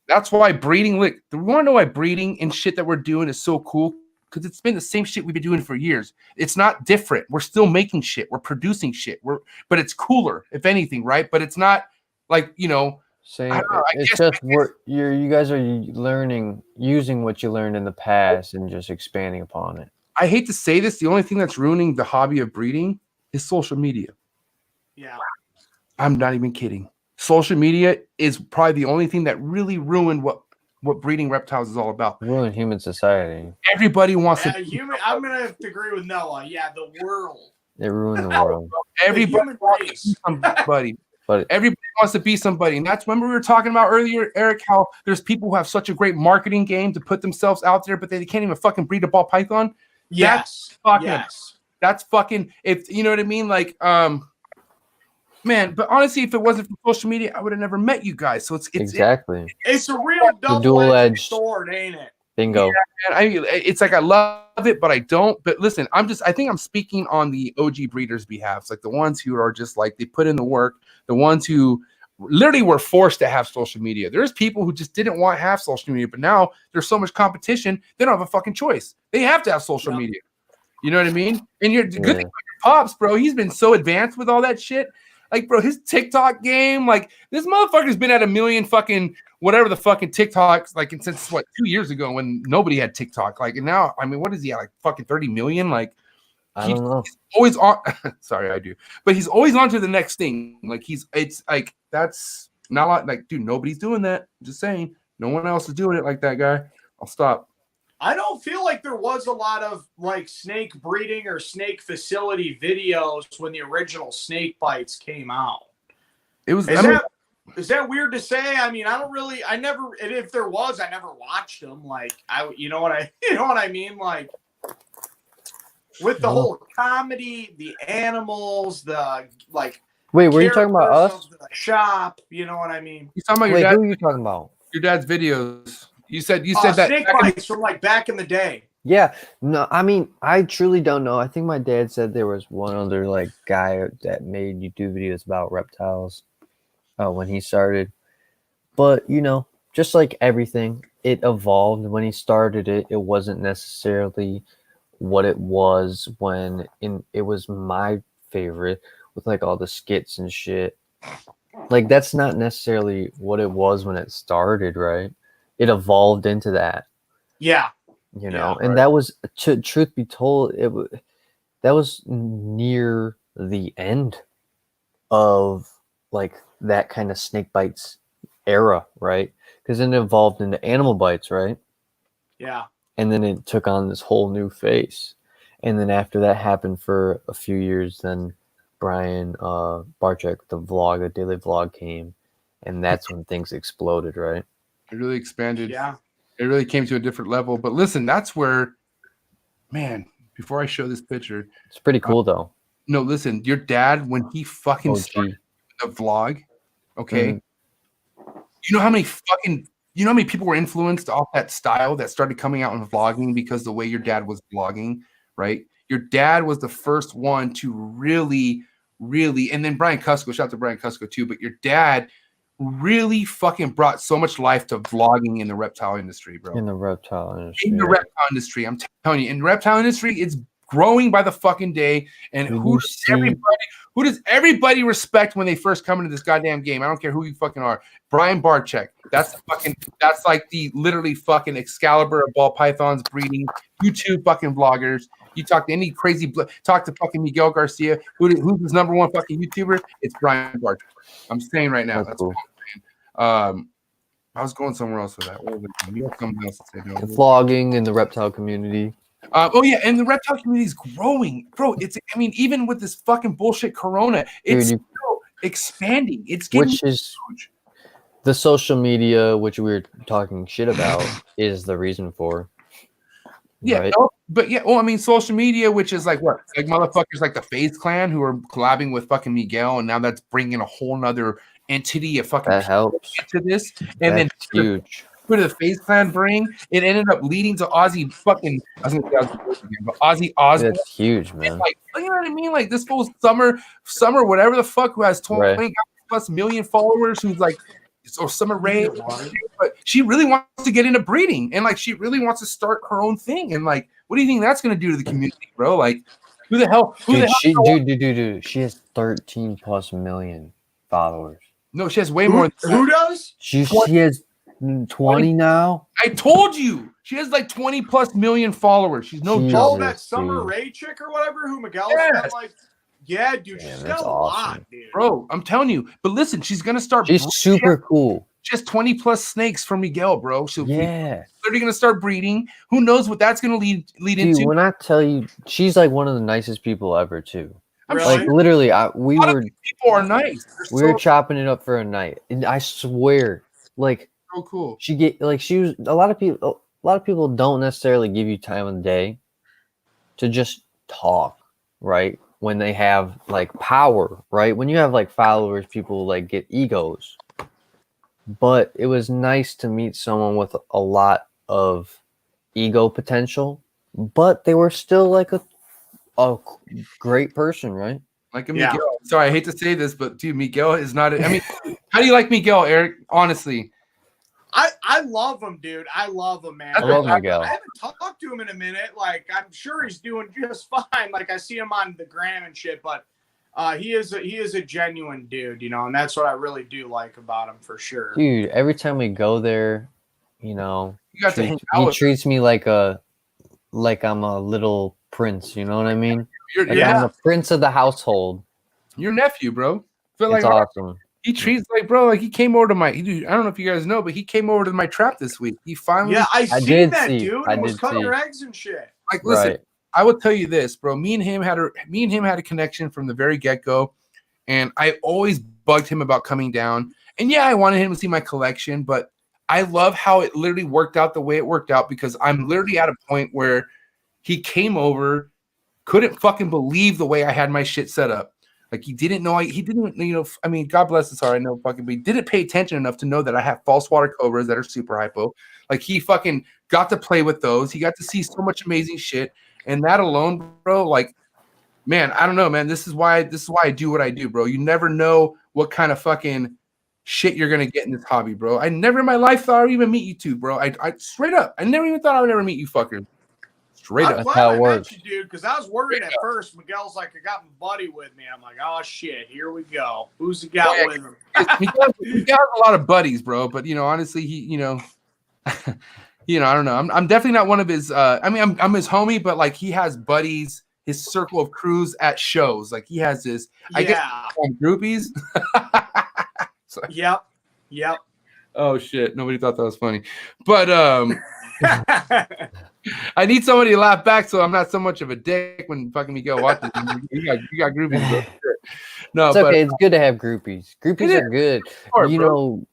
That's why breeding. Look, we want to know why breeding and shit that we're doing is so cool because it's been the same shit we've been doing for years. It's not different. We're still making shit. We're producing shit. But it's cooler, if anything, right? But it's not like Same. It's just you guys are learning, using what you learned in the past and just expanding upon it. I hate to say this, the only thing that's ruining the hobby of breeding is social media. Yeah. I'm not even kidding. Social media is probably the only thing that really ruined what what breeding reptiles is all about. Ruin human society. Everybody wants to. I'm gonna have to agree with Noah. Yeah, the world. It ruined the world. Everybody human wants to race. be somebody. But Everybody wants to be somebody. And that's when we were talking about earlier, Eric, how there's people who have such a great marketing game to put themselves out there, but they can't even fucking breed a ball python. Yes. That's fucking, if you know what I mean? Like, man, but honestly, if it wasn't for social media, I would have never met you guys. So it's exactly. It's a real double-edged sword, ain't it? Bingo. Yeah, I mean, it's like I love it, but I don't. But listen, I think I'm speaking on the OG breeders' behalf. It's like the ones who are just like, they put in the work, the ones who literally were forced to have social media. There's people who just didn't want to have social media, but now there's so much competition, they don't have a fucking choice. They have to have social media. You know what I mean? And you're good thing about your pops, bro. He's been so advanced with all that shit. Like, bro, his TikTok game, like, this motherfucker's been at a million fucking whatever the fucking TikToks, like, since what, 2 years ago when nobody had TikTok. Like, and now, I mean, what is he at, like, fucking 30 million? Like, I don't know. He's always on. Sorry, I do. But he's always on to the next thing. Like, it's like, that's not like, dude, nobody's doing that. I'm just saying. No one else is doing it like that guy. I'll stop. I don't feel like there was a lot of like snake breeding or snake facility videos when the original snake bites came out. It was. Is that weird to say? I mean, if there was, I never watched them. Like, you know what I mean? Like, with the whole comedy, the animals, the like. Wait, were you talking about us? The shop, you know what I mean? You talking about your dad? Who are you talking about? Your dad's videos. You said that snake bites from like back in the day. Yeah, no, I mean, I truly don't know. I think my dad said there was one other like guy that made YouTube videos about reptiles when he started. But you know, just like everything, it evolved. When he started it, it wasn't necessarily what it was when it was my favorite with like all the skits and shit. Like, that's not necessarily what it was when it started, right? It evolved into that. Yeah. You know, and that was, truth be told, that was near the end of like that kind of snake bites era, right? Because then it evolved into animal bites, right? Yeah. And then it took on this whole new face. And then after that happened for a few years, then Brian Barczyk, the daily vlog came, and that's when things exploded, right? It really expanded. Yeah. It really came to a different level. But listen, that's where, man, before I show this picture. It's pretty cool, though. No, listen, your dad, when he fucking started the vlog, okay, you know how many people were influenced off that style that started coming out in vlogging because the way your dad was vlogging, right? Your dad was the first one to really, and then Brian Cusco, shout out to Brian Cusco too, but your dad really fucking brought so much life to vlogging in the reptile industry, bro. In the reptile industry. I'm telling you, in the reptile industry, it's growing by the fucking day. And who does everybody respect when they first come into this goddamn game? I don't care who you fucking are. Brian Barczyk. That's like the literally fucking Excalibur of ball pythons breeding YouTube fucking vloggers. You talk to any crazy, talk to fucking Miguel Garcia, who's his number one fucking YouTuber? It's Brian Barczyk. I'm saying right now. That's cool. I was going somewhere else with that. You have something else to say? No? Vlogging in the reptile community. And the reptile community is growing, bro. Even with this fucking bullshit corona, it's still expanding. It's getting huge. The social media, which we were talking shit about, is the reason for. Yeah, right? Social media, which is like what? Like motherfuckers like the FaZe Clan who are collabing with fucking Miguel, and now that's bringing a whole nother entity of fucking that helps into this. And that's then huge. Who did the FaZe Clan bring? It ended up leading to Ozzy fucking. Ozzy Osbourne. That's huge, man. Like, you know what I mean? Like this fool's summer, whatever the fuck, who has 20 plus million followers, who's like. Or Summer Rae, but she really wants to get into breeding, and like she really wants to start her own thing. And like, what do you think that's going to do to the community, bro? Like, who the hell? Dude, she has 13 plus million followers. No, she has way more. Who does? She has 20 now. I told you, she has like 20 plus million followers. She's no joke. Oh, that Summer Rae chick or whatever, who Miguel's got like. Yeah, dude, she's got a lot, dude. Bro, I'm telling you. But listen, she's gonna start. She's super cool. just 20 plus snakes for Miguel, bro. So Yeah. literally gonna start breeding. Who knows what that's gonna lead Dude, into? when I tell you, she's like one of the nicest people ever, too. Really? Like literally, we A lot of were people are nice. we were chopping it up for a night, and I swear, like so cool. she was a lot of people don't necessarily give you time of the day to just talk, right? When they have like power, right? When you have like followers, people like get egos. But it was nice to meet someone with a lot of ego potential, but they were still like a great person, right? Like a Miguel. Sorry, I hate to say this, but dude, Miguel is not. I mean, how do you like Miguel, Eric? Honestly, I love him, dude. I love him, man. I love Miguel. I haven't talked to him in a minute. Like, I'm sure he's doing just fine. Like, I see him on the gram and shit, but he is a genuine dude, you know, and that's what I really do like about him for sure. Dude, every time we go there, you know, you got to hang out he with treats me like I'm a little prince, you know what I mean? Like I'm the prince of the household. Your nephew, bro. Feel It's like awesome. he treats like, bro, like he came over to my. Dude, I don't know if you guys know, but he came over to my trap this week. He finally. Yeah, I seen that, dude. I and was did cutting see. your eggs and shit. Like, listen, Right. I will tell you this, bro. Me and him had a connection from the very get go, and I always bugged him about coming down. And yeah, I wanted him to see my collection, but I love how it literally worked out the way it worked out because I'm literally at a point where he came over, couldn't fucking believe the way I had my shit set up. Like he didn't know, I mean, God bless his heart, I know fucking, but he didn't pay attention enough to know that I have false water cobras that are super hypo. Like he fucking got to play with those. He got to see so much amazing shit. And that alone, bro, like, man, I don't know, man. This is why I do what I do, bro. You never know what kind of fucking shit you're gonna get in this hobby, bro. I never in my life thought I'd even meet you two, bro. I straight up, I never even thought I would ever meet you fuckers. Straight up. That's how it works. Met you, dude, because I was worried at first. Miguel's like, I got my buddy with me. I'm like, oh shit, here we go. Who's he got with him? He got a lot of buddies, bro. But honestly, he, I don't know. I'm definitely not one of his. I mean, I'm his homie, but like he has buddies, his circle of crews at shows. Like he has this. I guess groupies. So, Yep. Oh shit! Nobody thought that was funny, but I need somebody to laugh back, so I'm not so much of a dick when fucking Miguel watches. You got groupies, bro. No, it's okay. It's good to have groupies. Groupies are good. Hard, you bro. know,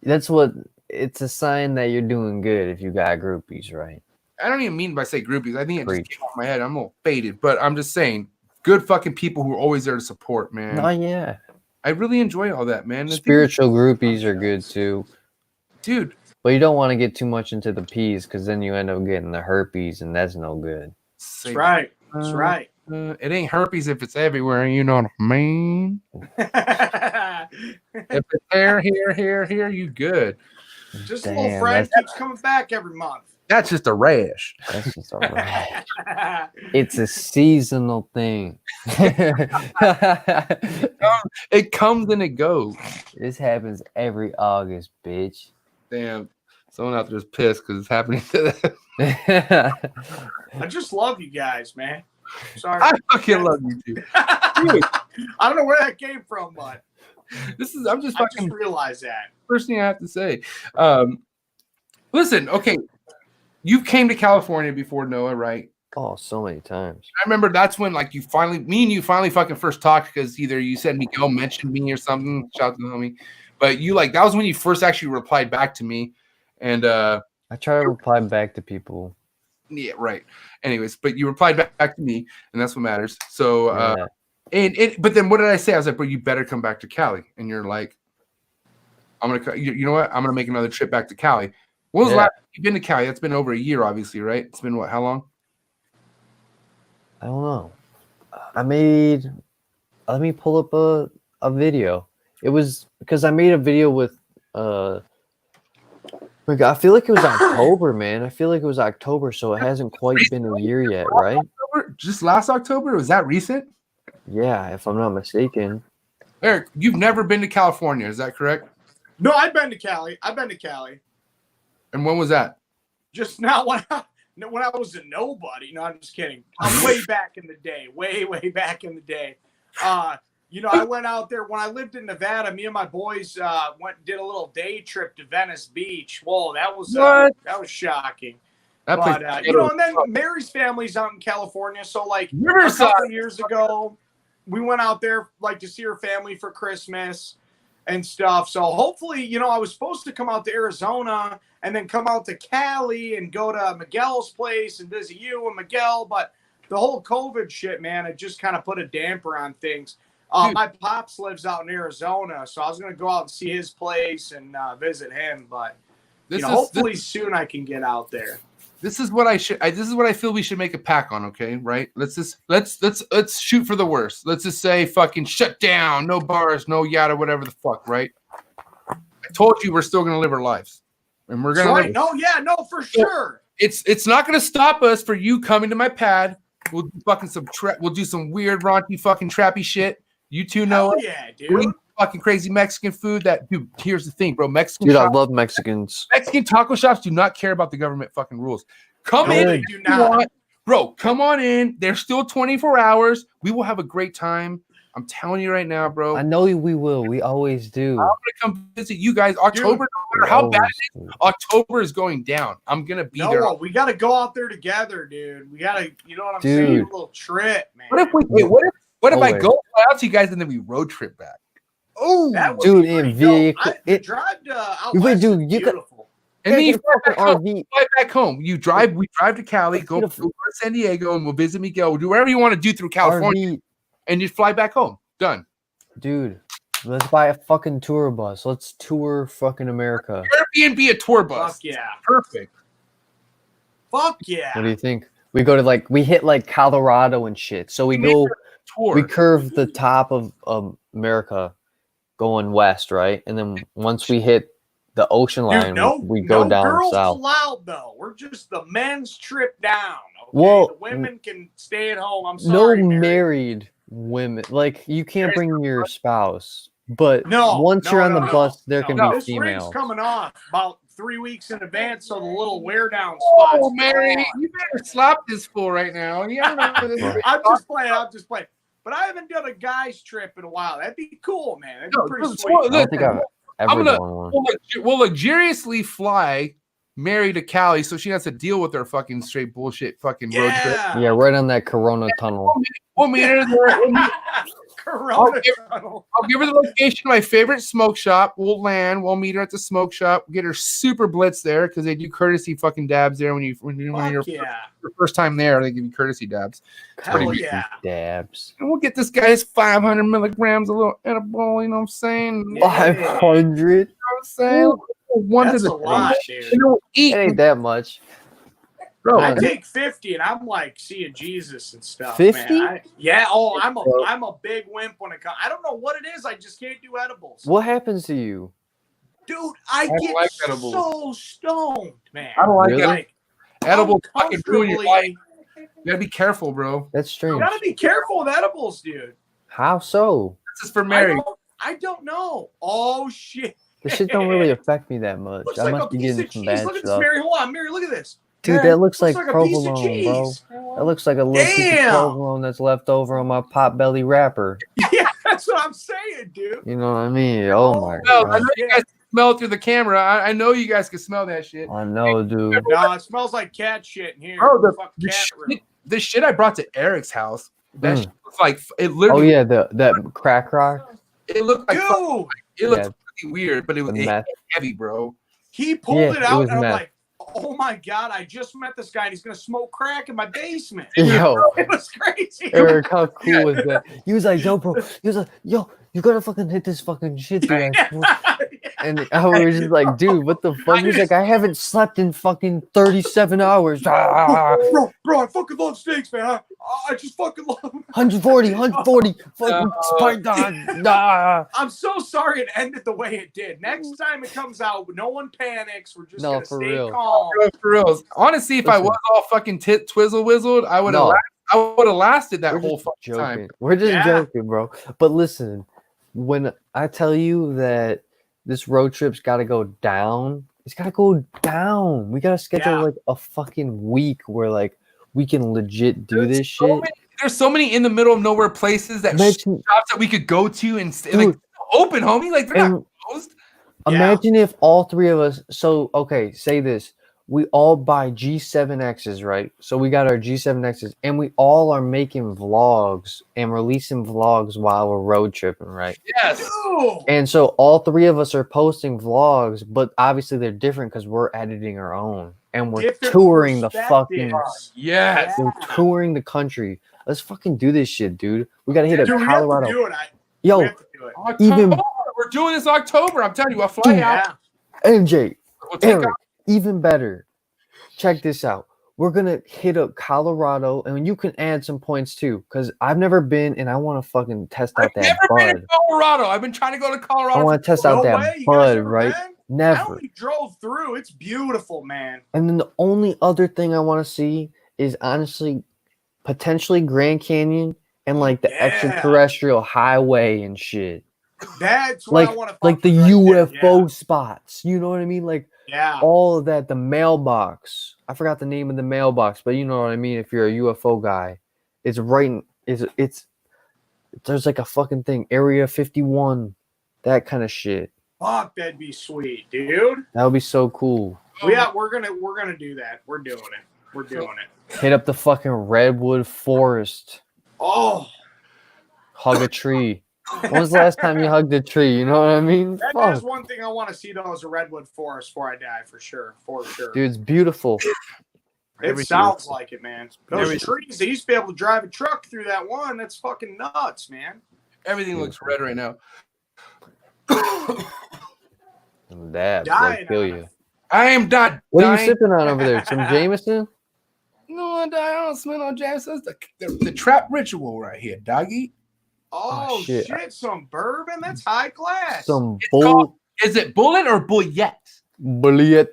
that's what. It's a sign that you're doing good if you got groupies, right? I don't even mean by say groupies. I think it just came off my head. I'm a little faded, but I'm just saying, good fucking people who are always there to support, man. Oh yeah. I really enjoy all that, man. Spiritual groupies are good too, dude. But you don't want to get too much into the peas because then you end up getting the herpes, and that's no good. That's right. That's right. It ain't herpes if it's everywhere. You know what I mean? If it's here, you good. Just a little friend keeps coming back every month. That's just a rash. That's just a rash. It's a seasonal thing. It comes and it goes. This happens every August, bitch. Damn. Someone out there is pissed because it's happening to them. I just love you guys, man. Sorry. I fucking love you too. I don't know where that came from, but I'm just fucking realized that. First thing I have to say. Listen, okay. You came to California before Noah, right? Oh, so many times. I remember that's when like me and you finally fucking first talked because either you said Miguel mentioned me or something. Shout out to the homie. But you that was when you first actually replied back to me. And I try to reply back to people. Yeah, right. Anyways, but you replied back to me, and that's what matters. So but then what did I say? I was like, bro, you better come back to Cali. And you're like, you know what? I'm gonna make another trip back to Cali. When was the last time you've been to Cali? That's been over a year, obviously, right? It's been what? How long? I don't know. Let me pull up a video. It was because I made a video with I feel like it was October, man. I feel like it was October, so it hasn't quite been a year yet, right? Just last October? Was that recent? Yeah, if I'm not mistaken. Eric, you've never been to California, is that correct? No, I've been to Cali. And when was that? Just not when I was a nobody. No, I'm just kidding. I'm way back in the day. Way back in the day. I went out there when I lived in Nevada. Me and my boys did a little day trip to Venice Beach. Whoa, that was shocking. That But place- and then Mary's family's out in California, so like a Riverside. couple years ago, we went out there like to see her family for Christmas and stuff. So hopefully, I was supposed to come out to Arizona and then come out to Cali and go to Miguel's place and visit you and Miguel, but the whole COVID shit, man, it just kind of put a damper on things. My pops lives out in Arizona, so I was going to go out and see his place and visit him. But hopefully soon I can get out there. This is what I feel we should make a pack on. Okay, right? Let's shoot for the worst. Let's just say fucking shut down, no bars, no yada, whatever the fuck, right? I told you we're still going to live our lives, and we're going to. No, for sure. It's not going to stop us for you coming to my pad. We'll do fucking we'll do some weird raunchy fucking trappy shit. You two know Hell it. yeah, dude. We'll eat fucking crazy Mexican food. Dude, here's the thing, bro. Mexican Dude, I shops, love Mexicans. Mexican taco shops do not care about the government fucking rules. Come No, in, they do not. bro. Come on in. They're still 24 hours. We will have a great time. I'm telling you right now, bro. I know we will. We always do. I'm gonna come visit you guys. October, no matter how bad it is, October is going down. I'm gonna be there. We got to go out there together, dude. We got to, you know what I'm saying? A little trip, man. What if I go out to you guys and then we road trip back? Oh, dude, in vehicle. The drive to out Wait, west dude, is you got- beautiful. And then you fucking RV. fly back home. We drive to Cali, go to San Diego, and we'll visit Miguel. We'll do whatever you want to do through California, RV. and you fly back home. Done. Dude, let's buy a fucking tour bus. Let's tour fucking America. Airbnb a tour bus. Fuck yeah. Perfect. Fuck yeah. What do you think? We go to we hit Colorado and shit. So we go, Tour. we curve the top of America going west, right? And then once we hit the ocean line, we go down girls south. allowed though. We're just the men's trip down. Okay? Well, the women can stay at home. I'm sorry. No Mary. married women. You can't bring your spouse. But No, once you're on the bus, there no. can be This females. ring's coming off about 3 weeks in advance, so the little wear down spots. Oh, Mary, you better slap this fool right now. Yeah, I'm just playing. But I haven't done a guy's trip in a while. That'd be cool, man. That'd be pretty sweet. I don't think I've ever done one. We'll luxuriously fly Mary to Cali so she has to deal with her fucking straight bullshit fucking road trip. Yeah, right on that Corona tunnel. We'll meet her there. I'll give her the location of my favorite smoke shop. We'll land. We'll meet her at the smoke shop. Get her super blitz there because they do courtesy fucking dabs there when you're your first time there. They give you courtesy dabs. Hell yeah. Dabs. And we'll get this guy's 500 milligrams, a little edible. You know what I'm saying? 500. You know what I'm saying? That's a lot, dude. It ain't that much. Bro, I take 50 and I'm like seeing Jesus and stuff. 50? Yeah. Oh, I'm a big wimp when it comes. I don't know what it is. I just can't do edibles. What happens to you? Dude, I get like so stoned, man. I don't like Really? edibles. Fucking ruin your life. You gotta be careful, bro. That's strange. You gotta be careful with edibles, dude. How so? This is for Mary. I don't know. Oh shit. The shit don't really affect me that much. Looks I like must a be piece getting of some cheese. bad Look at this, stuff. Mary. Hold on, Mary. Look at this. Dude, Mary, that looks like a piece of provolone, bro. cheese. That looks like a little piece of Damn. provolone that's left over on my Potbelly wrapper. Yeah, that's what I'm saying, dude. You know what I mean? Oh my No, I god. know you guys can smell it through the camera. I know you guys can smell that shit. I know, dude. No, it smells like cat shit in here. Bro, Fuck cat room. the shit I brought to Eric's house, that shit looks like it Oh literally. yeah, that crack rock. It looked like Dude, it looked really weird, but it was meth. heavy, bro. he pulled Yeah, it it out, was and I'm meth. like, oh my god, I just met this guy, and he's gonna smoke crack in my basement. Yo, It was crazy. Eric, how cool was that? He was like, yo, bro. He was like, yo, you gotta fucking hit this fucking shit, dude. And I was just like, dude, what the fuck? He's like, I haven't slept in fucking 37 hours. Ah, bro, I fucking love steaks, man. I just fucking love them. 140, fucking Python. Nah. I'm so sorry it ended the way it did. Next time it comes out, no one panics. We're just No, gonna for stay real. calm. For real. Honestly, if I Listen. was all fucking twizzle whizzled, I would have. No. I would have lasted that We're whole just fucking joking. time. We're just Yeah. joking, bro. But listen, when I tell you that this road trip's got to go down, it's got to go down. We got to schedule Yeah. like a fucking week where like we can legit do this shit. there's so many in the middle of nowhere places that Imagine- shops that we could go to and like open, homie. Like they're not closed. Imagine if all three of us. So okay, say this. We all buy G7Xs, right? So we got our G7Xs, and we all are making vlogs and releasing vlogs while we're road tripping, right? Yes. Dude. And so all three of us are posting vlogs, but obviously they're different because we're editing our own, and we're Different touring the fucking. perspectives. Yes. We're touring the country. Let's fucking do this shit, dude. We gotta hit up Dude, we Colorado. have to do it. Yo, We have to do it. October. Even- We're doing this October. I'm telling you, I'll fly out. Yeah. MJ, We'll take Eric, out. even better. Check this out. We're gonna hit up Colorado, and you can add some points too, because I've never been, and I want to fucking test out I've that never been bud. to Colorado. I've been trying to go to Colorado. I want to test out No that way. You guys bud, ever right? been? I Never. only drove through. It's beautiful, man. And then the only other thing I want to see is honestly, potentially Grand Canyon and like the Yeah. extraterrestrial highway and shit. That's what I Like, want to like the UFO spots. You know what I mean? Like Yeah. all of that. The mailbox. I forgot the name of the mailbox, but you know what I mean. If you're a UFO guy, it's right. It's there's like a fucking thing. Area 51, that kind of shit. Fuck, that'd be sweet, dude. That would be so cool. Yeah, we're gonna do that. We're doing it. We're doing it. Hit up the fucking redwood forest. Oh, Hug a tree. When was the last time you hugged a tree? You know what I mean? that's Fuck. one thing I want to see though is a redwood forest before I die, for sure. For sure. Dude, it's beautiful. It sounds like it, man. Those trees, they used to be able to drive a truck through that one. That's fucking nuts, man. Everything looks red right now. That Dying would kill on you. it. I am not What are you dying. sipping on over there? Some Jameson? No, I don't smell no jazz. That's the trap ritual right here, doggy. Oh, shit. shit. Some bourbon? That's high class. Some It's called- Is it bullet or bullet? bullet.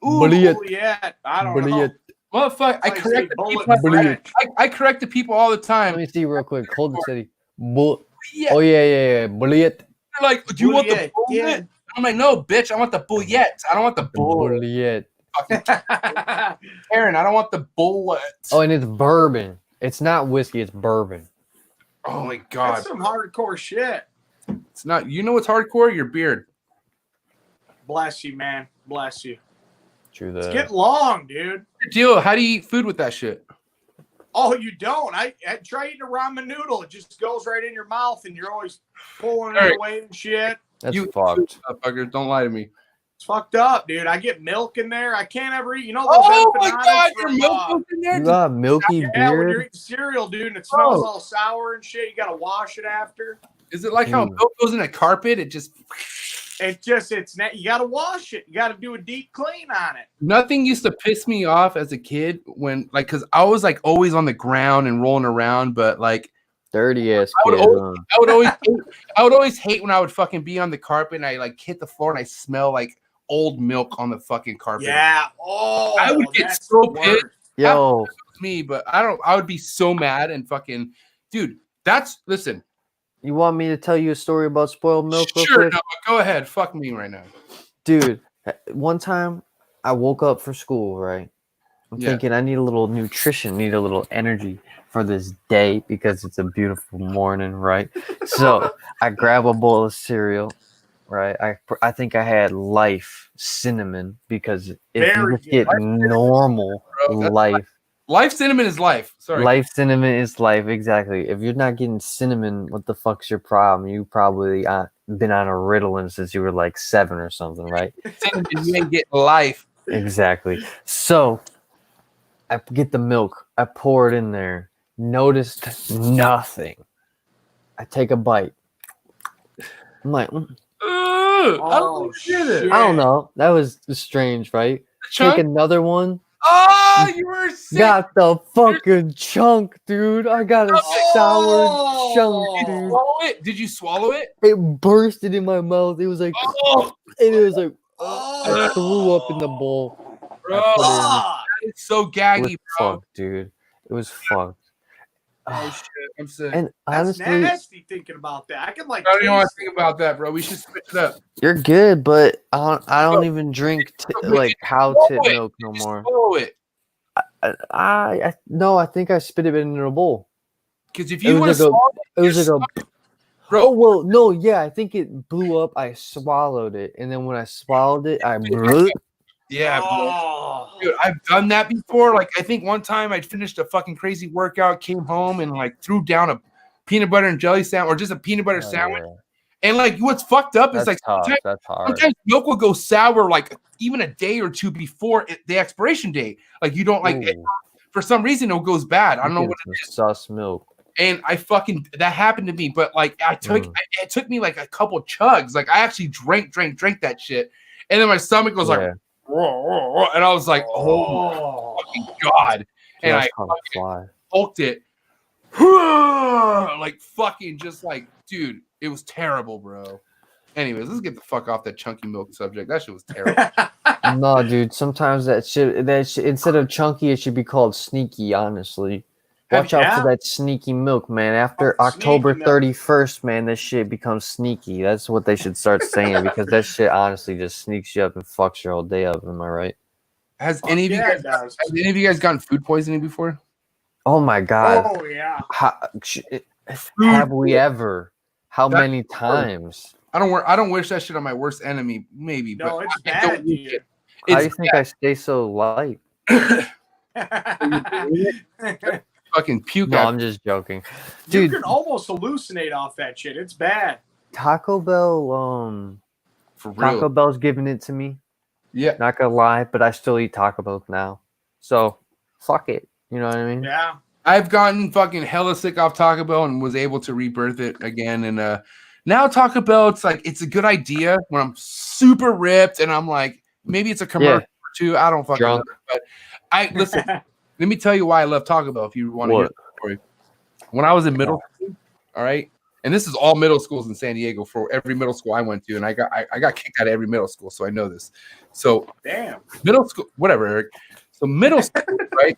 Ooh, Bullet. Yeah, I don't know. Bullet. motherfucker. I Like correct say the bullet people. French. I correct the people all the Let time. me see real quick. Hold the city. Yeah. Oh, yeah. Bullet. They're like, do you want the Bullet, bullet? yeah. I'm like, no, bitch. I want the bullet. I don't want the bullet. Bullet. Fucking Aaron, I don't want the bullet. Oh, and it's bourbon. It's not whiskey. It's bourbon. Oh my god. That's some hardcore shit. It's not. You know what's hardcore? Your beard. Bless you, man. Bless you. True It's that. getting long, dude. Deal. How do you eat food with that shit? Oh, you don't? I try eating a ramen noodle. It just goes right in your mouth, and you're always pulling Eric. it away and shit. That's You fucked. motherfuckers, don't lie to me. It's fucked up, dude. I get milk in there. I can't ever eat. You know those Oh my empanadas god, your from, milk goes in there. You got milky yeah, when you're beard? eating cereal, dude, and it smells Oh. all sour and shit. You gotta wash it after. Is it like how Mm. milk goes in a carpet? It just You gotta wash it. You gotta do a deep clean on it. nothing used to piss me off as a kid when like because I was like always on the ground and rolling around, but like Dirty ass I would kid. always- huh? I would always hate when I would fucking be on the carpet and I like hit the floor and I smell like old milk on the fucking carpet. Yeah. Oh, I would get that's so the worst. pissed. Yo, It's me, but I would be so mad and fucking dude. Listen. you want me to tell you a story about spoiled milk real Sure, quick? no, go ahead. Fuck me right now. Dude, one time I woke up for school, right? I'm Yeah. thinking I need a little nutrition, need a little energy for this day because it's a beautiful morning, right? So I grab a bowl of cereal, right? I think I had Life cinnamon because if Very you just get good. normal Bro, that's Life, Life cinnamon is life. Sorry. Life cinnamon is life, exactly. If you're not getting cinnamon, what the fuck's your problem? You probably been on a Ritalin since you were like 7 or something, right? Cinnamon, you ain't getting life. Exactly. So I get the milk, I pour it in there, noticed nothing. I take a bite. I'm like, Ugh, I Oh, don't get it. shit. I don't know. That was strange, right? Chunk? Take another one. Oh, you were sick. Got the fucking chunk, dude. I got a sour Oh. chunk, Did you dude. swallow it? Did you swallow it? It bursted in my mouth. It was like, Oh, and it was like, Oh. I threw up in the bowl. bro, Fuck. it's so It was gaggy, bro. fucked, dude. It was fucked. Oh shit, I'm sick. And That's honestly, nasty thinking about that. I can like. I don't even want to taste think about that, bro. We should switch it up. you're good, but I don't even drink like cow tit Swallow it. milk no You more. swallow it. No, I think I spit it in a bowl. Because if It you want was to like swallow it was like a. bro, Oh well, no, yeah, I think it blew up. I swallowed it, and then when I swallowed it, yeah, bro. Oh. Dude, I've done that before. Like, I think one time I finished a fucking crazy workout, came home, and like threw down a peanut butter and jelly sandwich, or just a peanut butter sandwich. yeah. And like, what's fucked up is That's like tough. That's hard. sometimes milk will go sour like even a day or two before the expiration date. Like, you don't like it, Ooh, for some reason it goes bad. I don't know you what getting it some is. sus milk. And I fucking that happened to me, but like it took me like a couple chugs. Like, I actually drank that shit, and then my stomach was like, Yeah. and I was like, oh my fucking god, and Just I called a fly. hulked it, like fucking just like, dude, it was terrible, bro. Anyways, let's get the fuck off that chunky milk subject. That shit was terrible. No, dude. Sometimes that shit instead of chunky, it should be called sneaky. Honestly, watch out for that sneaky milk, man. After October 31st, man, this shit becomes sneaky. That's what they should start saying because that shit honestly just sneaks you up and fucks your whole day up. Am I right? Has any of you guys gotten food poisoning before? Oh my god. Oh yeah. Have we ever? How many times? I don't wish that shit on my worst enemy. Maybe, No, but it's bad, dude. How do you think I stay so light? Fucking puke. No, I'm just joking, You dude. can almost hallucinate off that shit. It's bad. Taco Bell, for real. Taco Bell's giving it to me. Yeah, Not gonna lie, but I still eat Taco Bell now. So fuck it. You know what I mean? Yeah. I've gotten fucking hella sick off Taco Bell and was able to rebirth it again. And now Taco Bell, it's like it's a good idea when I'm super ripped and I'm like, maybe it's a commercial or two. I don't fucking know. But I listen. Let me tell you why I love Taco Bell. If you want to hear the story, when I was in middle school, all right, and this is all middle schools in San Diego for every middle school I went to, and I got kicked out of every middle school, so I know this. So damn, middle school, whatever, Eric. So middle school, right?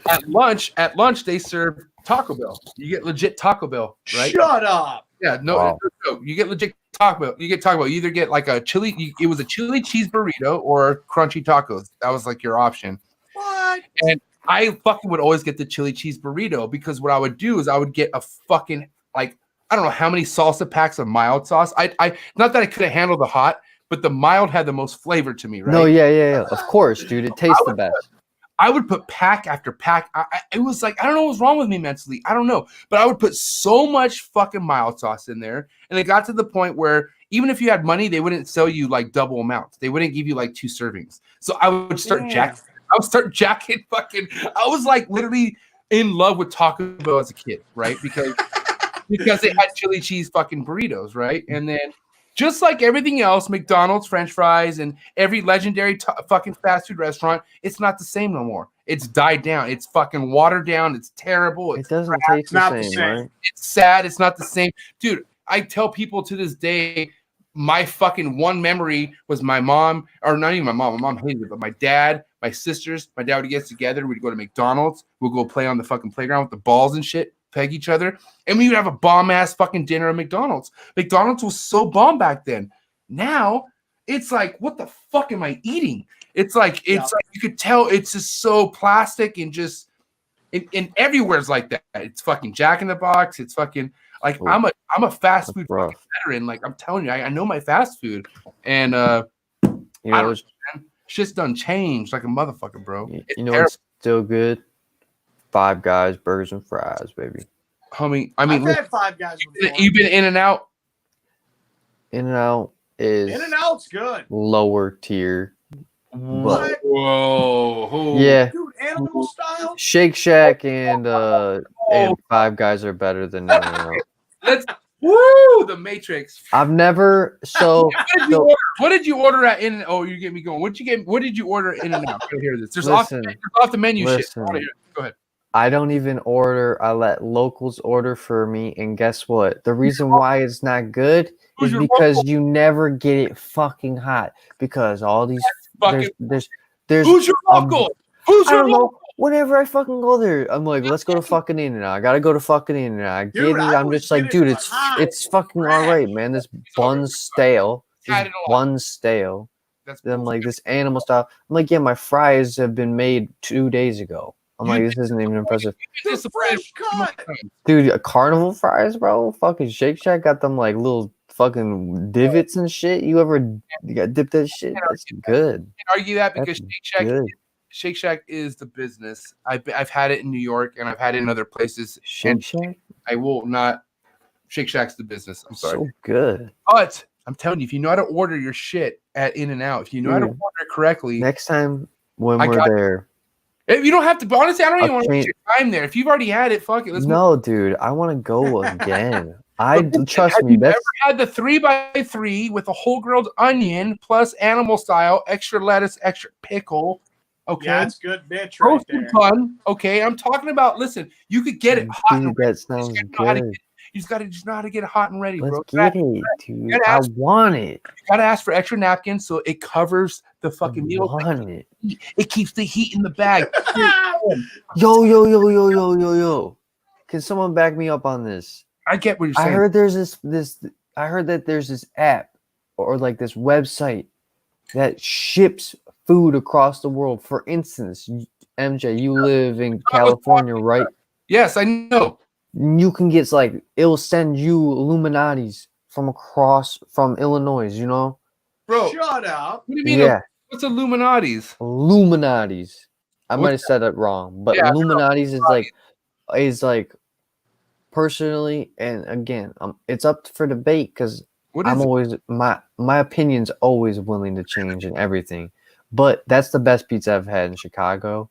At lunch they serve Taco Bell. You get legit Taco Bell, right? Shut up. Yeah, no, you get legit Taco Bell. You get Taco Bell. You either get like it was a chili cheese burrito or crunchy tacos. That was like your option. What? And I fucking would always get the chili cheese burrito because what I would do is I would get a fucking like I don't know how many salsa packs of mild sauce. I not that I couldn't handle the hot, but the mild had the most flavor to me, right? No, yeah. Of course, dude. It tastes the best. I would put pack after pack. It was like, I don't know what was wrong with me mentally. I don't know. But I would put so much fucking mild sauce in there. And it got to the point where even if you had money, they wouldn't sell you like double amounts. They wouldn't give you like 2 servings. So I would start jacking fucking. I was like literally in love with Taco Bell as a kid, right? Because it had chili cheese fucking burritos, right? And then just like everything else, McDonald's, French fries, and every legendary fucking fast food restaurant, it's not the same no more. It's died down. It's fucking watered down. It's terrible. It doesn't taste the same, right? It's sad. It's not the same. Dude, I tell people to this day, my fucking one memory was my mom, or not even my mom. My mom hated it, but my dad, my sisters, my dad would get together. We'd go to McDonald's. We'd go play on the fucking playground with the balls and shit. Peg each other, and we would have a bomb-ass fucking dinner at McDonald's. McDonald's was so bomb back then. Now, it's like, what the fuck am I eating? It's like you could tell it's just so plastic and just and everywhere's like that. It's fucking Jack in the Box. It's fucking like I'm a fast food fucking veteran. Like I'm telling you, I know my fast food, and shit's done changed like a motherfucker, bro. You know it's still good. Five Guys, burgers and fries, baby. Homie, I've had Five Guys before. You've been In-N-Out? In-N-Out is In-N-Out's good. Lower tier. What? Whoa. Yeah. Dude, animal style? Shake Shack and Five Guys are better than In-N-Out. The Matrix. I've never what did you order at In? Oh, you get me going. What did you order in and out? I hear this. There's off the menu shit. Go ahead. I don't even order. I let locals order for me, and guess what? The reason why it's not good is because you never get it fucking hot. Because all these there's who's your local? Who's your local? Whenever I fucking go there, I'm like, let's go to fucking In-N-Out. I gotta go to fucking In-N-Out. I get it. I'm just like, dude, it's fucking all right, man. This bun's stale. Bun's stale. I'm like, this animal style. I'm like, yeah, my fries have been made 2 days ago. I'm like, this isn't even impressive. They're fresh cut. Dude, carnival fries, bro. Fucking Shake Shack got them like little fucking divots and shit. You got dipped that shit? That's good. Can't argue that because Good. Shake Shack is the business. I've had it in New York and I've had it in other places. Shake Shack? I will not. Shake Shack's the business. I'm sorry. So good. But I'm telling you, if you know how to order your shit at In-N-Out, if you know how to order it correctly, next time when we're there, you don't have to. But honestly, I don't even want to waste your time there. If you've already had it, fuck it. No, dude, I want to go again. Trust have me. You ever had the 3x3 with a whole grilled onion plus animal style, extra lettuce, extra pickle? Okay, yeah, that's good, bitch. Right there. Bun. Okay, I'm talking about. Listen, you could get it hot. Dude, that sounds good. You just gotta know how to get it hot and ready, Let's bro. get it, dude. I want it. You gotta ask for extra napkins so it covers the fucking meal. It keeps the heat in the bag. Yo. Can someone back me up on this? I get what you're saying. I heard there's I heard that there's this app or like this website that ships food across the world. For instance, MJ, you live in California, right? Yes, I know. You can get it'll send you Illuminatis from Illinois, you know? Bro, shut up. What do you mean? Yeah. What's Illuminatis? Illuminatis. I might have said it wrong, but Illuminatis is like personally, and again, it's up for debate because I'm always my opinion's always willing to change and everything. But that's the best pizza I've had in Chicago.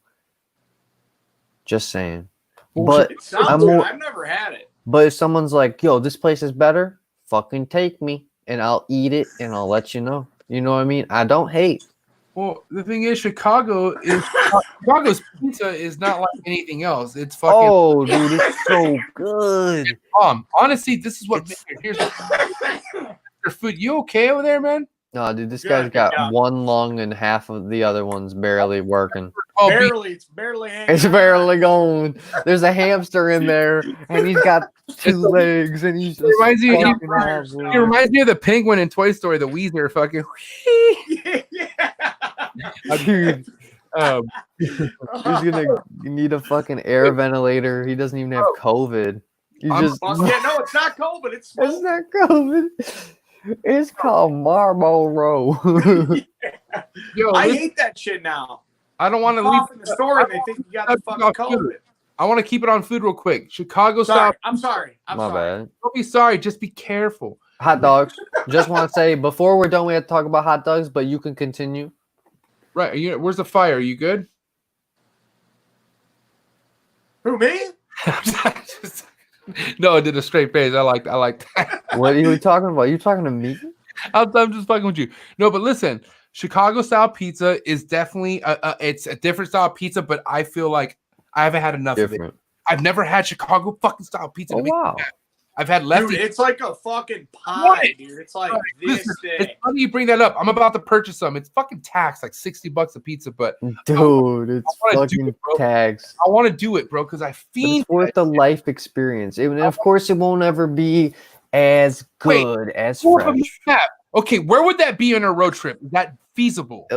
Just saying. But I've never had it. But if someone's like, yo, this place is better, fucking take me and I'll eat it and I'll let you know. You know what I mean? I don't hate. Well, the thing is, Chicago's pizza is not like anything else. It's fucking. Oh, dude, it's so good. Honestly, this is what here's your food. You okay over there, man? No, dude, this guy's got one lung and half of the other one's barely working. It's barely hanging. It's barely going. There's a hamster in there, and he's got 2 legs, and he's just It reminds me of the penguin in Toy Story, the Weezer fucking. Dude, he's gonna need a fucking air ventilator. He doesn't even have COVID. No, it's not COVID. It's not COVID. It's called Marlboro. Yo, I hate that shit now. I don't want to leave in the store and they think you got the fucking COVID. I want to keep it on food real quick. Chicago style. I'm sorry. My bad. Don't be sorry. Just be careful. Hot dogs. Just want to say before we're done, we have to talk about hot dogs, but you can continue. Right. Where's the fire? Are you good? Who, me? No, I did a straight face. I like that. What are you talking about? You talking to me? I'm just fucking with you. No, but listen, Chicago style pizza is definitely it's a different style of pizza, but I feel like I haven't had enough of it. I've never had Chicago fucking style pizza. Oh, wow. I've had lefty. Dude, it's like a fucking pie, dude. It's like this thing. It's funny you bring that up. I'm about to purchase some. It's fucking taxed, like $60 a pizza, but dude, it's fucking taxed. I want to do it, bro, because I feel it's worth the life experience. And of course, it won't ever be as good as fresh. Okay, where would that be on a road trip? Is that feasible?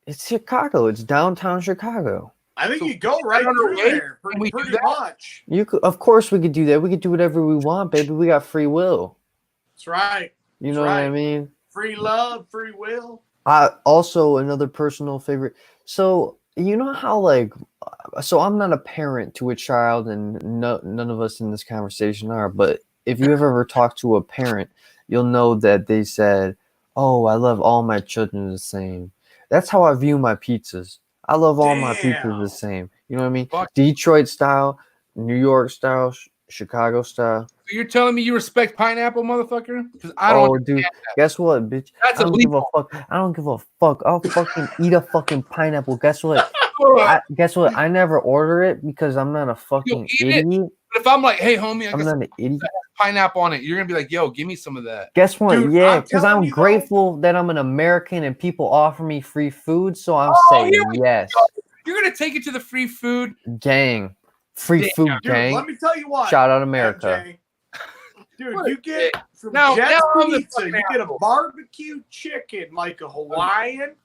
It's Chicago. It's downtown Chicago. I think you go right through there pretty much. Of course, we could do that. We could do whatever we want, baby. We got free will. That's right. You know what I mean? Free love, free will. Also, another personal favorite. So, you know how, so I'm not a parent to a child, and none of us in this conversation are, but if you ever talk to a parent, you'll know that they said, oh, I love all my children the same. That's how I view my pizzas. I love all my pizzas the same. You know what I mean? Detroit style, New York style, Chicago style. So you're telling me you respect pineapple, motherfucker? Because I don't. Oh, dude, guess what, bitch? That's illegal. I don't give a fuck. I'll fucking eat a fucking pineapple. Guess what? Guess what? I never order it because I'm not a fucking idiot. But if I'm like, hey, homie, I'm not an idiot. Pineapple on it, you're gonna be like, yo, give me some of that. Guess what? Dude, yeah, because I'm grateful that I'm an American and people offer me free food, so I'm saying yes. You're gonna take it to the free food gang, free food gang. Let me tell you what. Shout out America. MJ. Dude, you get from Jet's Pizza, you get a barbecue chicken like a Hawaiian,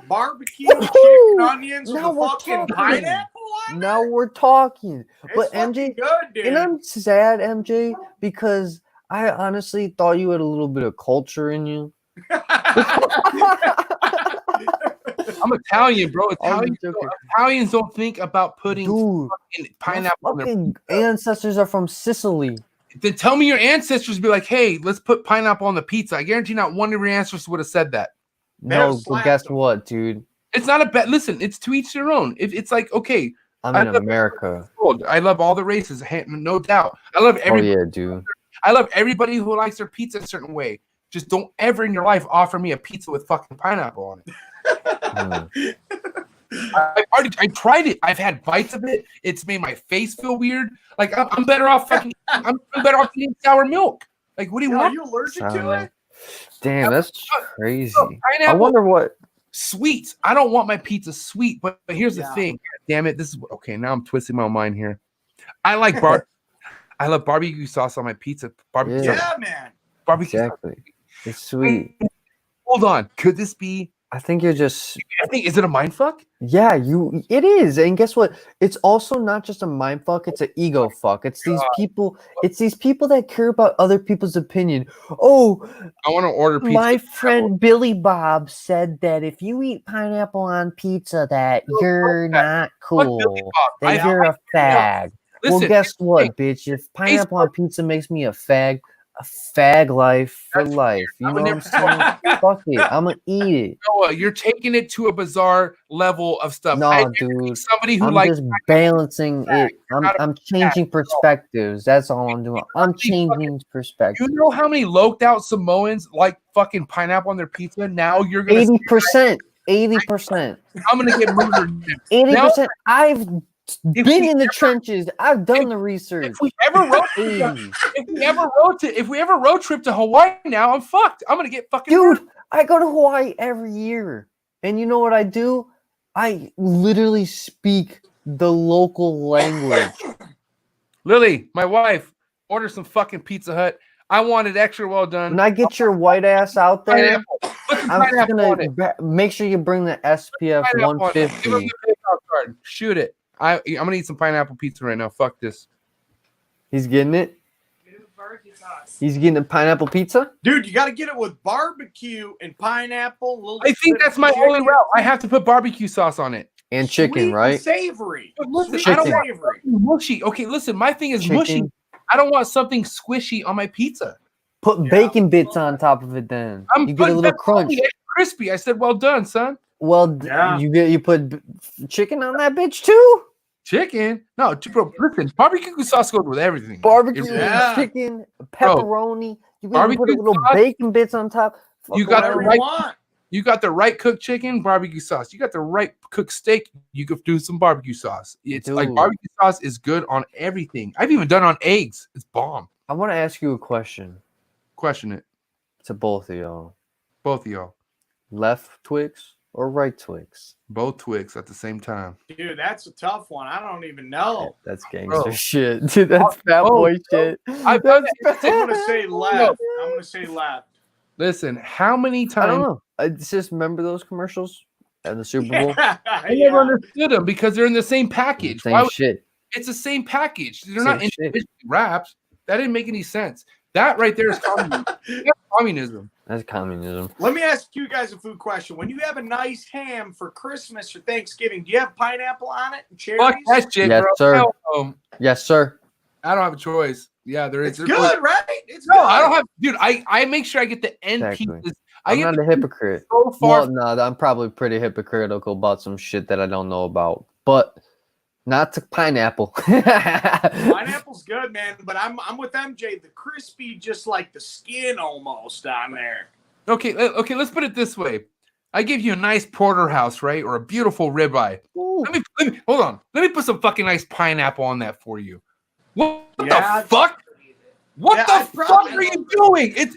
barbecue, chicken, onions with now a we're fucking talking. pineapple on Now we're talking. it? But It's fucking MJ, good, dude. and I'm sad, MJ, because I honestly thought you had a little bit of culture in you. I'm Italian, bro. I'm joking. Italians don't think about putting Dude, fucking my pineapple on their fucking ancestors are from Sicily. Then tell me your ancestors be like, hey, let's put pineapple on the pizza. I guarantee not one of your ancestors would have said that. No, but slapped guess them. what, dude? It's not a bet. Listen, it's to each their own. If it's like, okay, I'm I in love America. I love all the races, no doubt. I love Oh everybody. yeah, dude. I love everybody who likes their pizza a certain way. Just don't ever in your life offer me a pizza with fucking pineapple on it. I tried it. I've had bites of it. It's made my face feel weird. Like I'm better off fucking. I'm better off eating sour milk. Like what do you Are want? you allergic to Sour it? Damn, that's crazy. I Pineapple, wonder what. sweet. I don't want my pizza sweet, but here's the Yeah. thing. God damn it! This is okay. Now I'm twisting my mind here. I like I love barbecue sauce on my pizza. Barbecue Yeah. sauce. Yeah, man. Barbecue Exactly. It's sweet. sauce. Hold on. Could this be? I think you're just Is it a mind fuck? yeah, it is. And guess what? It's also not just a mind fuck, it's an ego fuck. It's these people that care about other people's opinion. Oh, I want to order pizza. my friend Billy Bob said that if you eat pineapple on pizza that you're not Billy cool. Bob. That I- you're a fag. Well, Listen, guess what, bitch? If pineapple on pizza makes me a fag life for That's life. You I know would what I'm saying? Fuck it. I'm gonna eat it. Noah, you're taking it to a bizarre level of stuff. No, I never dude. see somebody who I'm likes just balancing it. not a I'm changing perspectives. That's all I'm doing. I'm changing you perspectives. know how many loked out Samoans like fucking pineapple on their pizza? Now you're gonna 80%. 80%. I'm gonna get murdered. 80%. I've If been we in the trenches. I've done the research. If we ever road Hey, if we ever road trip to Hawaii now, I'm fucked. I'm gonna get fucking dude, murdered. I go to Hawaii every year. And you know what I do? I literally speak the local language. Lily, my wife, order some fucking Pizza Hut. I want it extra well done. When I get your white ass out there, Pineapple. Put some I'm just pineapple on it. gonna make sure you bring the SPF Pineapple on it. Give him 150. the PayPal card. Shoot it. I'm gonna eat some pineapple pizza right now. Fuck this. He's getting it. He's getting the pineapple pizza. Dude, you got to get it with barbecue and pineapple. A little I think bit that's of my chicken. only route. I have to put barbecue sauce on it. And chicken, Sweet and right? savory. But listen, Sweet I don't and want savory. mushy. Okay, listen, my thing is mushy. Chicken. I don't want something squishy on my pizza. Put bacon bits on top of it. Then I'm you get a putting little pepperoni crunch. and crispy. I said, well done, son. Well, Yeah. you put chicken on that bitch too. Chicken? No, bro, listen, barbecue sauce goes with everything. Barbecue, It- Yeah. chicken, pepperoni. You can put a barbecue little sauce? bacon bits on top. You Fuck got the Whatever around. you right- want. You got the right cooked chicken, barbecue sauce. You got the right cooked steak, you could do some barbecue sauce. It's like Dude. barbecue sauce is good on everything. I've even done it on eggs. It's bomb. I want to ask you a question Question it. to both of y'all: Both of y'all. left Twix or right Twix? Both Twix at the same time. Dude, that's a tough one. I don't even know. That's gangster Bro. shit, dude. That's fat Oh, boy bro. shit. I've That's done I'm going to say left. I'm going to say left. Listen, how many I don't times know. I just remember those commercials at the Super Bowl. I never understood them because they're in the same package. Why Same would- shit. it's the same package. They're Same not shit. individually wrapped. That didn't make any sense. That right there is communism. That's communism. That's communism. Let me ask you guys a food question. When you have a nice ham for Christmas or Thanksgiving, do you have pineapple on it and cherries? Fuck that shit, Yes, bro. sir. Hell no. Yes, sir. I don't have a choice. Yeah, there is. It's good, right? It's No, good. I don't have. Dude, I make sure I get the end Exactly. pieces. I I'm get not the a hypocrite. so far. Well, no, I'm probably pretty hypocritical about some shit that I don't know about, but not to pineapple. Pineapple's good, man, but I'm with MJ. The crispy, just like the skin almost on there. Okay, let's put it this way. I give you a nice porterhouse, right, or a beautiful ribeye. Ooh. Let me hold on. Let me put some fucking nice pineapple on that for you. What Yeah. the fuck? What Yeah, the I fuck probably are you love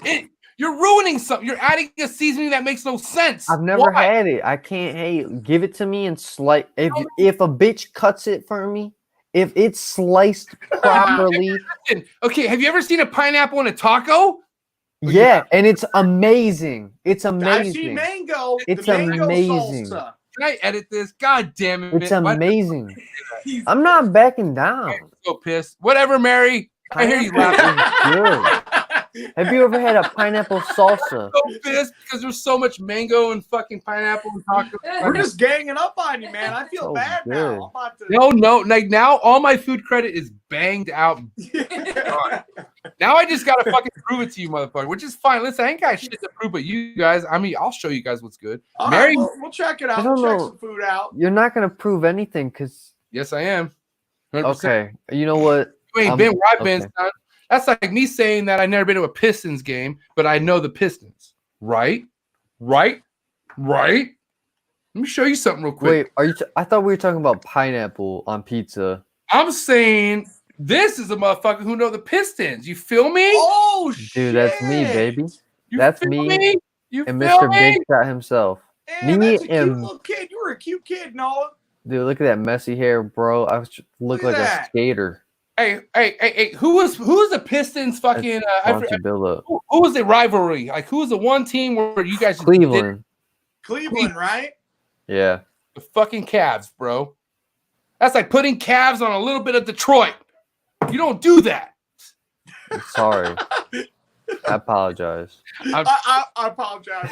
doing? You're ruining something. You're adding a seasoning that makes no sense. I've never Why? had it. I can't. Hey, give it to me and slice. If a bitch cuts it for me, if it's sliced properly, Listen, okay, have you ever seen a pineapple in a taco? Yeah, and it's amazing. It's I see amazing. mango. It's the mango amazing. salsa. Can I edit this? God damn it! It's Why- amazing. I'm not backing down. I'm so pissed. Whatever, Mary. I hear you Pineapple laughing. is good. Have you ever had a pineapple salsa? So pissed because there's so much mango and fucking pineapple and tacos. We're just ganging up on you, man. I feel So bad good. now. I'm about to... No, like now all my food credit is banged out. Now I just gotta fucking prove it to you, motherfucker, which is fine. Listen, I ain't got shit to prove, but you guys, I mean, I'll show you guys what's good. All Mary, right, we'll check it out. I don't We'll check know. some food out. You're not gonna prove anything because yes, I am. 100%. okay, you know what? You ain't I'm- been where I've been, okay. son. That's like me saying that I never been to a Pistons game, but I know the Pistons. Right? Let me show you something real quick. Wait, are you? I thought we were talking about pineapple on pizza. I'm saying this is a motherfucker who know the Pistons. You feel me? Oh, shit. Dude, that's me, baby. You that's feel me You And feel Mr. me? Big Shot himself. Man, Me that's a cute and- little kid. You were a cute kid, Noah. Dude, look at that messy hair, bro. I look Look like at a that. skater. Hey, who was the Pistons fucking Why don't you build up? who was the rivalry? Like who was the one team where you guys just did Cleveland. Cleveland, right? Yeah. the fucking Cavs, bro? That's like putting Cavs on a little bit of Detroit. You don't do that. I'm sorry. I apologize. I apologize.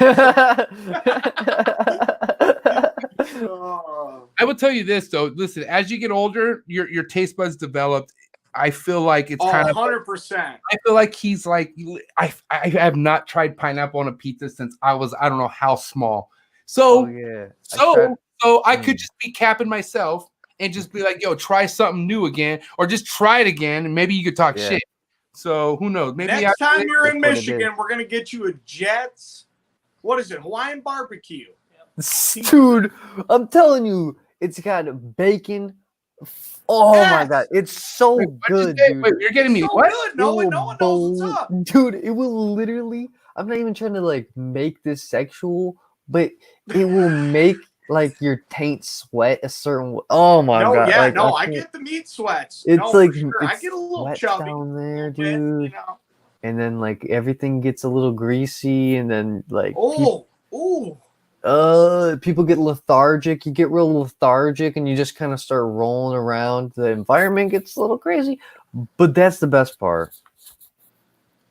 Oh. I will tell you this though. Listen, as you get older, your taste buds develop. I feel like it's kind of 100%. I feel like he's like I have not tried pineapple on a pizza since I don't know how small. So Oh, yeah. I could just be capping myself and just be like, yo, try something new again, or just try it again, and maybe you could talk Yeah. shit. So who knows? Maybe Next time you're in That's what it Michigan, we're gonna get you a Jets. What is it? Hawaiian barbecue. Dude, I'm telling you, it's got bacon. Oh my Yes. god, it's so Wait, what'd you good, say? dude. Wait, you're getting me So what? good. It No one will knows what's up. Dude, it will literally, I'm not even trying to like make this sexual, but it will make like your taint sweat a certain way. Oh my No, god. yeah, like, no, I can't- get the meat sweats. It's No, like for sure. I it's get a little sweat chubby. down there, a little bit, dude. you know. And then like everything gets a little greasy, and then like people get lethargic. You get real lethargic, and you just kind of start rolling around. The environment gets a little crazy, but that's the best part.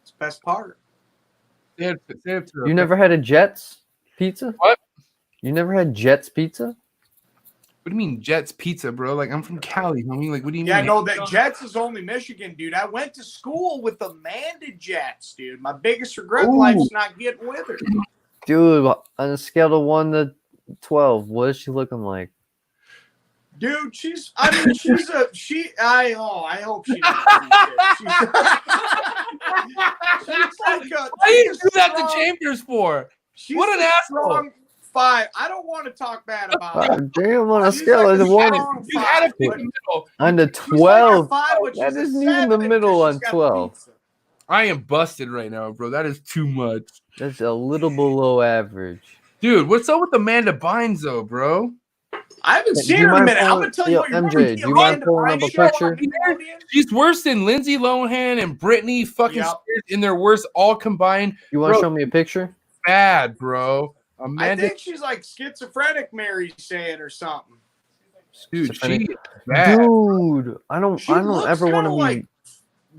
It's the best part. Say it to You never had a Jets pizza? What? You never had Jets pizza? What do you mean Jets pizza, bro? Like I'm from Cali, homie. Like what do you Yeah, mean? no, that Jets is only Michigan, dude. I went to school with Amanda Jets, dude. My biggest regret in Ooh. life's not getting with her. Dude, on a scale of 1 to 12, what is she looking like? Dude, I hope she doesn't see this. She's like a, Why do you she's do that to strong- Chambers for? she's What an a asshole. strong 5. I don't want to talk bad about her. God damn, on a She's scale like of a 1 strong You had to five, pick but the middle. on to she's like a 12. 5, but That she's a isn't even the 7 middle because on she's got 12. pizza. I am busted right now, bro. That is too much. That's a little below average. Dude, what's up with Amanda Bynes though, bro? I haven't Do seen you her in a mind minute. I'm pulling- gonna tell you Yo, what. MJ, do you mind pulling up a picture? She's worse than Lindsay Lohan and Britney fucking Yep. Spears in their worst all combined. You want to Bro. show me a picture? Bad, bro. I Amanda, think she's like schizophrenic, Mary saying or something. dude, she schizophrenic. is bad. Dude, I don't She ever looks want kinda to like be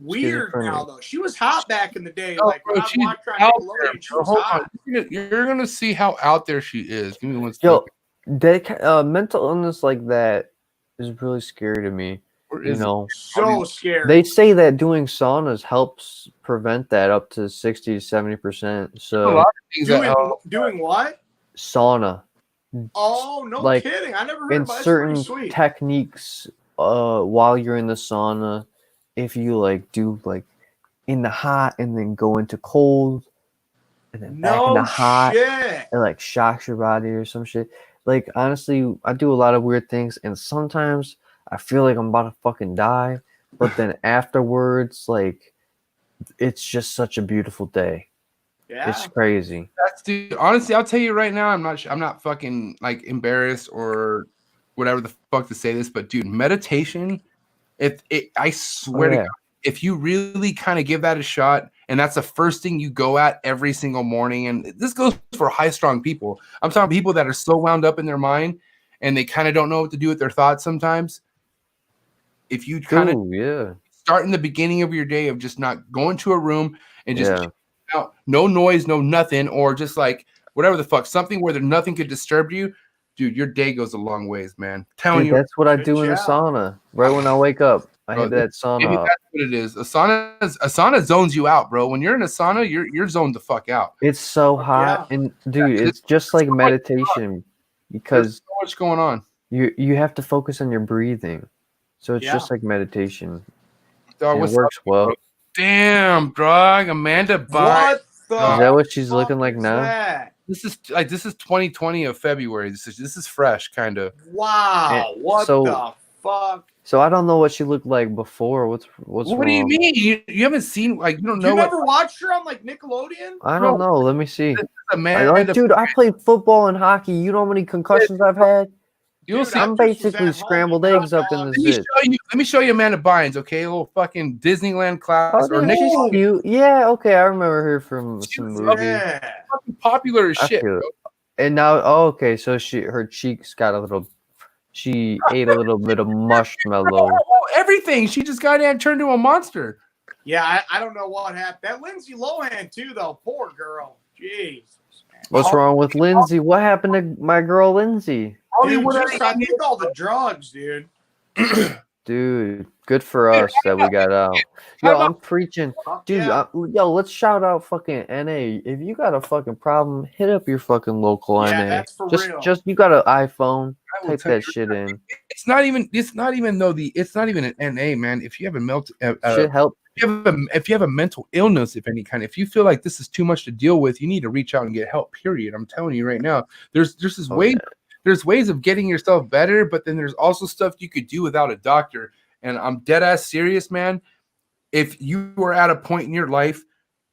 weird schizophrenic. now though. She was hot back in the day. Oh, Like bro, when I she's watched her on out Nickelodeon, there, she bro. was Hold hot. on. You're gonna see how out there she is. Give me one Yo, second. mental illness like that is really scary to me. Where You is it? know, So scary. they say that doing saunas helps prevent that up to 60 to 70%. A So lot of things that, doing what? sauna Oh, no Like, kidding. I never heard and about it. That's certain pretty sweet. techniques while you're in the sauna, if you like do like in the hot and then go into cold and then back No into hot, shit. it like shocks your body or some shit. Like honestly, I do a lot of weird things, and sometimes I feel like I'm about to fucking die, but then afterwards, like it's just such a beautiful day. Yeah. It's crazy. dude, honestly, I'll tell you right now, I'm not fucking like embarrassed or whatever the fuck to say this, but dude, meditation, I swear to yeah. God, if you really kind of give that a shot, and that's the first thing you go at every single morning, and this goes for high strung people. I'm talking people that are so wound up in their mind and they kind of don't know what to do with their thoughts sometimes. If you kind of start in the beginning of your day of just not going to a room and just out, no noise, no nothing, or just like whatever the fuck, something where nothing could disturb you, dude, your day goes a long ways, man. Telling you, that's what I do in the sauna. Right when I wake up, I hit that sauna. Maybe that's what it is. A sauna zones you out, bro. When you're in a sauna, you're zoned the fuck out. It's so hot, and dude, it's just like meditation because there's so much going on. You have to focus on your breathing, so it's just like meditation. Dog, it works well. Bro? Damn, dog, Amanda What the? Is that what she's looking like now? That? This is 2020 of February. This is fresh, kind of. Wow. What the fuck? So I don't know what she looked like before. What's what wrong? do you mean? You haven't seen, like, you don't know. You never watched her on like Nickelodeon? I don't know. Let me see. Amanda, dude, I played football and hockey. You know how many concussions I've had? You'll see. I'm basically scrambled eggs up in this bitch. Let me show you Amanda Bynes, okay? A little fucking Disneyland class. Oh, dude, she's cute. Yeah, okay. I remember her from some movie. Yeah. Fucking popular as shit, bro. And now, okay, so her cheeks got a little. She ate a little bit of marshmallow. Everything. She just got turned into a monster. Yeah, I don't know what happened. That Lindsay Lohan too, though. Poor girl. Jeez. What's wrong with Lindsay? What happened to my girl Lindsay? Dude, I think all the drugs, dude. Dude, good for us that we got out. Yo, I'm preaching. Dude, yo, let's shout out fucking NA. If you got a fucking problem, hit up your fucking local NA. That's for real. Just you got an iPhone, type that shit in. It's not even an NA, man. If you have a shit help. If you have a mental illness of any kind, if you feel like this is too much to deal with, you need to reach out and get help. Period. I'm telling you right now. There's this way. There's ways of getting yourself better, but then there's also stuff you could do without a doctor. And I'm dead ass serious, man. If you are at a point in your life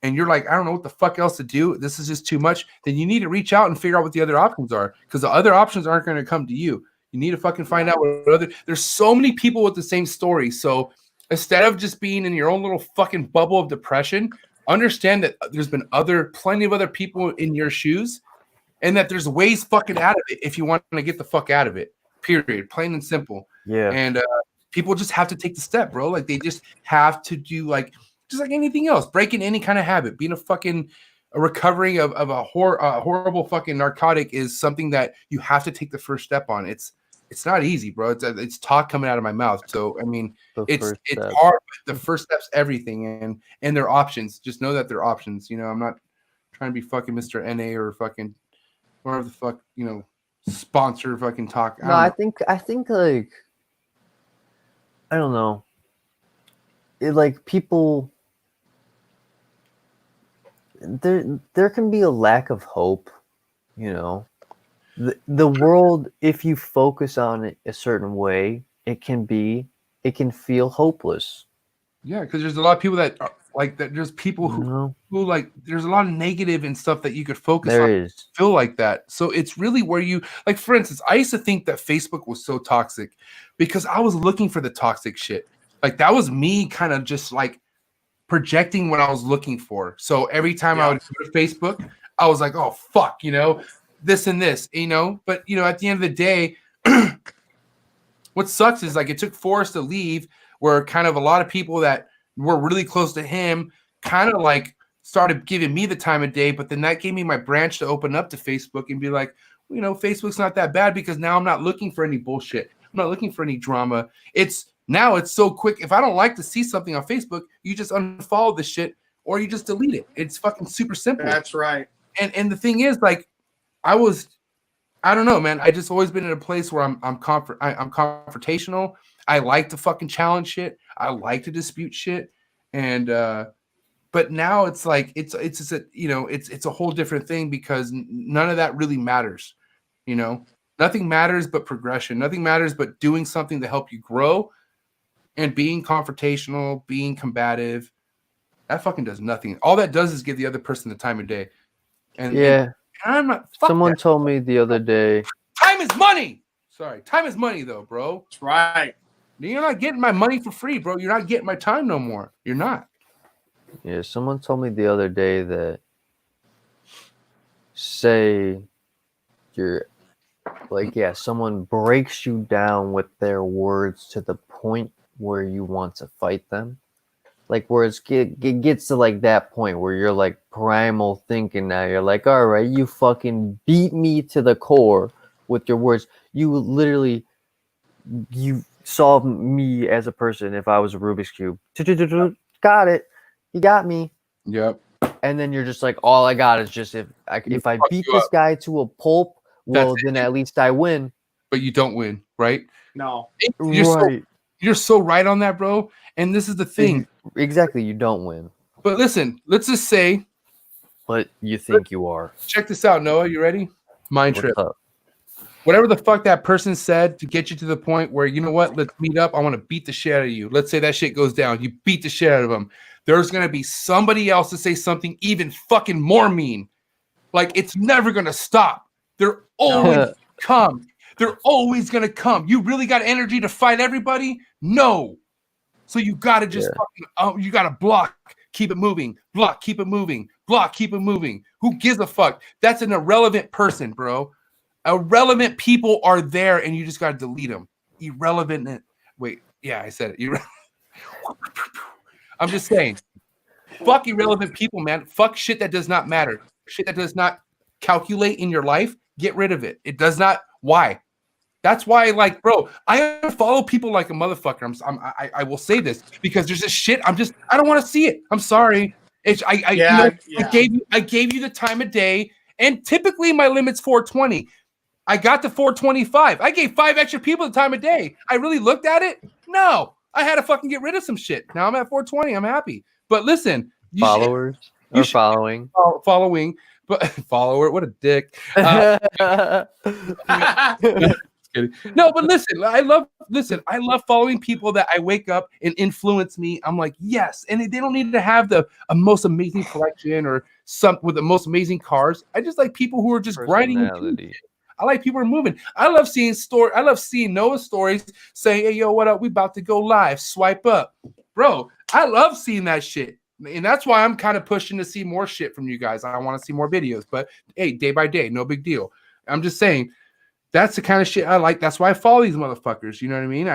and you're like, I don't know what the fuck else to do, this is just too much, then you need to reach out and figure out what the other options are, because the other options aren't going to come to you. You need to fucking find out what there's so many people with the same story. So instead of just being in your own little fucking bubble of depression, understand that there's been plenty of other people in your shoes. And that there's ways fucking out of it if you want to get the fuck out of it. Period. Plain and simple. Yeah. And people just have to take the step, bro. Like they just have to do just like anything else. Breaking any kind of habit. Being a recovering of a horrible fucking narcotic is something that you have to take the first step on. It's not easy, bro. It's talk coming out of my mouth. So I mean, it's hard. But the first step's everything, and their options. Just know that they're options. You know, I'm not trying to be fucking Mr. NA or fucking whatever the fuck, sponsor fucking talk. I think like, I don't know. It like people, there can be a lack of hope, The world, if you focus on it a certain way, it can feel hopeless. Yeah, because there's a lot of people that are like that. There's people who like, there's a lot of negative and stuff that you could focus on. Feel like that. So it's really where you, like, for instance, I used to think that Facebook was so toxic because I was looking for the toxic shit. Like that was me kind of just like projecting what I was looking for. So every time I would go to Facebook, I was like, oh fuck, this and this, but at the end of the day, what sucks is like it took Forrest to leave, where kind of a lot of people that were really close to him kind of like started giving me the time of day, but then that gave me my branch to open up to Facebook and be like, Facebook's not that bad because now I'm not looking for any bullshit. I'm not looking for any drama. It's so quick. If I don't like to see something on Facebook, you just unfollow the shit or you just delete it. It's fucking super simple. That's right. And the thing is, like, I don't know, man. I just always been in a place where I'm confrontational. I like to fucking challenge shit. I like to dispute shit. And but now it's like it's a whole different thing because none of that really matters. Nothing matters but progression. Nothing matters but doing something to help you grow and being confrontational, being combative. That fucking does nothing. All that does is give the other person the time of day. And I'm not. Someone told me the other day. Time is money. Sorry, time is money, though, bro. That's right. You're not getting my money for free, bro. You're not getting my time no more. You're not. Yeah, someone told me the other day that say you're like, yeah, someone breaks you down with their words to the point where you want to fight them. Like where it gets to like that point where you're like primal thinking now. You're like, all right, you fucking beat me to the core with your words. You literally, you solve me as a person if I was a Rubik's Cube. Got it. You got me. Yep. And then you're just like, all I got is just if I beat this guy to a pulp, well, then at least I win. But you don't win, right? No. You're so right on that, bro. And this is the thing. Exactly, you don't win. But listen, let's just say. But you think you are. Check this out, Noah. You ready? Mind trip. Whatever the fuck that person said to get you to the point where, you know what, let's meet up. I want to beat the shit out of you. Let's say that shit goes down. You beat the shit out of them. There's going to be somebody else to say something even fucking more mean. Like, it's never going to stop. They're always come. They're always going to come. You really got energy to fight everybody? No. So you got to just fucking, you got to block, keep it moving, block, keep it moving, block, keep it moving. Who gives a fuck? That's an irrelevant person, bro. Irrelevant people are there, and you just got to delete them. Irrelevant. Wait, yeah, I said it. I'm just saying. Fuck irrelevant people, man. Fuck shit that does not matter. Shit that does not calculate in your life. Get rid of it. It does not. Why? That's why, like, bro, I unfollow people like a motherfucker. I will say this because there's this shit. I don't want to see it. I'm sorry. I gave you the time of day, and typically my limit's 420. I got to 425. I gave 5 extra people the time of day. I really looked at it. No, I had to fucking get rid of some shit. Now I'm at 420. I'm happy. But listen, following, but follower. What a dick. No, but listen, I love following people that I wake up and influence me. I'm like, yes, and they don't need to have the most amazing collection or some with the most amazing cars. I just like people who are just grinding. I like people who are moving. I love seeing Noah's stories saying, "Hey, yo, what up? We about to go live. Swipe up, bro." I love seeing that shit, and that's why I'm kind of pushing to see more shit from you guys. I want to see more videos, but hey, day by day, no big deal. I'm just saying. That's the kind of shit I like. That's why I follow these motherfuckers. You know what I mean?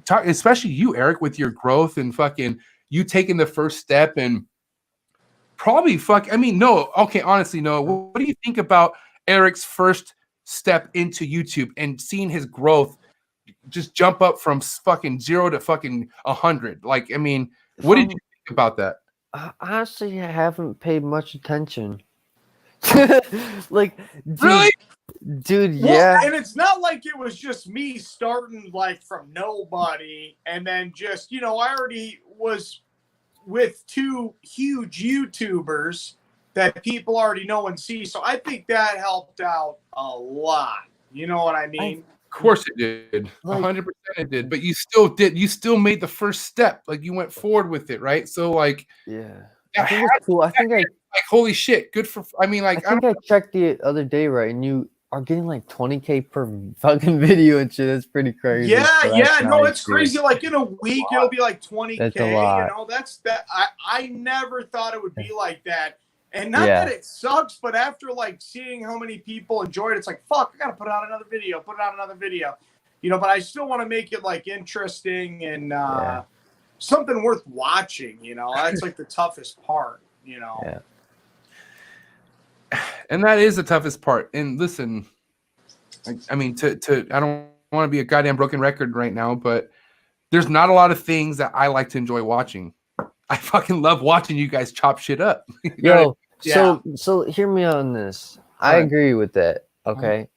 Talk, especially you, Eric, with your growth and fucking you taking the first step and probably honestly, Noah, what do you think about Eric's first step into YouTube and seeing his growth just jump up from fucking 0 to fucking 100? Like, I mean, what did you think about that? Honestly, I haven't paid much attention. Like, really? Dude, yeah. Well, and it's not like it was just me starting like from nobody and then just, I already was with 2 huge YouTubers that people already know and see. So I think that helped out a lot. You know what I mean? Of course it did. 100% it did. But you still made the first step. Like you went forward with it, right? So like, yeah. I think it's cool. I think like holy shit, good for. I mean, like I think I checked the other day, right, and you are getting like 20K per fucking video and shit. That's pretty crazy. Yeah, no, it's crazy. Like in a week, it'll be like 20K. That's a lot. That's that. I never thought it would be like that. And not that it sucks, but after like seeing how many people enjoyed it, it's like, fuck, I gotta put out another video. But I still want to make it like interesting and something worth watching. That's like the toughest part. Yeah. And that is the toughest part. And listen, I mean, I don't want to be a goddamn broken record right now, but there's not a lot of things that I like to enjoy watching. I fucking love watching you guys chop shit up. So hear me on this. I agree with that. Okay.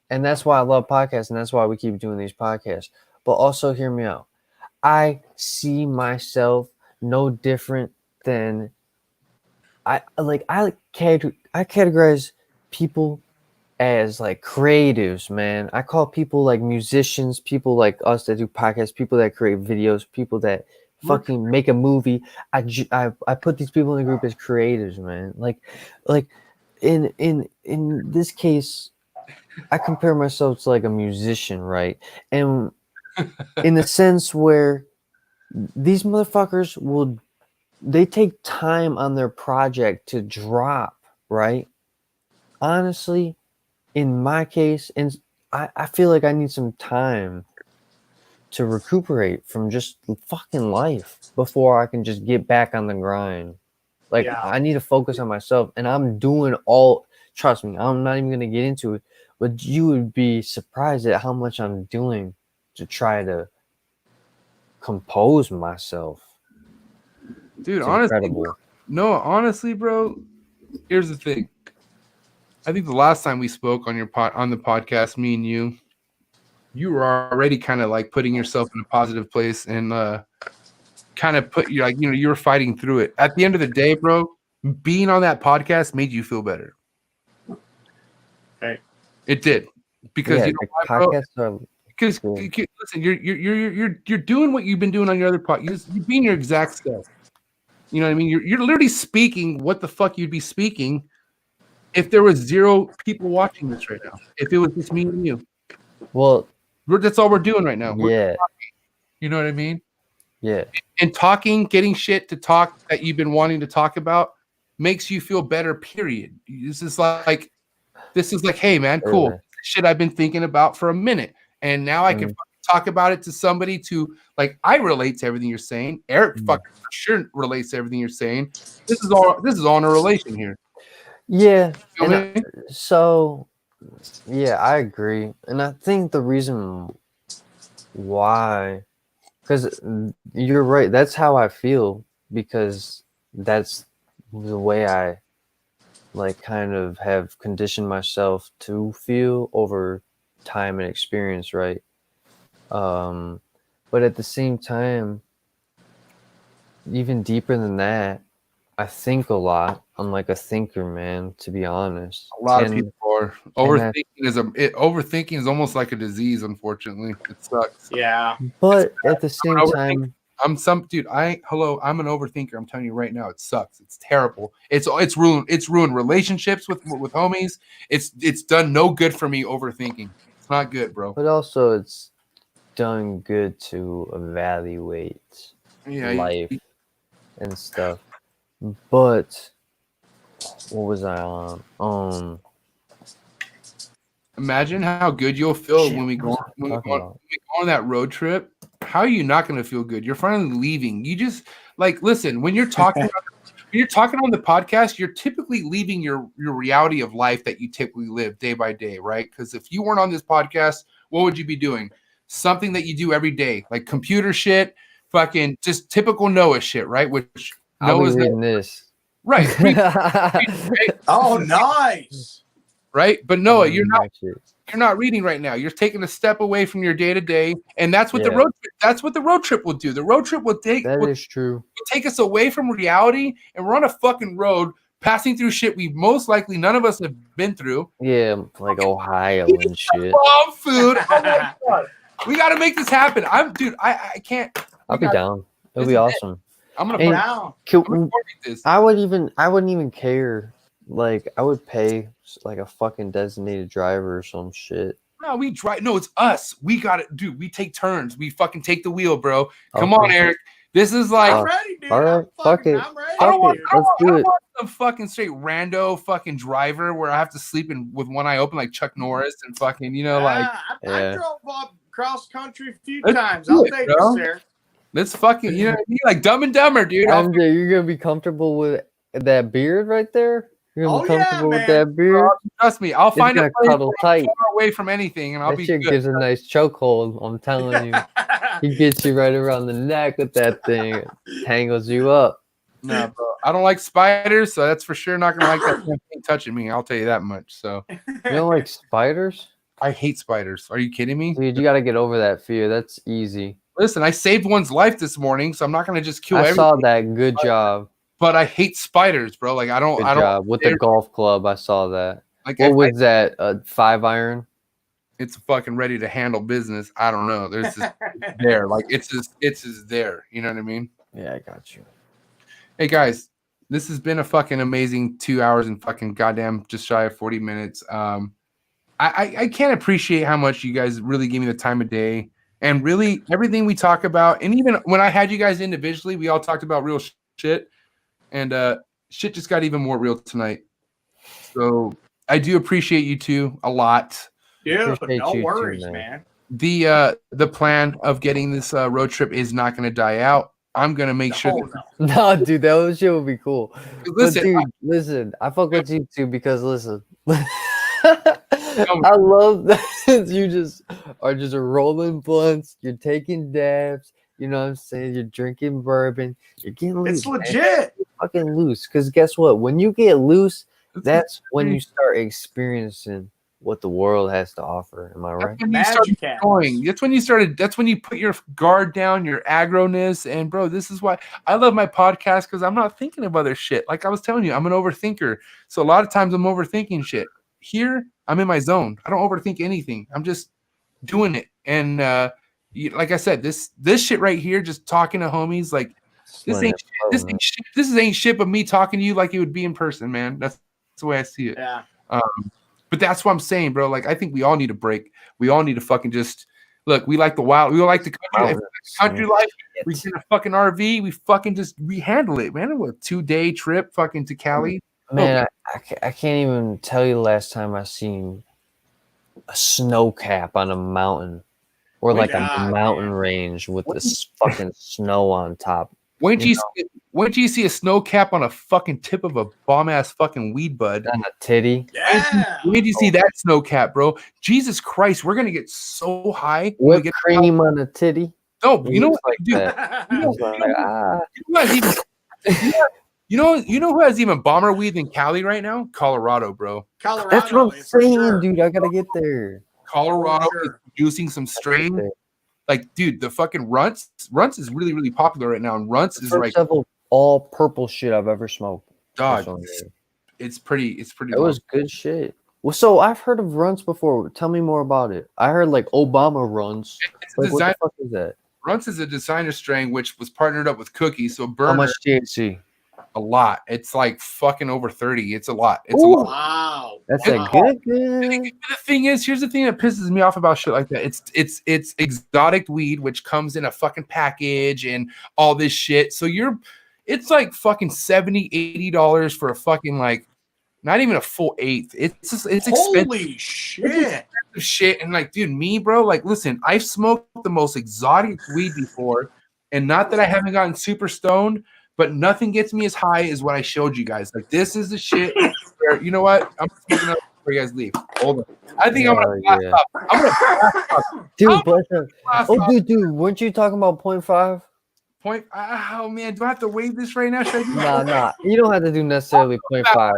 And that's why I love podcasts, and that's why we keep doing these podcasts. But also hear me out. I see myself no different than I categorize people as like creatives, man. I call people like musicians, people like us that do podcasts, people that create videos, people that fucking make a movie. I put these people in the group as creatives, man. Like in this case, I compare myself to like a musician, right? And in the sense where these motherfuckers they take time on their project to drop, right? Honestly, in my case, and I feel like I need some time to recuperate from just fucking life before I can just get back on the grind. Like, Yeah. I need to focus on myself, and I'm doing all. Trust me, I'm not even gonna get into it, but you would be surprised at how much I'm doing to try to compose myself. Dude, It's honestly, incredible. no, honestly, bro. Here's the thing. I think the last time we spoke on on the podcast, me and you were already kind of like putting yourself in a positive place and kind of put you like, you know, you were fighting through it. At the end of the day, bro, being on that podcast made you feel better. Right. It did. Because Yeah, you know the why, bro? podcasts are Because cool. listen, you're doing what you've been doing on your other podcast. You're being your exact self. You know what I mean? You're literally speaking what the fuck you'd be speaking if there was 0 people watching this right now. If it was just me and you. Well, That's all we're doing right now. yeah, You know what I mean? yeah, And talking, getting shit to talk that you've been wanting to talk about makes you feel better, period. This is like, hey, man, cool. yeah. Shit I've been thinking about for a minute. And now I can fucking talk about it to somebody to, like, I relate to everything you're saying. Eric fucking for sure relates to everything you're saying. This is all in a relation here. Yeah, You know and what I mean? so yeah, I agree, and I think the reason why, because you're right, that's how I feel, because that's the way I like kind of have conditioned myself to feel over time and experience, right? But at the same time, even deeper than that, I think a lot. I'm like a thinker, man, to be honest. A lot of And- people are. Overthinking is almost like a disease, unfortunately. It sucks. Yeah. But at the same time, I'm an overthinker. I'm telling you right now, it sucks. It's terrible. It's ruined relationships with homies. It's done no good for me overthinking. It's not good, bro. but also it's done good to evaluate life and stuff. But what was I on? Imagine how good you'll feel Shit, when we go what was I talking about? on that road trip. How are you not going to feel good? You're finally leaving. You just like listen when you're talking on the podcast. You're typically leaving your reality of life that you typically live day by day, right? Because if you weren't on this podcast, what would you be doing? Something that you do every day, like computer shit, fucking just typical Noah shit, right? Which I'll be Noah's reading this. right, Oh, nice. right. But Noah, you're Reading that shit. You're not reading right now. You're taking a step away from your day to day, and that's what Yeah. That's what the road trip will do. The road trip will take True. take us away from reality, and we're on a fucking road passing through shit we most likely none of us have been through. Yeah, like Ohio and shit. Bomb food. Oh my God. We got to make this happen. I can't. I'll be down. It'll This be is awesome. I'm gonna And- Down. coordinate this. I wouldn't even care. Like, I would pay like a fucking designated driver or some shit. No, we drive. No, it's us. We got it, dude. We take turns. We fucking take the wheel, bro. Come Okay. on, Eric. This is like. I'm ready, dude. all right, fuck it. I'm ready. I don't want, it. I don't Let's want- do I don't it. want some fucking straight rando fucking driver where I have to sleep with one eye open like Chuck Norris and fucking, like I Yeah. drove up cross country a few Let's times. do I'll it, take bro. this there. let's fucking, you know what I mean? Like Dumb and Dumber, dude. MJ, you're gonna be comfortable with that beard right there? You're gonna Oh, be yeah, comfortable with man. that beard? Trust me, I'll find a gonna place cuddle where I'm tight. far away from anything and I'll That be shit good. gives a nice chokehold. I'm telling you. He gets you right around the neck with that thing. Tangles you up. Nah, bro. I don't like spiders, so that's for sure not gonna like that thing touching me. I'll tell you that much. So You don't like spiders? I hate spiders. Are you kidding me? Dude, you gotta get over that fear. That's easy. Listen, I saved one's life this morning, so I'm not gonna just kill I everything. saw that. Good job. But I hate spiders, bro. Like I don't. Good I don't. job. With the golf club, I saw that. Like What was that? A 5-iron? it's fucking ready to handle business. I don't know. There's just there. Like it's just there. You know what I mean? Yeah, I got you. Hey guys, this has been a fucking amazing 2 hours and fucking goddamn just shy of 40 minutes. I can't appreciate how much you guys really give me the time of day And really, everything we talk about, and even when I had you guys individually, we all talked about real shit. And shit just got even more real tonight. So I do appreciate you two a lot. Dude, Appreciate no you too, worries, man. man. The plan of getting this road trip is not going to die out. I'm going to make sure. Oh, That, No, dude, that shit would be cool. listen, but dude, listen, I fuck with you too because listen, I love that you just are just rolling blunts. You're taking dabs. You know what I'm saying? You're drinking bourbon. You're getting loose. it's legit. You're fucking loose. Because guess what? When you get loose, that's when you start experiencing what the world has to offer. Am I right? when you started Magic going. That's when you started. That's when you put your guard down, your aggroness. And bro, this is why I love my podcast because I'm not thinking of other shit. Like I was telling you, I'm an overthinker. So a lot of times I'm overthinking shit. Here, I'm in my zone. I don't overthink anything. I'm just doing it. And like I said, this shit right here, just talking to homies, like this ain't shit. This ain't shit but me talking to you like it would be in person, man. That's the way I see it. Yeah. But that's what I'm saying, bro. Like I think we all need a break. We all need to fucking just look. We like the wild. We all like the country life. We get a fucking RV. We handle it, man. What, 2-day trip fucking to Cali. Man, I can't even tell you the last time I seen a snow cap on a mountain or like a mountain range with this fucking snow on top. When do you see a snow cap on a fucking tip of a bomb ass fucking weed bud? On a titty. Yeah. When did you see that snow cap, bro? Jesus Christ, we're gonna get so high. Whipped cream on a titty. No, you know what, like dude? that. You know who has even bomber weed in Cali right now? Colorado, bro. Colorado. That's what I'm saying, sure. dude. I gotta get there. Colorado Sure. is producing some strain. Like, dude, the fucking Runts is really, really popular right now. And Runts is like all purple shit I've ever smoked. dog. It's pretty. It was good shit. Well, so I've heard of Runts before. Tell me more about it. I heard like Obama Runts. Like, what the fuck is that? Runts is a designer strain which was partnered up with Cookie. So How burner much THC? a lot. It's like fucking over 30. It's a lot. It's Ooh. a lot. Wow. That's Wow. a good. The thing is, here's the thing that pisses me off about shit like that. It's exotic weed which comes in a fucking package and all this shit. So it's like fucking $70-$80 for a fucking like not even a full eighth. It's expensive. Holy shit. Shit. And like, dude, me, bro, like, listen, I've smoked the most exotic weed before, and not that I haven't gotten super stoned, but nothing gets me as high as what I showed you guys. Like, this is the shit where, you know what? I'm smoking up before you guys leave. Hold on. I think I'm gonna blast up. I'm gonna blast up. Dude, dude, weren't you talking about 0.5? Oh man, do I have to wave this right now? Should I do Nah. You don't have to do necessarily 0.5.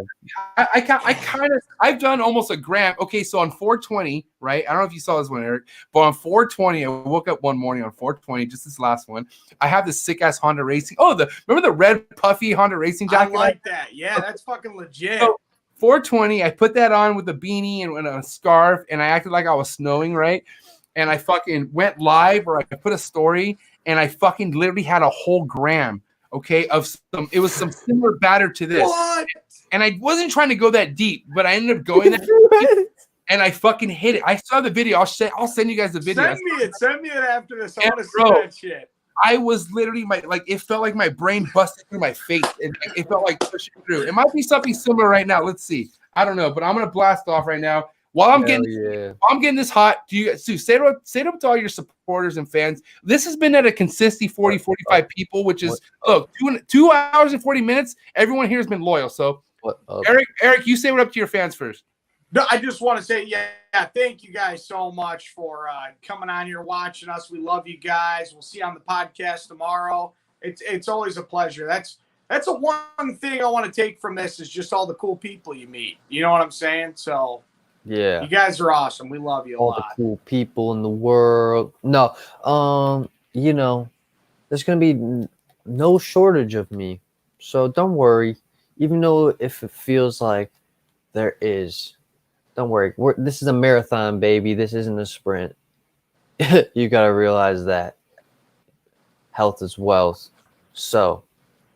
I've done almost a gram. Okay, so on 420, right? I don't know if you saw this one, Eric, but on 420, I woke up one morning on 420, just this last one. I have this sick ass Honda Racing. Oh, remember the red puffy Honda Racing jacket? I like that. Yeah, that's fucking legit. So, 420, I put that on with a beanie and a scarf, and I acted like I was snowing, right? And I fucking went live, or I put a story, and I fucking literally had a whole gram, okay, of it was some similar batter to this. What? And I wasn't trying to go that deep, but I ended up going that deep, and I fucking hit it. I saw the video. I'll send you guys the video. Send me it after this. I want to see bro, that shit. I was literally it felt like my brain busted through my face, and it felt like pushing through. It might be something similar right now. Let's see. I don't know, but I'm gonna blast off right now. While I'm getting this hot, say it up to all your supporters and fans. This has been at a consistent 40-45 people, which is look 2 hours and 40 minutes. Everyone here has been loyal. So Eric, you say what up to your fans first. No, I just want to say, thank you guys so much for coming on here, watching us. We love you guys. We'll see you on the podcast tomorrow. It's always a pleasure. That's the one thing I want to take from this is just all the cool people you meet. You know what I'm saying? So yeah, you guys are awesome. We love you a lot. All the cool people in the world. No, you know, there's gonna be no shortage of me. So don't worry. Even though if it feels like there is. Don't worry. This is a marathon, baby. This isn't a sprint. You got to realize that health is wealth. So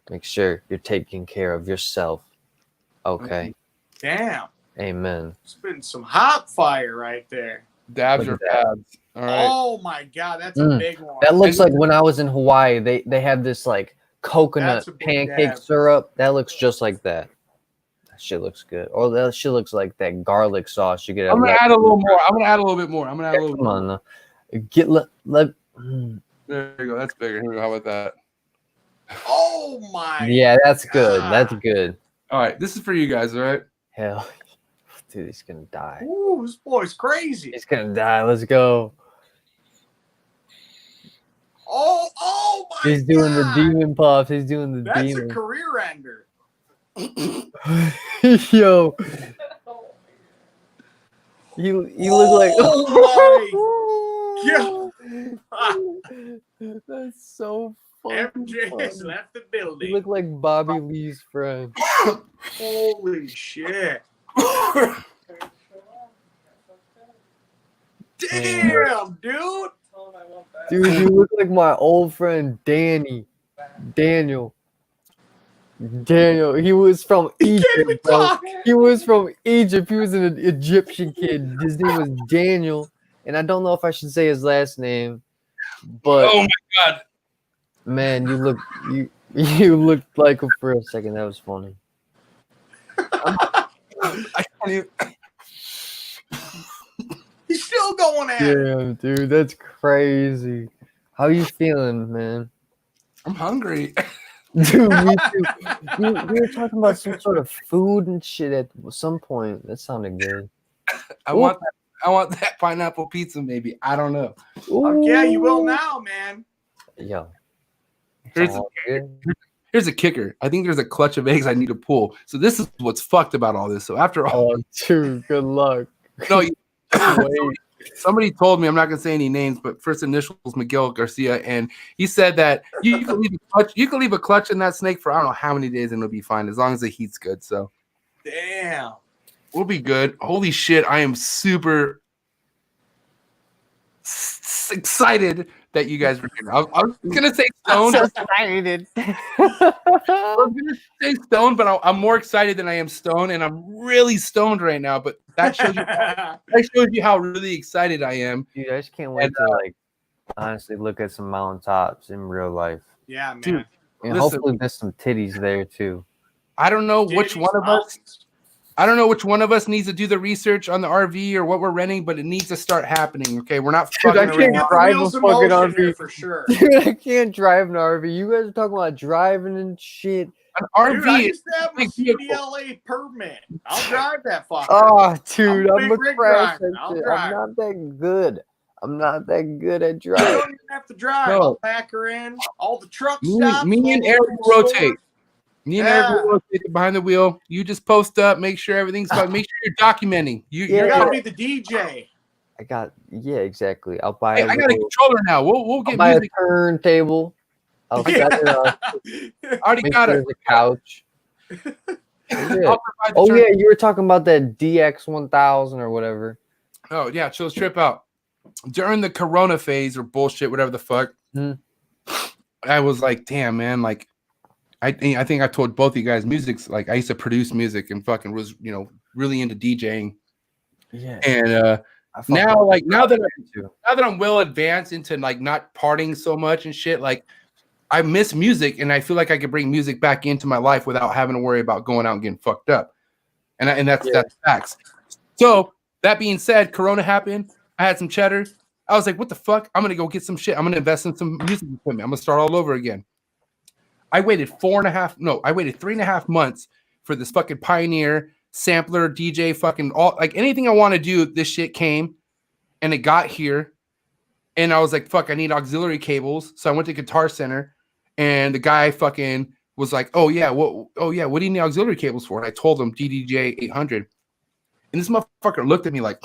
make sure you're taking care of yourself. Okay. Damn. Amen. It's been some hot fire right there. Dabs Look or at that. fabs. All right. Oh my god, that's a Mm. big one. That looks like when I was in Hawaii, they have this like coconut That's a big pancake dab. syrup. That looks just like that. That shit looks good. Or that shit looks like that garlic sauce you get at I'm gonna Loki. add a little more. I'm gonna add a little bit more. I'm gonna add a little Come bit on, more. get let. There you go. That's bigger. Here we go. How about that? Oh my. Yeah, that's good. That's God. good. All right. This is for you guys. All right. Hell, dude, he's gonna die. Ooh, this boy's crazy. He's gonna die. Let's go. Oh my. He's doing the God. demon puff. He's doing the That's a demon. career ender. Yo, you look like. Oh That's so funny. MJ has left the You building. look like Bobby Lee's friend. Holy shit. Damn, dude. Dude, you look like my old friend Daniel. Daniel, he was from Egypt, Can't even bro. talk. He was from Egypt. He was an Egyptian kid. His name was Daniel, and I don't know if I should say his last name, but Oh my god. man, you looked like him for a second. That was funny. I can't even. He's still going at it. Damn, dude, that's crazy. How you feeling, man? I'm hungry. Dude, me too. We were talking about some sort of food and shit at some point. That sounded good. I want that pineapple pizza. Maybe I don't know. Fuck yeah, you will now, man. Yo. Here's It's all good. Here's a kicker. I think there's a clutch of eggs I need to pull. So this is what's fucked about all this. So after all, Oh, dude, good luck. no, Wait. somebody told me, I'm not gonna say any names, but first initials Miguel Garcia, and he said that you can leave a clutch. You can leave a clutch in that snake for I don't know how many days, and it'll be fine as long as the heat's good. So Damn. we'll be good. Holy shit, I am super excited that you guys were here. I was gonna say stoned. Excited. I was gonna say stoned, but I'm more excited than I am stoned, and I'm really stoned right now. But that shows you how really excited I am. Dude, I just can't wait to like honestly look at some mountaintops in real life. Yeah, man. Dude, And listen. hopefully there's some titties there too. I don't know which Titties, one of us. mountains. I don't know which one of us needs to do the research on the RV or what we're renting, but it needs to start happening. Okay, we're not Dude, I fucking can't around. drive Wheels a in fucking motion here RV. for sure. Dude, I can't drive an RV. You guys are talking about driving and shit. An Dude, I RV is used to have a big vehicle. CDLA permit. I'll drive that fucker. Oh, dude, I'm a I'm big a rig crash driver. that I'll shit. drive. I'm not that good. I'm not that good at You driving. don't even have to drive. No. I'll pack her in. All the truck Me stops. and all Eric the will stores. rotate. Me and Eric Yeah. will rotate behind the wheel. You just post up, make sure everything's fine. Make sure you're documenting. You Yeah. gotta be the DJ. Yeah, exactly. I'll buy Hey, a I got a little, controller now. We'll I'll get buy music. a turntable. I'll set it up. I already Make got sure it. there's a couch. I'll Yeah. provide the Oh turn- yeah, you were talking about that DX1000 or whatever. Oh yeah, chill trip out. During the Corona phase or bullshit, whatever the fuck, Hmm. I was like, damn man, like I think I told both of you guys, music's like I used to produce music and fucking was really into DJing. Yeah. And now that I'm well advanced into like not partying so much and shit, like I miss music and I feel like I could bring music back into my life without having to worry about going out and getting fucked up. And that's facts. So that being said, Corona happened. I had some cheddar. I was like, what the fuck? I'm gonna go get some shit. I'm gonna invest in some music equipment. I'm gonna start all over again. I waited 3.5 months for this fucking Pioneer sampler, DJ, fucking all like anything I want to do. This shit came and it got here. And I was like, fuck, I need auxiliary cables. So I went to Guitar Center and the guy fucking was like, what do you need auxiliary cables for? And I told him DDJ 800. And this motherfucker looked at me like,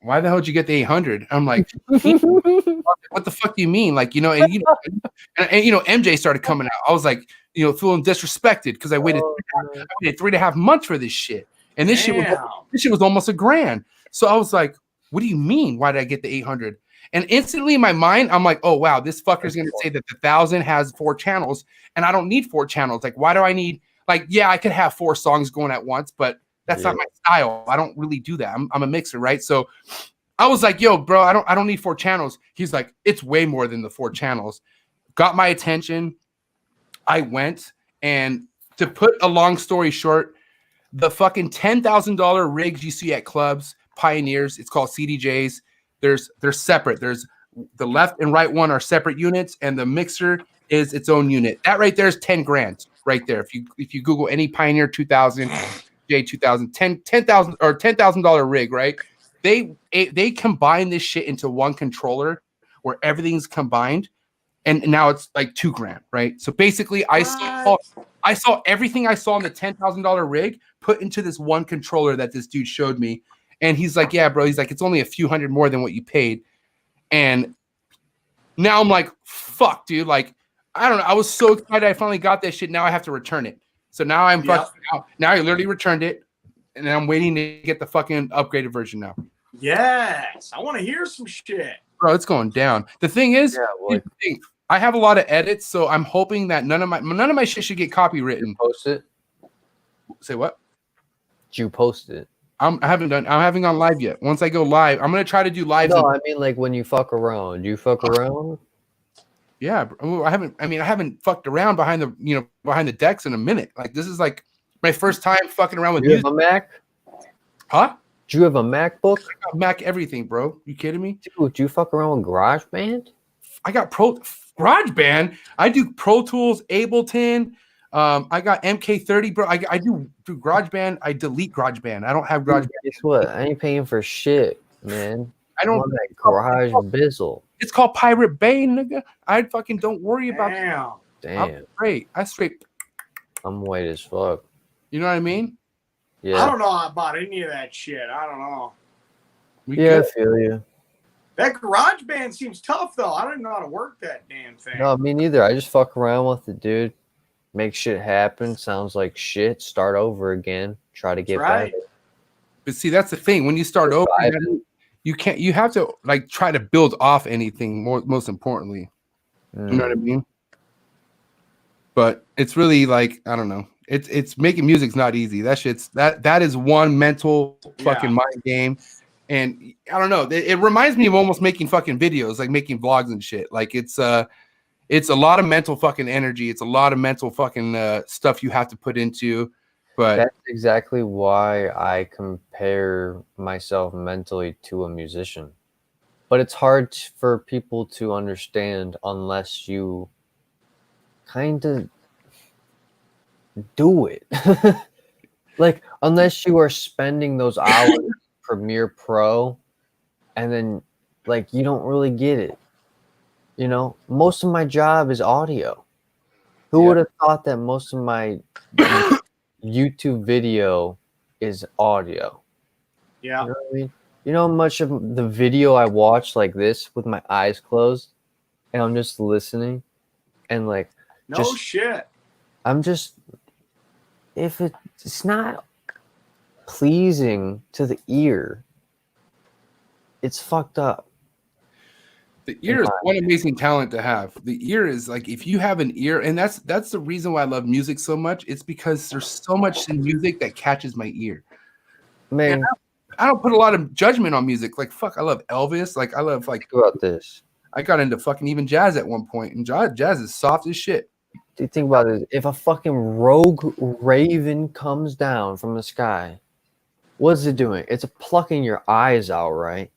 why the hell did you get the 800? I'm like, what the fuck do you mean? Like, and MJ started coming out. I was like, feeling disrespected because I waited 3.5 months for this shit. And this shit was almost $1,000. So I was like, what do you mean? Why did I get the 800? And instantly in my mind, I'm like, oh wow, this fucker's gonna say that the 1,000 has 4 channels, and I don't need 4 channels. Like, why do I need? Like, yeah, I could have 4 songs going at once, but That's not my style. I don't really do that. I'm a mixer, right? So I was like, yo, bro, I don't need 4 channels. He's like, it's way more than the 4 channels. Got my attention. I went, and to put a long story short, the fucking $10,000 rigs you see at clubs, Pioneers, it's called CDJs. They're separate. There's the left and right one are separate units, and the mixer is its own unit. That right there is 10 grand right there. If you Google any Pioneer 2000, J2000, $10,000 or $10,000 rig, right? They combine this shit into one controller where everything's combined, and now it's like 2 grand, right? So basically, I saw everything I saw in the $10,000 rig put into this one controller that this dude showed me, and he's like, "Yeah, bro." He's like, "It's only a few hundred more than what you paid," and now I'm like, "Fuck, dude!" Like, I don't know. I was so excited. I finally got that shit. Now I have to return it. So now I'm fucking out. Now I literally returned it, and I'm waiting to get the fucking upgraded version now. Yes, I want to hear some shit, bro. It's going down. The thing is, I have a lot of edits, so I'm hoping that none of my shit should get copywritten. Post it. Say what? Did you post it? I haven't gone live yet. Once I go live, I'm gonna try to do live. No, I mean like when you fuck around. Do you fuck around? Yeah, bro. I haven't fucked around behind the decks in a minute. Like this is like my first time fucking around with music. You have a Mac? Huh? Do you have a MacBook? I got Mac everything, bro. You kidding me? Dude, do you fuck around with GarageBand? I got GarageBand. I do Pro Tools, Ableton. I got MK30, bro. I do GarageBand. I delete GarageBand. I don't have GarageBand. Guess what? I ain't paying for shit, man. I don't want that garage bizzle. It's called Pirate Bay, nigga. I fucking don't worry about that. Damn. I straight. I'm white as fuck. You know what I mean? Yeah. I don't know about any of that shit. I don't know. I feel you. That GarageBand seems tough, though. I don't even know how to work that damn thing. No, me neither. I just fuck around with it, dude. Make shit happen. Sounds like shit. Start over again. Try to get better. But see, that's the thing. When you start over, you have to like try to build off anything. Most importantly, you know what I mean. But it's really like I don't know. It's making music's not easy. That is one mental fucking mind game. And I don't know. It reminds me of almost making fucking videos, like making vlogs and shit. Like it's a lot of mental fucking energy. It's a lot of mental fucking stuff you have to put into. But that's exactly why I compare myself mentally to a musician. But it's hard for people to understand unless you kind of do it. Like unless you are spending those hours Premiere Pro and then like you don't really get it. You know, most of my job is audio. Who would have thought that most of my YouTube video is audio? Yeah. You know what I mean? You know how much of the video I watch like this with my eyes closed and I'm just listening and like shit. I'm just if it's not pleasing to the ear, it's fucked up. The ear is one amazing talent to have. The ear is like if you have an ear, and that's the reason why I love music so much. It's because there's so much in music that catches my ear. Man, I don't put a lot of judgment on music. Like fuck, I love Elvis. Like I love like about this. I got into fucking even jazz at one point, and jazz is soft as shit. Do you think about this? If a fucking rogue raven comes down from the sky, what's it doing? It's plucking your eyes out, right?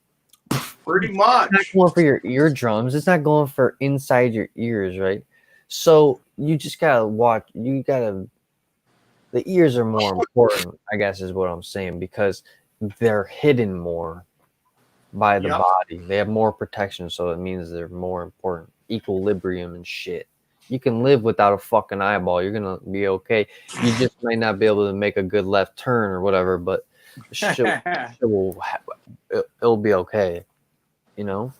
Pretty much. It's not going for your eardrums. It's not going for inside your ears, right? So you just gotta watch. The ears are more important, I guess, is what I'm saying, because they're hidden more by the body. They have more protection, so it means they're more important. Equilibrium and shit. You can live without a fucking eyeball. You're gonna be okay. You just might not be able to make a good left turn or whatever, but it'll be okay. You know,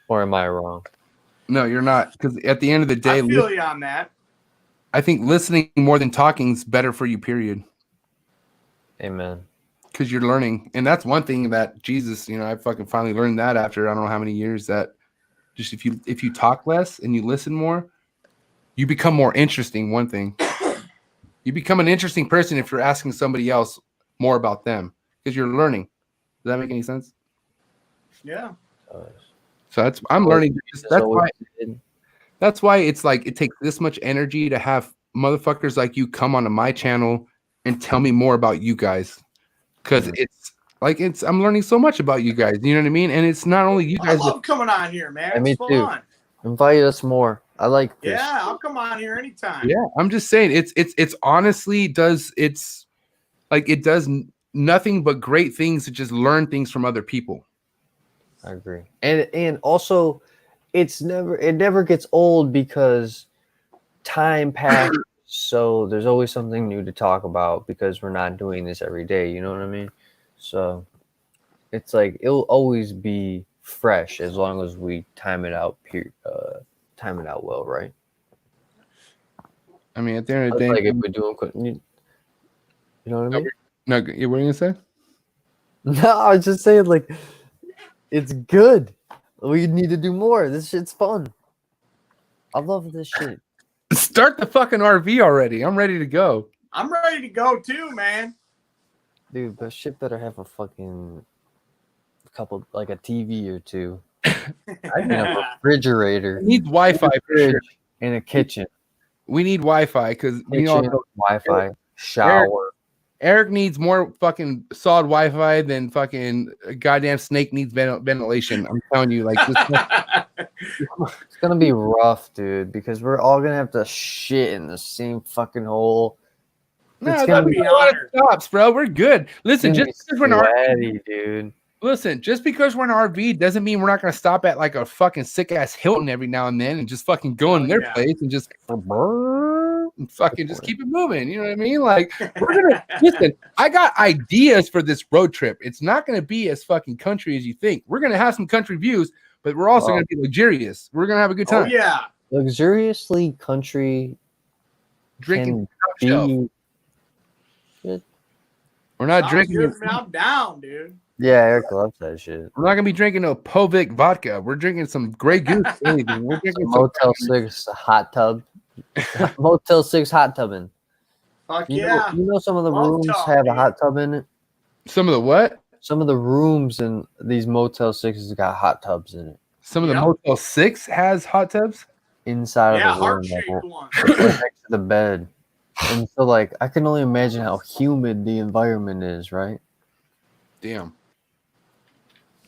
or am I wrong? No, you're not. Because at the end of the day, I feel you on that. I think listening more than talking is better for you. Period. Amen. Because you're learning, and that's one thing that Jesus, I fucking finally learned that after I don't know how many years. That just if you talk less and you listen more, you become more interesting. One thing, you become an interesting person if you're asking somebody else more about them because you're learning. Does that make any sense? Yeah. So I'm learning. So That's why it's like it takes this much energy to have motherfuckers like you come onto my channel and tell me more about you guys. Because I'm learning so much about you guys. You know what I mean? And it's not only you I guys. love coming on here, man. Yeah, me It's too. fun. Invite us more. I like this. Yeah, I'll come on here anytime. Yeah, I'm just saying it's honestly it does nothing but great things to just learn things from other people. I agree. And also it never gets old because time passes. So there's always something new to talk about because we're not doing this every day. You know what I mean? So it's like it'll always be fresh as long as we time it out. Time it out well, right? I mean, at the end of the day, Like if we're doing, you know what I mean? No, what are you gonna say? No, I was just saying, like, it's good. We need to do more. This shit's fun. I love this shit. Start the fucking RV already. I'm ready to go. I'm ready to go too, man. Dude, but shit better have a fucking couple, like a TV or two. I need a refrigerator. We need Wi-Fi for sure. In a kitchen. We need Wi-Fi because we all know Wi-Fi, shower. Eric needs more fucking solid Wi-Fi than fucking a goddamn snake needs ventilation. I'm telling you, like this. It's gonna be rough, dude, because we're all gonna have to shit in the same fucking hole. No, It's that'd gonna be a lot of stops, bro. We're good. Listen, just because we're in sweaty, dude. Listen, just because we're in an RV doesn't mean we're not gonna stop at like a fucking sick ass Hilton every now and then and just fucking go in their place and just and fucking just keep it moving. You know what I mean? Like we're gonna listen. I got ideas for this road trip. It's not gonna be as fucking country as you think. We're gonna have some country views, but we're also gonna be luxurious. We're gonna have a good time. Oh yeah, luxuriously country. Drinking. Be good. We're not sounds drinking. Good, man. I'm down, dude. Yeah, Eric loves that shit. We're not gonna be drinking no Povic vodka. We're drinking some Grey Goose. We're drinking Motel 6 hot tub. Motel 6 hot tubbing. Fuck You yeah. know some of the Love rooms tub, have dude. a hot tub in it. Some of the what? Some of the rooms in these Motel 6s got hot tubs in it. Some of the Motel 6 has hot tubs inside of the room, heart-shaped one. right next to the bed. And so, like, I can only imagine how humid the environment is, right? Damn.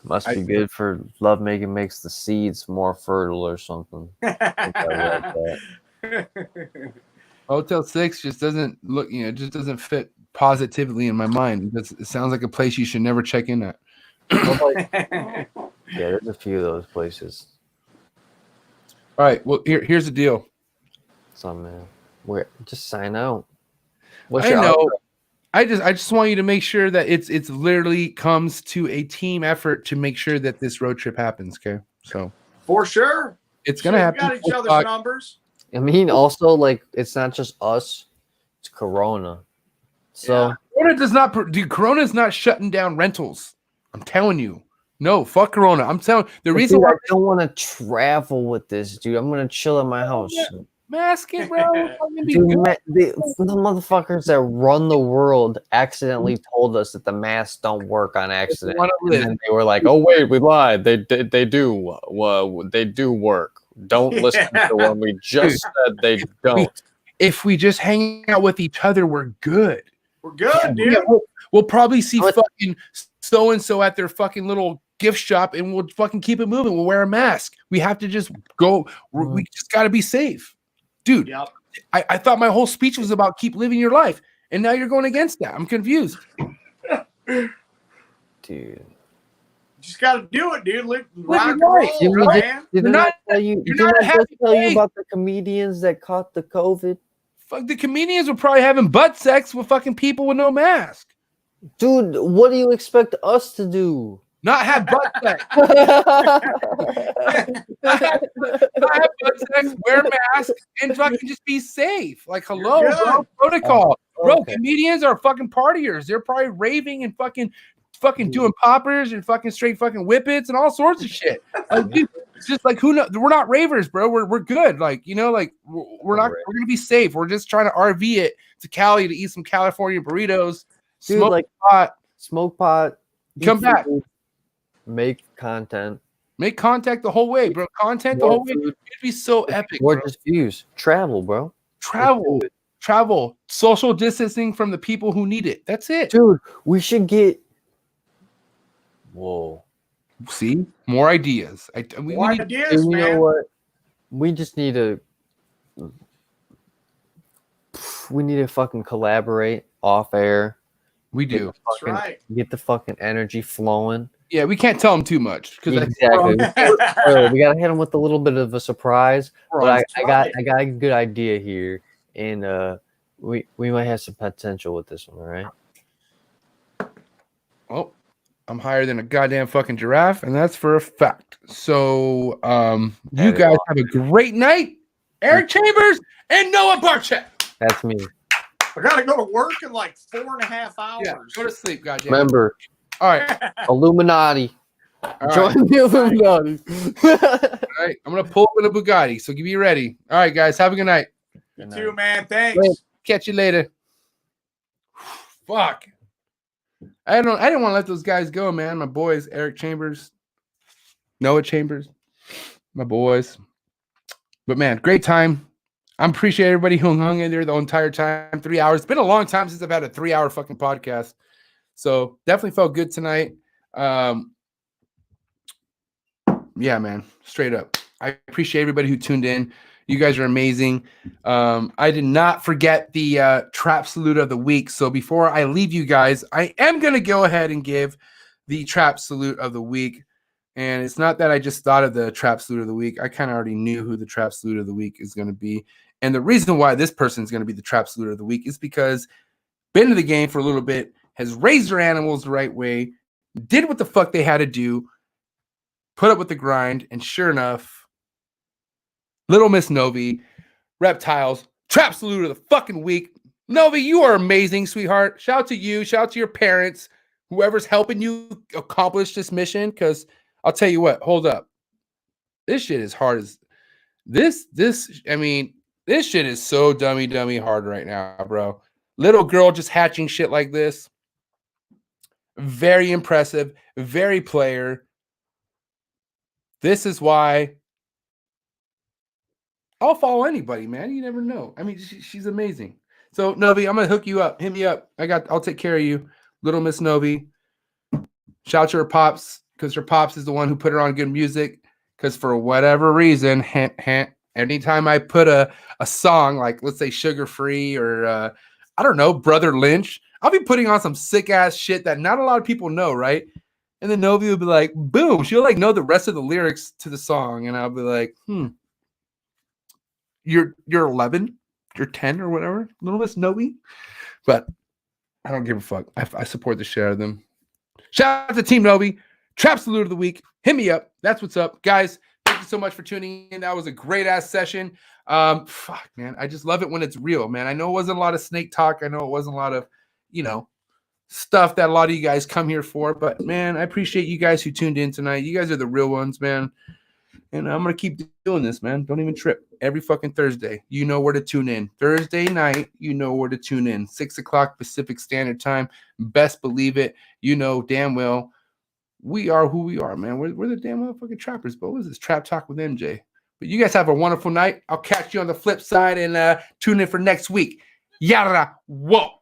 Must be good for lovemaking, makes the seeds more fertile or something. Motel 6 just doesn't look, just doesn't fit positively in my mind. It sounds like a place you should never check in at. Yeah, there's a few of those places. All right, well, here's the deal. Some man, where just sign out. I know. I just want you to make sure that it's literally comes to a team effort to make sure that this road trip happens. Okay, so for sure, it's gonna happen. We got each other's numbers. I mean, also, like, it's not just us; it's Corona. So Corona does not. Corona is not shutting down rentals. I'm telling you. No, fuck Corona. I'm telling the reason why I don't want to travel with this, dude. I'm gonna chill at my house. Mask it, bro. Dude, the motherfuckers that run the world accidentally told us that the masks don't work on accident. And then they were like, "Oh wait, we lied. They do. They do work. Don't listen to when we just said they don't." If we just hang out with each other, we're good. We're good, dude. We'll probably see fucking so and so at their fucking little gift shop, and we'll fucking keep it moving. We'll wear a mask. We have to just go. We just got to be safe. Dude, I thought my whole speech was about keep living your life, and now you're going against that. I'm confused. Dude. Just got to do it, dude. Rock and roll, roll, man. Did I tell you about the comedians that caught the COVID? Fuck, the comedians were probably having butt sex with fucking people with no mask. Dude, what do you expect us to do? Not have butt sex. not have butt sex, wear masks, and fucking just be safe. Like, hello, bro. Protocol. Bro, comedians are fucking partiers. They're probably raving and fucking doing poppers and fucking straight fucking whippets and all sorts of shit. Like, dude, it's just like, who knows? We're not ravers, bro. We're good. Like, like we're gonna be safe. We're just trying to RV it to Cali to eat some California burritos Dude, smoke like pot, smoke pot. come eat back. food, make content. Make contact the whole way, bro. Content the More whole way. food, It'd be so epic, more bro. just views. Travel, bro. Travel, travel, social distancing from the people who need it. That's it. Dude, we should get. Whoa. See, more ideas. We More need. ideas, Dude, you man. know what? We just need to. We need to fucking collaborate off air. We do. That's right. Get the fucking energy flowing. Yeah, we can't tell them too much because Exactly. We gotta hit them with a little bit of a surprise. But I got a good idea here, and we might have some potential with this one. All right. Oh, I'm higher than a goddamn fucking giraffe, and that's for a fact. So, you guys have a great night, Eric Chambers and Noah Barczyk. That's me. I gotta go to work in like 4.5 hours. Yeah, go to sleep, goddamn. Remember, All right, Illuminati. all right, Join the Illuminati. all right. I'm gonna pull up in a Bugatti, so be ready. All right, guys, have a good night. You too, man. Thanks. Catch you later. Fuck. I didn't want to let those guys go, man. My boys, Eric Chambers, Noah Chambers, my boys. But man, great time. I appreciate everybody who hung in there the entire time. 3 hours. It's been a long time since I've had a 3-hour fucking podcast. So definitely felt good tonight. Yeah, man. Straight up. I appreciate everybody who tuned in. You guys are amazing. I did not forget the trap salute of the week. So before I leave you guys, I am going to go ahead and give the trap salute of the week. And it's not that I just thought of the trap salute of the week. I kind of already knew who the trap salute of the week is going to be. And the reason why this person is going to be the trap salute of the week is because been to the game for a little bit, has raised their animals the right way, did what the fuck they had to do, put up with the grind, and sure enough, Little Miss Novi, Reptiles, trap salute of the fucking week. Novi, you are amazing, sweetheart. Shout out to you. Shout out to your parents, whoever's helping you accomplish this mission. Because I'll tell you what, hold up. This shit is hard as this shit is so dummy hard right now, bro. Little girl just hatching shit like this. Very impressive. Very player. This is why I'll follow anybody, man. You never know. I mean, she's amazing. So, Novi, I'm gonna hook you up. Hit me up. I'll take care of you, Little Miss Novi. Shout out to her pops, because her pops is the one who put her on good music. Because for whatever reason, anytime I put a song like, let's say, Sugar Free or I don't know, Brother Lynch, I'll be putting on some sick ass shit that not a lot of people know, right? And then Novi will be like, boom, she'll like know the rest of the lyrics to the song, and I'll be like, You're 11, you're 10 or whatever, Little Miss Novi. But I don't give a fuck. I support the shit out of them. Shout out to Team Novi. Trap salute of the week. Hit me up. That's what's up. Guys, thank you so much for tuning in. That was a great ass session. Fuck, man. I just love it when it's real, man. I know it wasn't a lot of snake talk. I know it wasn't a lot of, stuff that a lot of you guys come here for. But, man, I appreciate you guys who tuned in tonight. You guys are the real ones, man. And I'm going to keep doing this, man. Don't even trip. Every fucking Thursday, you know where to tune in. Thursday night, you know where to tune in. 6 o'clock Pacific Standard Time. Best believe it. You know damn well we are who we are, man. We're the damn motherfucking trappers, but what is this? Trap Talk with MJ. But you guys have a wonderful night. I'll catch you on the flip side and tune in for next week. Yada. Whoa.